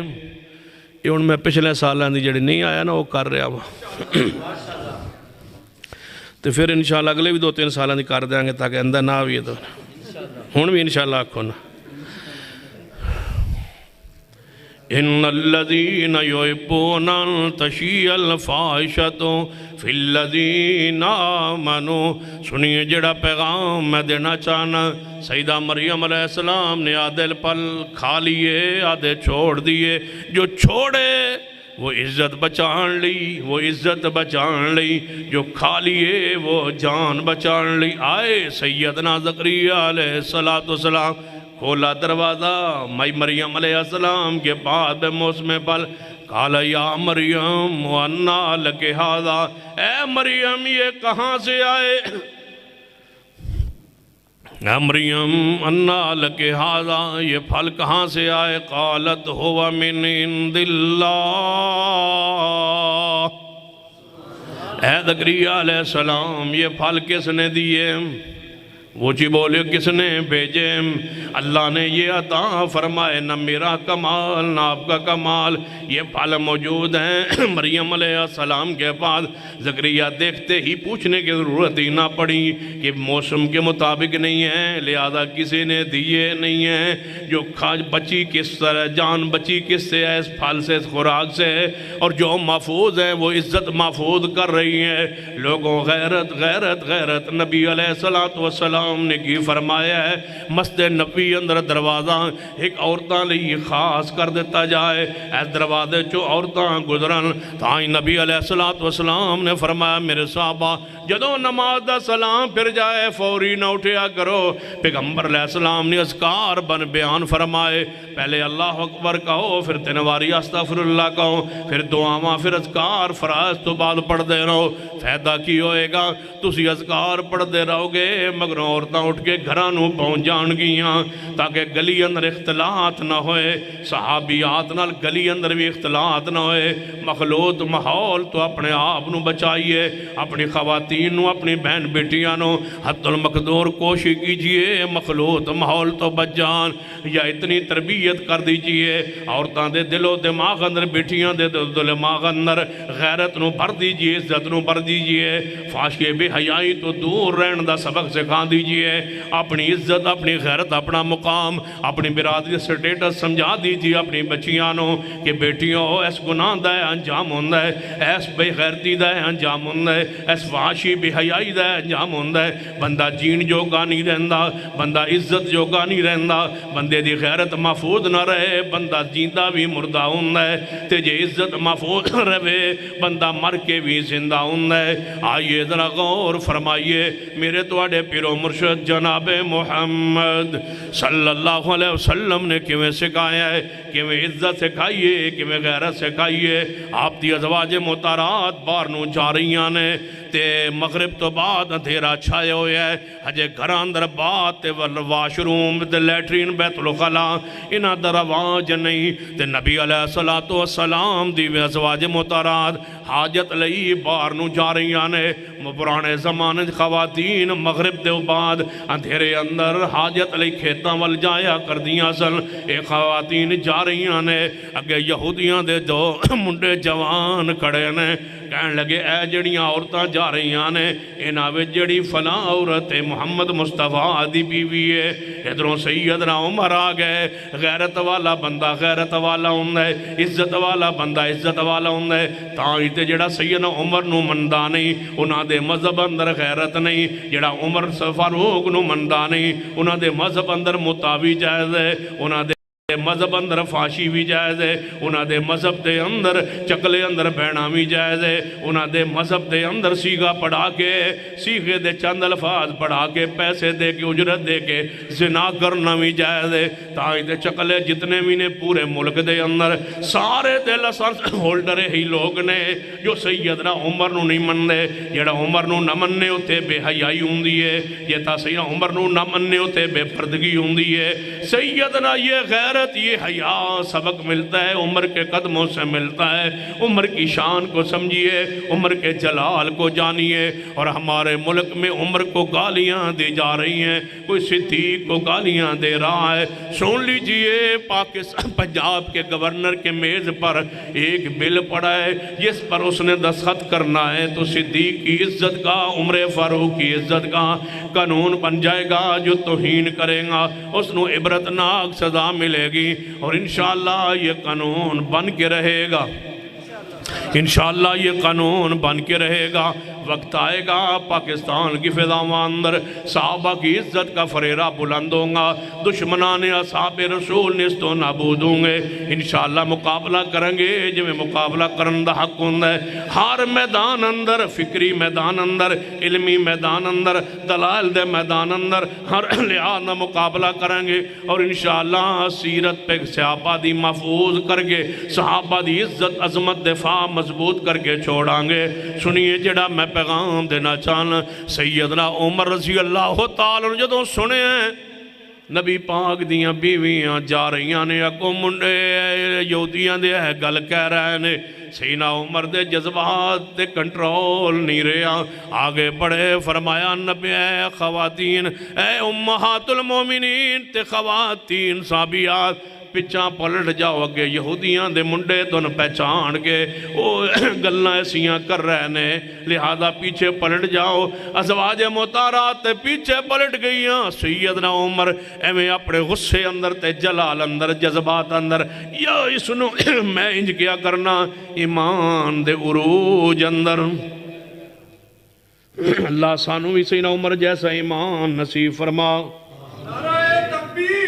یہ ان میں پچھلے سالہ دی جڑی نہیں آیا نا وہ کر رہا ہوں, تو پھر انشاءاللہ اگلے بھی 2-3 سالہ دی کر دیں گے تاکہ اندر نہ آئیے. تو ہون بھی انشاءاللہ آکھو نا. ان الذین یحبون ان تشیع الفاحشۃ فی الذین آمنوا. سنیے جڑا پیغام میں دینا چاہنا, سیدہ مریم علیہ السلام نے آدھے پل کھا لیے, آدھے چھوڑ دیے. جو چھوڑے وہ عزت بچان لی, وہ عزت بچان لی. جو کھا لیے وہ جان بچان لی. آئے سیدنا زکریا علیہ السلام, کھولا دروازہ مائی مریم علیہ السلام کے بعد موسم پل. قال یا مریم وَأَنَّا لَكِ هَذَا. اے مریم یہ کہاں سے آئے؟ اے مریم اَنَّا لَكِ هَذَا, یہ پھل کہاں سے آئے؟ قالت هُوَ مِنْ عِنْدِ اللَّهِ. اے زکریا علیہ السلام یہ پھل کس نے دیے؟ وہ جی بولے کس نے بھیجے؟ اللہ نے یہ عطا فرمائے, نہ میرا کمال نہ آپ کا کمال. یہ پھل موجود ہیں مریم علیہ السلام کے بعد. زکریا دیکھتے ہی پوچھنے کی ضرورت ہی نہ پڑی کہ موسم کے مطابق نہیں ہے, لہذا کسی نے دیے نہیں ہیں. جو بچی کس طرح, جان بچی کس سے ہے؟ اس پھل سے, اس خوراک سے ہے. اور جو محفوظ ہیں وہ عزت محفوظ کر رہی ہیں. لوگوں غیرت غیرت غیرت. نبی علیہ السلام نے کی فرمایا ہے مسجد نبی اندر دروازہ ایک عورتاں لئی خاص کر دیتا جائے. اس دروازے چو عورتاں گزرن تائیں نبی علیہ السلام نے فرمایا میرے صحابہ جدوں نماز دا سلام پھر جائے فوری نہ اٹھیا کرو. پیغمبر علیہ السلام نے اذکار بن بیان فرمائے, پہلے اللہ اکبر کہو, پھر تنواری استغفر اللہ کہو, پھر دعاواں, پھر اذکار فرائض تو بعد پڑھ دے رہو. فائدہ کی ہوئے گا؟ تسی اذکار پڑھ دے رہو گے مگر عورتاں اٹھ کے گھرانوں پہنچ جان گیاں تاکہ گلی اندر اختلاط نہ ہوئے، صحابیات نال گلی اندر بھی اختلاط نہ ہوئے۔ مخلوط ماحول تو اپنے آپ نو بچائیے، اپنی خواتین نو، اپنی بہن بیٹیاں نو حد المقدور کوشش کیجئے مخلوط ماحول تو بچ جان، یا اتنی تربیت کر دیجئے عورتاں دے دل و دماغ اندر، بیٹیاں دے دل و دماغ اندر غیرت نو بھر دیجئے، عزت نو بھر دیجئے، فحاشی بے حیائی تو دور رہن دا سبق سکھا دیجئے، اپنی عزت، اپنی غیرت، اپنا مقام، اپنی برادری سٹیٹس سمجھا دیجئے اپنی بچیاں نو کہ بیٹیوں ایس گناہ دا انجام ہوندہ ہے، ایس بے غیرتی دا انجام ہوندہ ہے، ایس فحاشی بے حیائی دا انجام ہوندہ ہے۔ بندہ جین جوگا نہیں رہندا، بندہ عزت جوگا نہیں رہندا، بندے دی غیرت محفوظ نہ رہے بندہ جیندہ بھی مردہ ہوندہ ہے، تے جے عزت محفوظ رہے بندہ مر کے بھی زندہ ہوندہ ہے۔ آئیے ذرا غور فرمائیے میرے توڑے پیرو مرشد جناب محمد صلی اللہ علیہ وسلم نے کیویں سکھایا ہے، کیویں عزت سکھائیے، کیویں غیرت سکھائیے۔ آپ دی ازواج محترمات بارنوں جا رہیاں نے تے مغرب تو بعد اندھیرا چھائے ہوئے ہے، ہجے گھر اندر بات تے واش روم تے لیٹرین بیت الخلا انہاں دا رواج نہیں، تے نبی علیہ السلام دی ازواج محترمات حاجت لئی بارنوں جا رہیاں نے۔ پرانے زمانے خواتین مغرب دے بعد اندھیرے اندر حاجت لئی کھیتاں وال جایا کر دیاں سن۔ ایک خواتین جا رہیاں نے، اگے یہودیاں دے دو منڈے جوان کھڑے نے، کہنے لگے اے جڑیاں عورتاں جا رہیاں نے انہاں وچ جڑی فلاں عورت محمد مصطفیٰ دی بیوی ہے۔ ادھروں سیدنا عمر آ گئے، غیرت والا بندہ غیرت والا ہوندہ ہے، عزت والا بندہ عزت والا ہوندہ ہے، تاں تے جڑا سیدنا عمر نو مندہ نہیں انہاں دے مذہب اندر غیرت نہیں، جڑا عمر فاروق نو مندہ نہیں انہاں دے مذہب اندر مطاوی جائز ہے، انہاں دے مذہب اندر فاشی بھی جائز ہے، انہاں دے مذہب دے اندر چکلے اندر بہنا بھی جائز ہے، انہاں دے مذہب دے اندر سیگا پڑھا کے سیغے دے چند الفاظ پڑھا کے پیسے دے کے اجرت دے کے زنا کرنا بھی جائز ہے۔ تاں دے چکلے جتنے بھی نے پورے ملک دے اندر سارے دے لائسنس ہولڈر ہی لوگ نے جو سیدنا عمر نو نہیں مندے، جڑا عمر نو نہ مننے ہوتے بے حیائی ہوندی ہے، یہ تا سیدنا عمر نو نہ مننے ہوتے بے پردگی ہوندی ہے۔ سیدنا یہ غیرت یہ حیا سبق ملتا ہے عمر کے قدموں سے ملتا ہے، عمر کی شان کو سمجھیے، عمر کے جلال کو جانیے۔ اور ہمارے ملک میں عمر کو گالیاں دی جا رہی ہیں، کوئی صدیق کو گالیاں دے رہا ہے۔ سن لیجئے پاکستان پنجاب کے گورنر کے میز پر ایک بل پڑا ہے جس پر اس نے دستخط کرنا ہے تو صدیق کی عزت کا، عمر فاروق کی عزت کا قانون بن جائے گا، جو توہین کرے گا اس نو عبرتناک سزا ملے گی، اور انشاءاللہ یہ قانون بن کے رہے گا، انشاءاللہ یہ قانون بن کے رہے گا۔ وقت آئے گا پاکستان کی فضاؤں اندر صحابہ کی عزت کا فریرہ بلند ہوں گا، دشمنان اصحاب رسول نست و نابود ہوں گے۔ انشاءاللہ مقابلہ کریں گے جو مقابلہ کرن دا حق ہوندہ ہے، ہر میدان اندر، فکری میدان اندر، علمی میدان اندر، دلائل دے میدان اندر ہر لحاظ مقابلہ کریں گے، اور انشاءاللہ سیرت پہ صحابہ دی محفوظ کر کے صحابہ دی عزت عظمت دفاع مضبوط کر کے چھوڑاں گے۔ سنیے جڑا میں پیغام دینا چاہنا، سیدنا عمر رضی اللہ تعالیٰ نے جدوں سنے ہیں نبی پاک دیاں بیویاں جا رہیاں نے اگوں منڈے یہودیاں دے گل کہہ رہے نے، سیدنا عمر دے جذبات دے کنٹرول نہیں رہا، آگے بڑھے فرمایا نبی اے خواتین، اے امہات المومنین تے خواتین صحابیات پچھاں پلٹ جاؤ، اگے یہودیاں دے منڈے تو نہ پہچان کے او گلنا ایسیاں کر رہے نے، لہذا پیچھے پلٹ جاؤ۔ ازواج محترمات پیچھے پلٹ گئیاں، سیدنا عمر ایویں اپنے غصے اندر تے جلال اندر جذبات اندر، یا اسنو میں انج کیا کرنا ایمان دے عروج اندر، اللہ سانو بھی سیدنا عمر جیسا ایمان نصیب فرما۔ نعرہ تکبیر،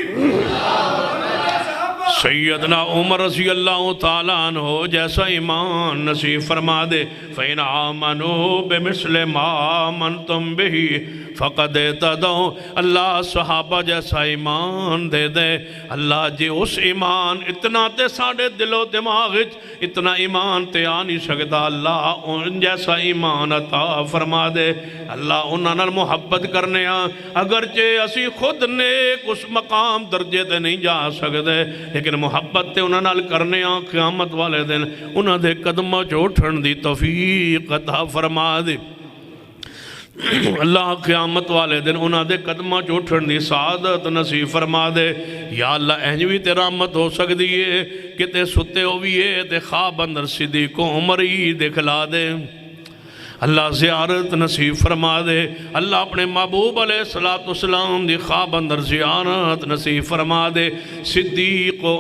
سیدنا عمر رضی اللہ تعالیٰ عنہ جیسا ایمان نصیب فرما دے۔ فَإِنْ آمَنُوا بِمِثْلِ مَا آمَنْتُمْ بِهِ فقد اہتدوا، اللہ صحابہ جیسا ایمان دے دے۔ اللہ جے اس ایمان اتنا تے ساڑے دل و دماغ اتنا ایمان تے آنی سکتا، اللہ ان جیسا ایمان عطا فرما دے۔ اللہ انہاں نال محبت کرنے اگرچہ اسی خود نیک اس مقام درجے تے نہیں جا سکتے، لیکن محبت تے انہاں نال کرنے قیامت والے دن انہاں دے قدمہ چوٹھن دی توفیق عطا فرما دے۔ اللہ قیامت والے دن انہاں دے قدمہ چوٹھن دی سعادت نصیب فرما دے۔ یا اللہ انجوی تے رحمت ہو سکتی ہے کہ تے ستے ہوئیے تے خواب اندر صدیق و عمری دکھلا دے۔ اللہ زیارت نصیب فرما دے۔ اللہ اپنے محبوب علیہ السلام دی خواب اندر زیارت نصیب فرما دے۔ صدیق و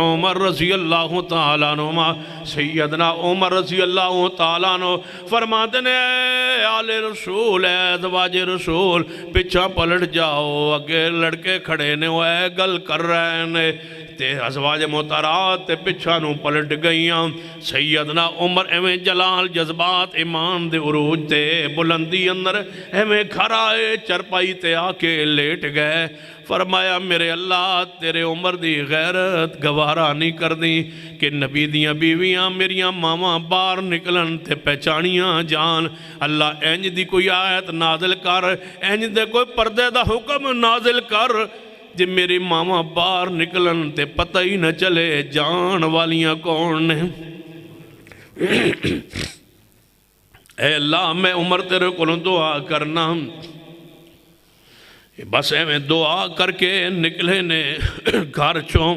عمر رضی اللہ تعالیٰ عنہ، سیدنا عمر رضی اللہ تعالیٰ عنہ فرما دینے اے آل رسول، اے ازواج رسول، پچھا پلٹ جاؤ، اگے لڑکے کھڑے نے وہ اے گل کر رہے نے تے ازواج محترات تے پچھا نو پلٹ گئیاں۔ سیدنا عمر ایویں جلال جذبات ایمان دے عروج تے بلندی اندر ایویں گھر آئے چرپائی تے آکے لیٹ گئے۔ فرمایا میرے اللہ تیرے عمر دی غیرت گوارا نہیں کر دی کہ نبی دیاں بیویاں میریاں ماما باہر نکلن تے پہچانیاں جان۔ اللہ اینج دی کوئی آیت نازل کر، اینج دے کوئی پردے دا حکم نازل کر جے میری ماما باہر نکلن تے پتہ ہی نہ چلے جان والیاں کون نے۔ اے اللہ میں عمر تیرے کو دعا کرنا، بس ایویں دعا کر کے نکلے نے گھر چوں۔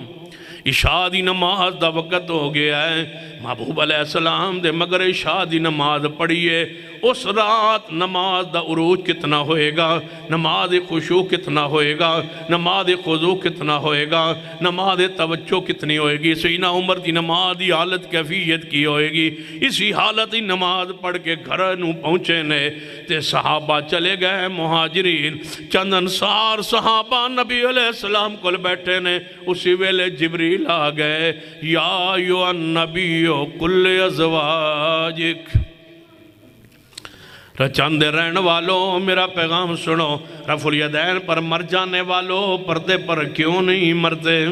عشاء دی نماز دا وقت ہو گیا ہے، محبوب علیہ السلام دے مگر عشاء دی نماز پڑھیے۔ اس رات نماز دا عروج کتنا ہوئے گا، نماز خشوع کتنا ہوئے گا، نماز خضوع کتنا ہوئے گا، نماز توجہ کتنی ہوئے گی۔ سیدنا عمر دی نماز دی حالت کیفیت کی ہوئے گی۔ اسی حالت ہی نماز پڑھ کے گھر نو پہنچے نے تے صحابہ چلے گئے، مہاجرین چند انصار صحابہ نبی علیہ السلام کل بیٹھے نے۔ اسی ویلے جبریل آ گئے، یا ایھا النبی کل ازواجک، رچاندے رہن والوں میرا پیغام سنو، رفع الیدین پر مر جانے والوں پردے پر کیوں نہیں مرتے؟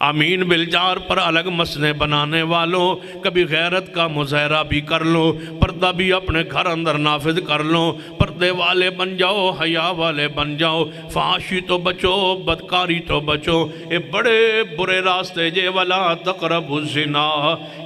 آمین بالجار پر الگ مسئلے بنانے والوں کبھی غیرت کا مظاہرہ بھی کر لو، پردہ بھی اپنے گھر اندر نافذ کر لو، پردے والے بن جاؤ، حیا والے بن جاؤ، فحاشی تو بچو، بدکاری تو بچو، اے بڑے برے راستے جے ولا تقربوا الزنا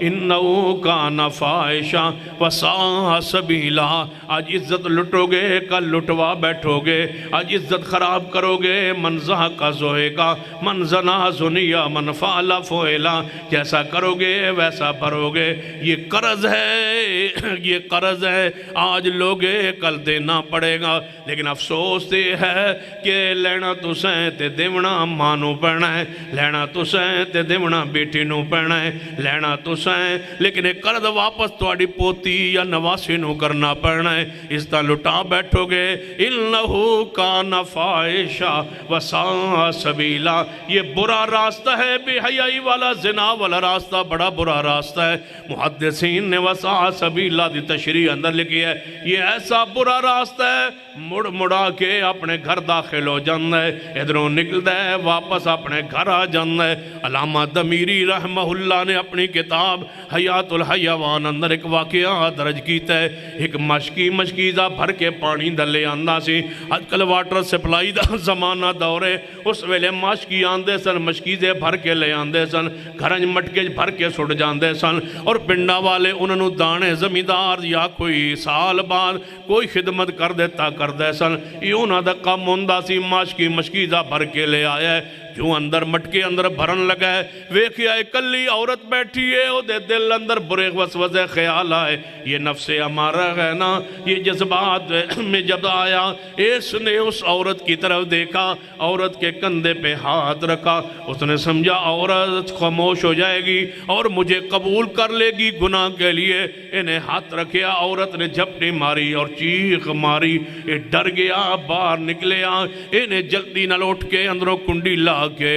انہو کان فاحشا وساء سبیلا۔ آج عزت لٹو گے کل لٹوا بیٹھو گے، آج عزت خراب کرو گے من زہق زوئے گا، من زنا زنیا من فعل فعلا، جیسا کرو گے ویسا بھرو گے۔ یہ قرض ہے، یہ قرض ہے، آج لوگے کل دینا پڑے گا، لیکن افسوس تے ہے کہ لینا تو سیں تے دیونا مانو پڑنا ہے، لینا تو سیں تے دیونا بیٹی نو پڑنا ہے، لینا تو سیں لیکن ایک قرض واپس توڑی پوتی یا نواسی نو کرنا پڑنا ہے۔ اس طرح لٹا بیٹھو گے، انہو کان فاحشا وساء سبیلا، یہ برا راستہ ہے، بے حیائی والا زنا والا راستہ بڑا برا راستہ ہے۔ محدثین نے وساء سبیلا دی تشریح اندر لکھی ہے، یہ ایسا برا راستہ ہے مڑ مڑا کے اپنے گھر داخل ہو جانا ہے، ادھروں نکل دے واپس اپنے گھر آ جانا ہے۔ علامہ دمیری رحمہ اللہ نے اپنی کتاب حیات الحیوان اندر ایک واقعہ درج کیتا ہے۔ ایک مشکیزہ بھر کے پانی دلے آندہ سی، آج کل واٹر سپلائی دا زمانہ دورے، اس ویلے مشکی آندے سن، مشکیزے بھر کے لے آندے سن، گھرنج مٹکے بھر کے سڑ جاندے سن، اور پنڈا والے انہوں دانے زمیندار یا کوئی سال بعد کوئی خدمت کر دیتا کر دے سن۔ یہ انہوں دا کام ہوندہ سی، مشکیزہ بھر کے لے آیا ہے، جو اندر مٹکے اندر بھرن لگا ہے، ویکھیا اکلی عورت بیٹھی ہے، او دے دل اندر برے وسوسے خیال آئے، یہ نفس ہمارا ہے نا، یہ جذبات میں جب آیا، اس نے اس عورت کی طرف دیکھا، عورت کے کندھے پہ ہاتھ رکھا، اس نے سمجھا عورت خاموش ہو جائے گی اور مجھے قبول کر لے گی گناہ کے لیے، انہیں ہاتھ رکھیا، عورت نے جھپٹی ماری اور چیخ ماری، یہ ڈر گیا، باہر نکلیا، انہیں جلدی نہ لوٹ کے اندروں کنڈی لا کے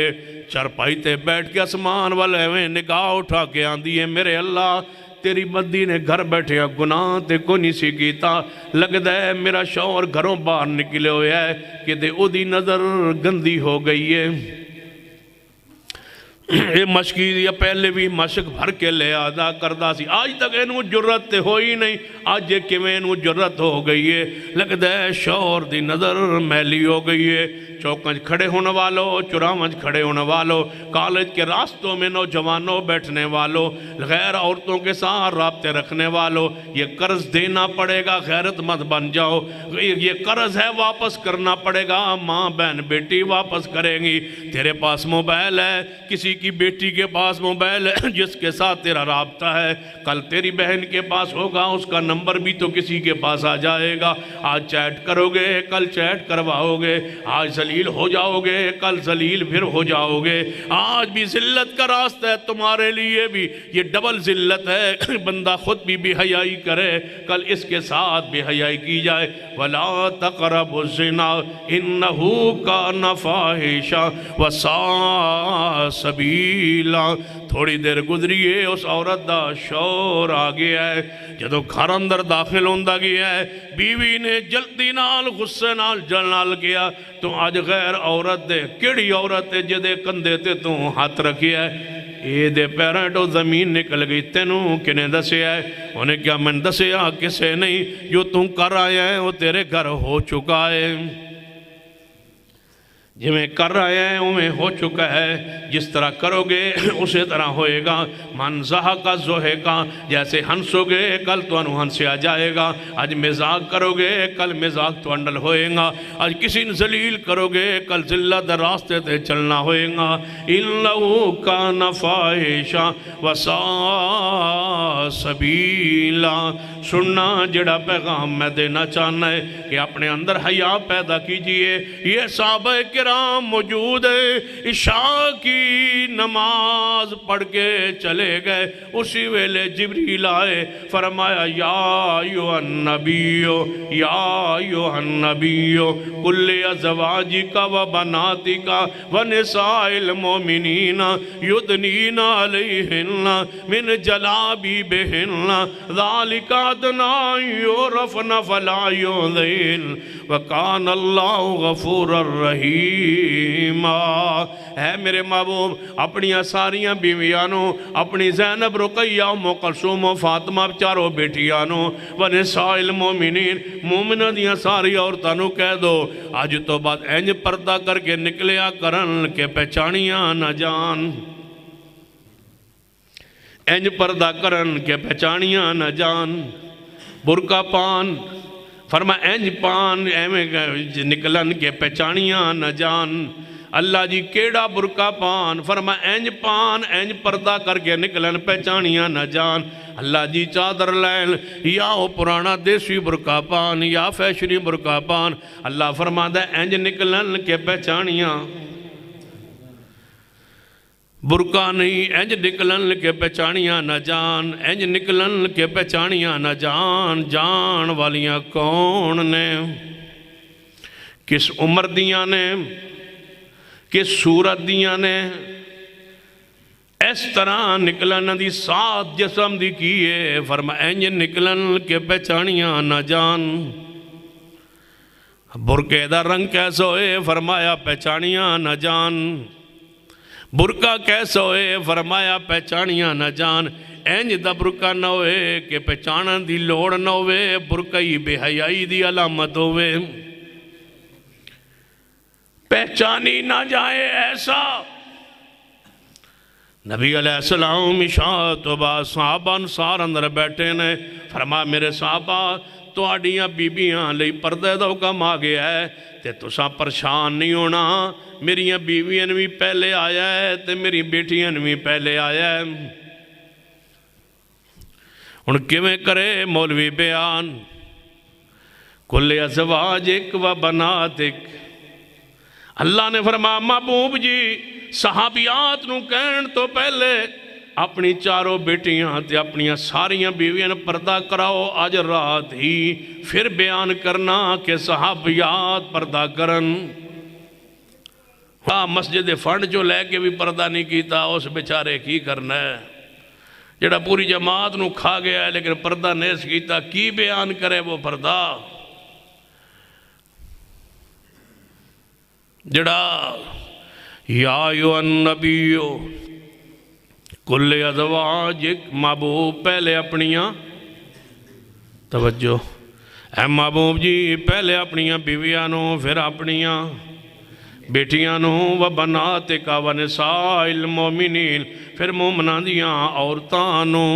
چرپائی تے بیٹھ کے اسمان والے میں نگاہ اٹھا کے آندھی ہے، میرے اللہ تیری بدی نے گھر بیٹھے گناہ تے کو نہیں سی کیتا لگدا ہے میرا شوہر گھروں باہر نکلے ہوئے ہے کہ دے او دی نظر گندی ہو گئی ہے یہ مشکی یا پہلے بھی مشک بھر کے لے آدھا کردہ سی آج تک انہوں جرت تے ہوئی نہیں آج یہ کہ میں انہوں جرت ہو گئی ہے لگتا ہے شوہر دی نظر میلی ہو گئی ہے چوکنج کھڑے ہونے والوں چراونج کھڑے ہونے والوں کالج کے راستوں میں نوجوانوں بیٹھنے والوں غیر عورتوں کے ساتھ رابطے رکھنے والوں یہ قرض دینا پڑے گا غیرت مت بن جاؤ یہ قرض ہے واپس کرنا پڑے گا ماں بہن بیٹی واپس کریں گی تیرے پاس موبائل ہے کسی کی بیٹی کے پاس موبائل ہے جس کے ساتھ تیرا رابطہ ہے کل تیری بہن کے پاس ہوگا اس کا نمبر بھی تو کسی کے پاس آ جائے گا آج چیٹ کرو گے کل چیٹ کرواؤ گے آج ذلیل ہو جاؤ گے کل ذلیل پھر ہو جاؤ گے آج بھی ذلت کا راستہ ہے تمہارے لیے بھی یہ ڈبل ذلت ہے بندہ خود بھی بے حیائی کرے کل اس کے ساتھ بے حیائی کی جائے وَلَا تَقْرَبُوا الزِّنَا إِنَّهُ كَانَ فَاحِشًا وَسَاءَ سَبِيلًا تھوڑی دیر گزریے اس عورت دا شور آ گیا ہے جدو گھر اندر داخل ہوندہ گیا ہے بیوی نے جلدی نال غصے نال جل نال گیا تو آج غیر عورت دے کیڑی عورت دے جدے کندے تے تو ہاتھ رکھیا ہے اے دے پیریں تو زمین نکل گئی تینوں کنے دسے آئے انہیں کیا من دسے آ کسے نہیں جو تم کر آیا ہے وہ تیرے گھر ہو چکا ہے جی میں کر رہے ہیں انہیں ہو چکا ہے جس طرح کرو گے اسی طرح ہوئے گا من زہا کا زوہے کا جیسے ہنسو گے کل تو انہوں ہنسے آ جائے گا آج مزاق کرو گے کل مزاق تو انڈل ہوئے گا آج کسی نے ذلیل کرو گے کل ذلت راستے تے چلنا ہوئے گا اِنَّهُ كَانَ فَاحِشًا وَسَاءَ سَبِيلًا سننا جڑا پیغام میں دینا چاہنا ہے کہ اپنے اندر حیا پیدا کیجئے یہ صحابہ کرام موجود ہے عشاء کی نماز پڑھ کے چلے گئے اسی ویلے جبریل آئے فرمایا یا ایوہ النبیو یا ایوہ النبیو کل ازواجکا و بناتکا و نساء المومنین یدنین علیہن من جلابی بہن ذالک ادنا یورفن فلا یوذین وکان اللہ غفور الرحیم اے میرے محبوب اپنی ساریاں بیویانوں اپنی زینب رقیہ ام کلثوم و فاطمہ چاروں بیٹیانوں و نساء المومنین مومنہ دیاں ساری عورتانوں کہہ دو آج تو بعد اینج پردہ کر کے نکلیا کرن کے پہچانیاں نہ جان اینج پردہ کرن کے پہچانیاں نہ جان برقع پان فرما اینج پان ایمیں نکلن کے پہچانیاں نہ جان اللہ جی کیڑا برقع پان فرما اینج پان اینج پردہ کر کے نکلن پہچانیاں نہ جان اللہ جی چادر لین یا وہ پرانا دیسی برقع پان یا فیشنی برقع پان اللہ فرما دے اینج نکلن کے پہچانیاں برقع نہیں اینج نکلن کے پہچانیاں نہ جان اینج نکلن کے پہچانیاں نہ جان جان والیاں کون نے کس عمر دیاں نے کس صورت دیاں نے اس طرح نکلن دی سات جسم دی کیے فرما اینج نکلن کے پہچانیاں نہ جان برقع دا رنگ کیسا ہوئے فرمایا پہچانیاں نہ جان برقع کیسا ہوئے فرمایا پہچانیاں نہ جان اینج دا برقع نہ ہوئے کہ پہچانن دی لوڑ نہ ہوئے برقعی بے حیائی دی علامت ہوئے پہچانی نہ جائے ایسا نبی علیہ السلام عشاء تو بعد صحابہ انصار اندر بیٹھے نے فرما میرے صحابہ تو آڑیاں بیبیاں لئی پردے دا حکم آ گیا ہے تے تساں پریشان نہیں ہونا میریاں بیویاں بھی پہلے آیا ہے تے میری بیٹیاں بھی پہلے آیا ہے ان کیویں کرے مولوی بیان کل ازواجک و بناتک اللہ نے فرمایا محبوب جی صحابیات نو کہن تو پہلے اپنی چاروں بیٹیاں تے اپنی ساریاں بیویاں پردہ کراؤ آج رات ہی پھر بیان کرنا کہ صحابیات پردہ کرن مسجد فنڈ جو لے کے بھی پردہ نہیں کیتا اس بیچارے کی کرنا ہے جڑا پوری جماعت نو کھا گیا ہے لیکن پردہ نیس کیتا، کی بیان کرے وہ پردہ؟ جڑا یا ایھا النبیو کل ازواجک، محبوب پہلے اپنیاں توجہ، اے محبوب جی پہلے اپنیاں بیویاں نو، پھر اپنیاں بیٹیاں نو، و بناتک و نساء المومنین، پھر مومناں دیاں عورتاں نو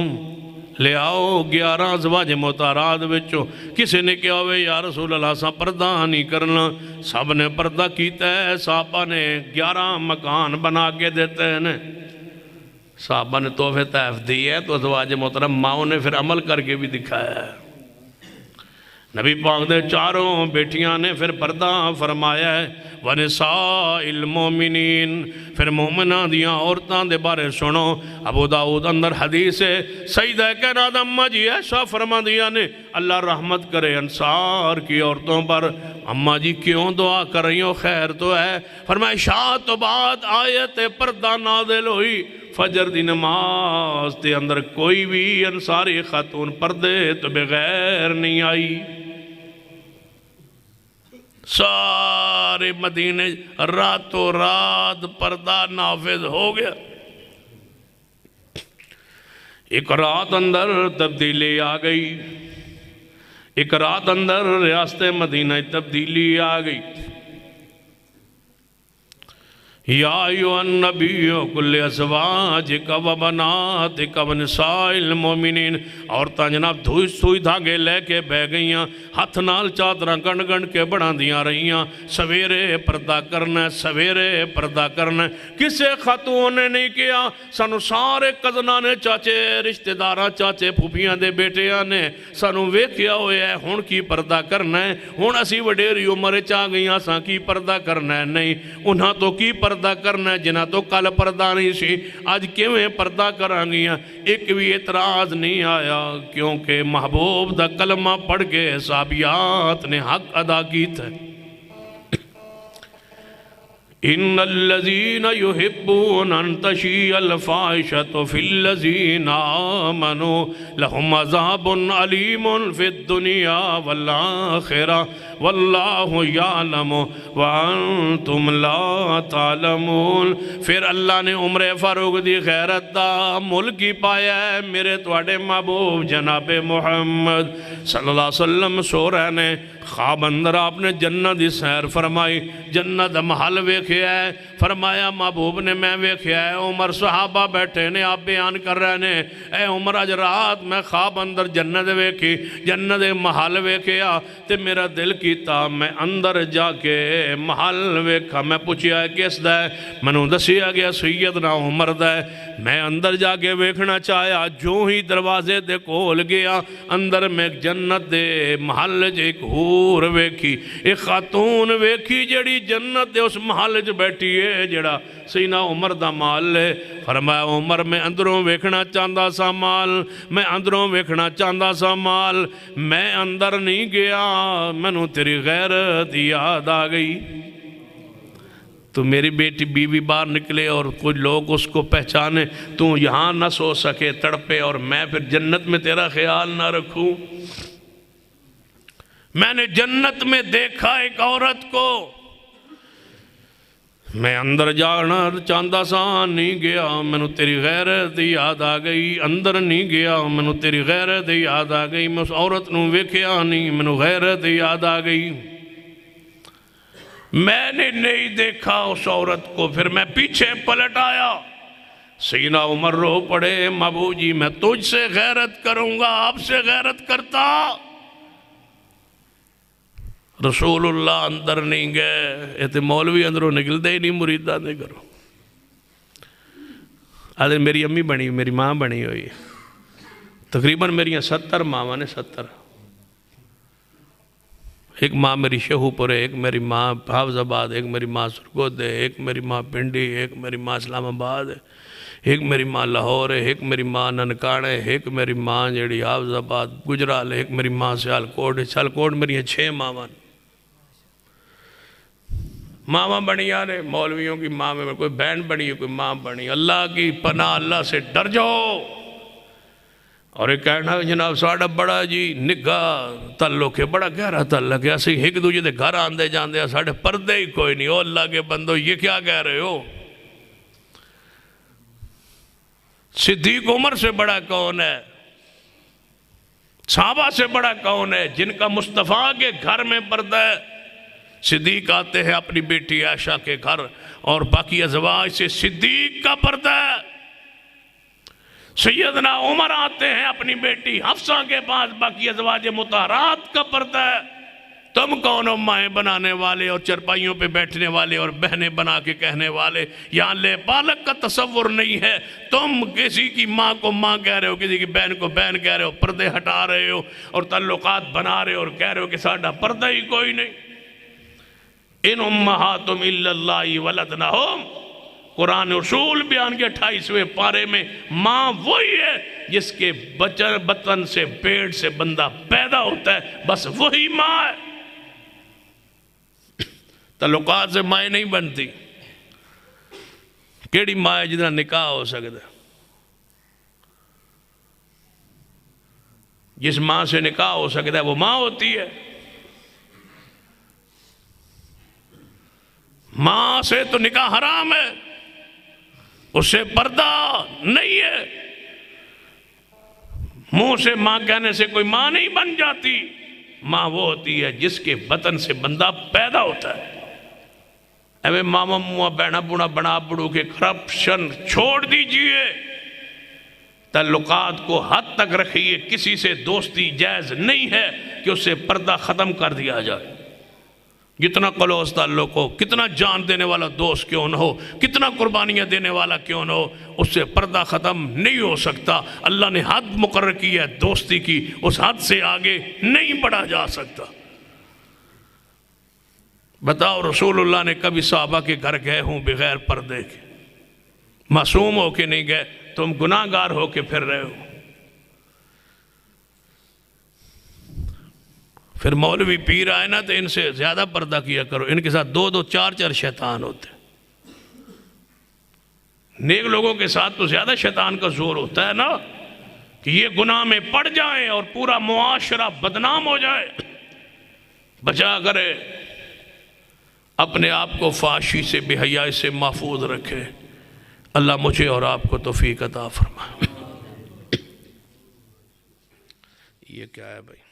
لے آؤ۔ 11 ازواج مطہرات وچوں کسی نے کہا ہوئے یا رسول اللہ سا پردہ نہیں کرنا، سب نے پردہ کیتا ہے۔ صحابہ نے 11 مکان بنا کے دیتے ہیں، صحابہ نے تحفے تحف دی ہے تو ازواج محترم ماؤں نے پھر عمل کر کے بھی دکھایا ہے۔ نبی پاک دے 4 بیٹیاں نے پھر پردہ فرمایا ہے، وَنِسَاءِ الْمُؤْمِنِينَ، پھر مومنہ دیاں عورتاں دے بارے سنو۔ ابو داؤد اندر حدیث ہے، سیدہ کائنات اماں جی ایسا فرما دیا نے اللہ رحمت کرے انصار کی عورتوں پر۔ اماں جی کیوں دعا کر رہی ہو؟ خیر تو ہے۔ فرمایا عشاء تو بعد آیت پردہ نازل ہوئی، فجر دی نماز تے اندر کوئی بھی انصاری خاتون پردے تو بغیر نہیں آئی۔ سارے مدینے راتوں رات پردہ نافذ ہو گیا۔ ایک رات اندر تبدیلی آ گئی، ایک رات اندر ریاست مدینہ تبدیلی آ گئی۔ یا ایھا النبی کل ازواجک و بناتک و نساء المومنین، عورتاں جناب سوئی دھاگے لے کے بہ گئیاں، ہاتھ نال چادراں گن گن کے بڑھا دیاں رہیاں، سویرے پردہ کرنا ہے، سویرے پردہ کرنا ہے۔ کسے خاتون نے نہیں کیا، سانو سارے کزناں نے، چاچے رشتہ داراں، چاچے پھوپھیاں دے بیٹیاں نے سانو ویکھیا ہویا ہے ہن کی پردہ کرنا ہے، ہن اسی وڈیری عمر چاہ گئیاں ساں کی پردہ کرنا ہے؟ نہیں، انہاں تو کی پردہ کرنا ہے جنہاں تو کل پردہ نہیں سی، آج کیویں پردہ کرانگیاں؟ ایک بھی اعتراض نہیں آیا، کیونکہ محبوب دا کلمہ پڑھ کے صحابیات نے حق ادا کی تھے۔ ان الذین یحبون ان تشیع الفاحشۃ فی الذین آمنوا لہم عذاب علیم فی الدنیا والآخرہ واللہ یعلم وانتم لا تعلمون۔ پھر اللہ نے عمر فاروق دی غیرت دا ملک ہی پایا ہے۔ میرے تواڈے محبوب جناب محمد صلی اللہ علیہ وسلم سو رہے نے، خواب اندر آپ نے جنت دی سیر فرمائی، جنت محل ویکھیا ہے۔ فرمایا محبوب نے میں ویکھیا ہے، عمر صحابہ بیٹھے نے، آپ بیان کر رہے نے، اے عمر اج رات میں خواب اندر جنت ویکھی، جنت محل ویکھیا تے میرا دل کیتا میں اندر جا کے محل ویکھا۔ میں پوچھیا ہے کس دا ہے؟ منوں دسیا گیا سیدنا عمر دا ہے۔ میں اندر جا کے ویکھنا چاہیا، جو ہی دروازے دے کول گیا اندر میں جنت دے محل جے ایک حور ویکھی، ایک خاتون ویکھی جڑی جنت دے اس محل جو بیٹھی ہے جڑا سیدنا عمر دا مال ہے۔ فرمایا عمر میں اندروں ویکھنا چاہتا سا مال، میں اندروں ویکھنا چاہتا سا مال، میں اندر نہیں گیا، منوں تیری غیرت یاد آ گئی۔ تو میری بیٹی بیوی باہر نکلے اور کچھ لوگ اس کو پہچانے، تو یہاں نہ سو سکے تڑپے اور میں پھر جنت میں تیرا خیال نہ رکھوں۔ میں نے جنت میں دیکھا ایک عورت کو، میں اندر جانا چاہتا سا نہیں گیا، منوں تیری غیرت یاد آ گئی، اندر نہیں گیا، منوں تیری غیرت یاد آ گئی، میں اس عورت نوں ویکھیا نہیں، منوں غیرت یاد آ گئی۔ میں نے نہیں دیکھا اس عورت کو، پھر میں پیچھے پلٹ آیا، سیدنا عمر رو پڑے، محبوب جی میں تجھ سے غیرت کروں گا، آپ سے غیرت کرتا۔ رسول اللہ اندر نہیں گئے، ایتے مولوی اندروں نکل دے نہیں، مریدہ دے کرو۔ آدھے میری امی بنی، میری ماں بنی ہوئی، تقریباً میری 70 ماں نے 70، ایک ماں میری شہو پورے، ایک میری ماں حافظ آباد، ایک میری ماں سرگودے، ایک میری ماں پنڈی، ایک میری ماں اسلام آباد ہے، ایک میری ماں لاہور ہے، ایک میری ماں ننکانے، ایک میری ماں جیڑی حافظ آباد گجرال، ایک میری ماں سیالکوٹ ہے۔ سیالکوٹ میری 6 ماں ماں بنی آنے، مولویوں کی ماں میں کوئی بہن بنی ہے، کوئی ماں بنی۔ اللہ کی پناہ، اللہ سے ڈر جاؤ، اور ایک کہنا جناب ساڑھا بڑا جی نگاہ تعلق ہے، بڑا گہرا تعلق ہے، اسی ایک دوجہ دے گھر آندے جاندے ہیں، ساڑھے پردے ہی کوئی نہیں۔ او اللہ کے بندو یہ کیا کہہ رہے ہو؟ صدیق عمر سے بڑا کون ہے؟ صحابہ سے بڑا کون ہے جن کا مصطفیٰ کے گھر میں پردہ ہے؟ صدیق آتے ہیں اپنی بیٹی عائشہ کے گھر اور باقی ازواج سے صدیق کا پردہ ہے۔ سیدنا عمر آتے ہیں اپنی بیٹی حفصہ کے پاس، باقی ازواج مطہرات کا پردہ ہے۔ تم کون ہو مائیں بنانے والے اور چرپائیوں پہ بیٹھنے والے اور بہنیں بنا کے کہنے والے؟ یہاں لے پالک کا تصور نہیں ہے، تم کسی کی ماں کو ماں کہہ رہے ہو، کسی کی بہن کو بہن کہہ رہے ہو، پردے ہٹا رہے ہو اور تعلقات بنا رہے ہو اور کہہ رہے ہو کہ ساڈا پردہ ہی کوئی نہیں۔ ان امہاتم الا اللہ ولدنہم، قرآن اصول بیان کے 28ویں پارے میں ماں وہی ہے جس کے بطن سے پیٹ سے بندہ پیدا ہوتا ہے، بس وہی ماں ہے۔ تعلقات سے مائیں نہیں بنتی۔ کیڑی ماں ہے جتنا نکاح ہو سکتا ہے؟ جس ماں سے نکاح ہو سکتا ہے وہ ماں ہوتی ہے۔ ماں سے تو نکاح حرام ہے، اس سے پردہ نہیں ہے۔ منہ سے ماں کہنے سے کوئی ماں نہیں بن جاتی۔ ماں وہ ہوتی ہے جس کے بطن سے بندہ پیدا ہوتا ہے۔ اے ماما موا بہنا بونا بنا بڑو کے کرپشن چھوڑ دیجئے، تعلقات کو حد تک رکھیے۔ کسی سے دوستی جائز نہیں ہے کہ اس سے پردہ ختم کر دیا جائے۔ جتنا کلوز تعلق ہو، کتنا جان دینے والا دوست کیوں نہ ہو، کتنا قربانیاں دینے والا کیوں نہ ہو، اس سے پردہ ختم نہیں ہو سکتا۔ اللہ نے حد مقرر کی ہے دوستی کی، اس حد سے آگے نہیں بڑھا جا سکتا۔ بتاؤ رسول اللہ نے کبھی صحابہ کے گھر گئے ہوں بغیر پردے کے؟ معصوم ہو کے نہیں گئے، تم گناہ گار ہو کے پھر رہے ہو۔ پھر مولوی پیر آئے نا تو ان سے زیادہ پردہ کیا کرو، ان کے ساتھ دو دو چار چار شیطان ہوتے ہیں۔ نیک لوگوں کے ساتھ تو زیادہ شیطان کا زور ہوتا ہے نا، کہ یہ گناہ میں پڑ جائیں اور پورا معاشرہ بدنام ہو جائے۔ بچا کرے، اپنے آپ کو فحاشی سے بے حیائی سے محفوظ رکھے۔ اللہ مجھے اور آپ کو توفیق عطا فرمائے۔ یہ کیا ہے بھائی؟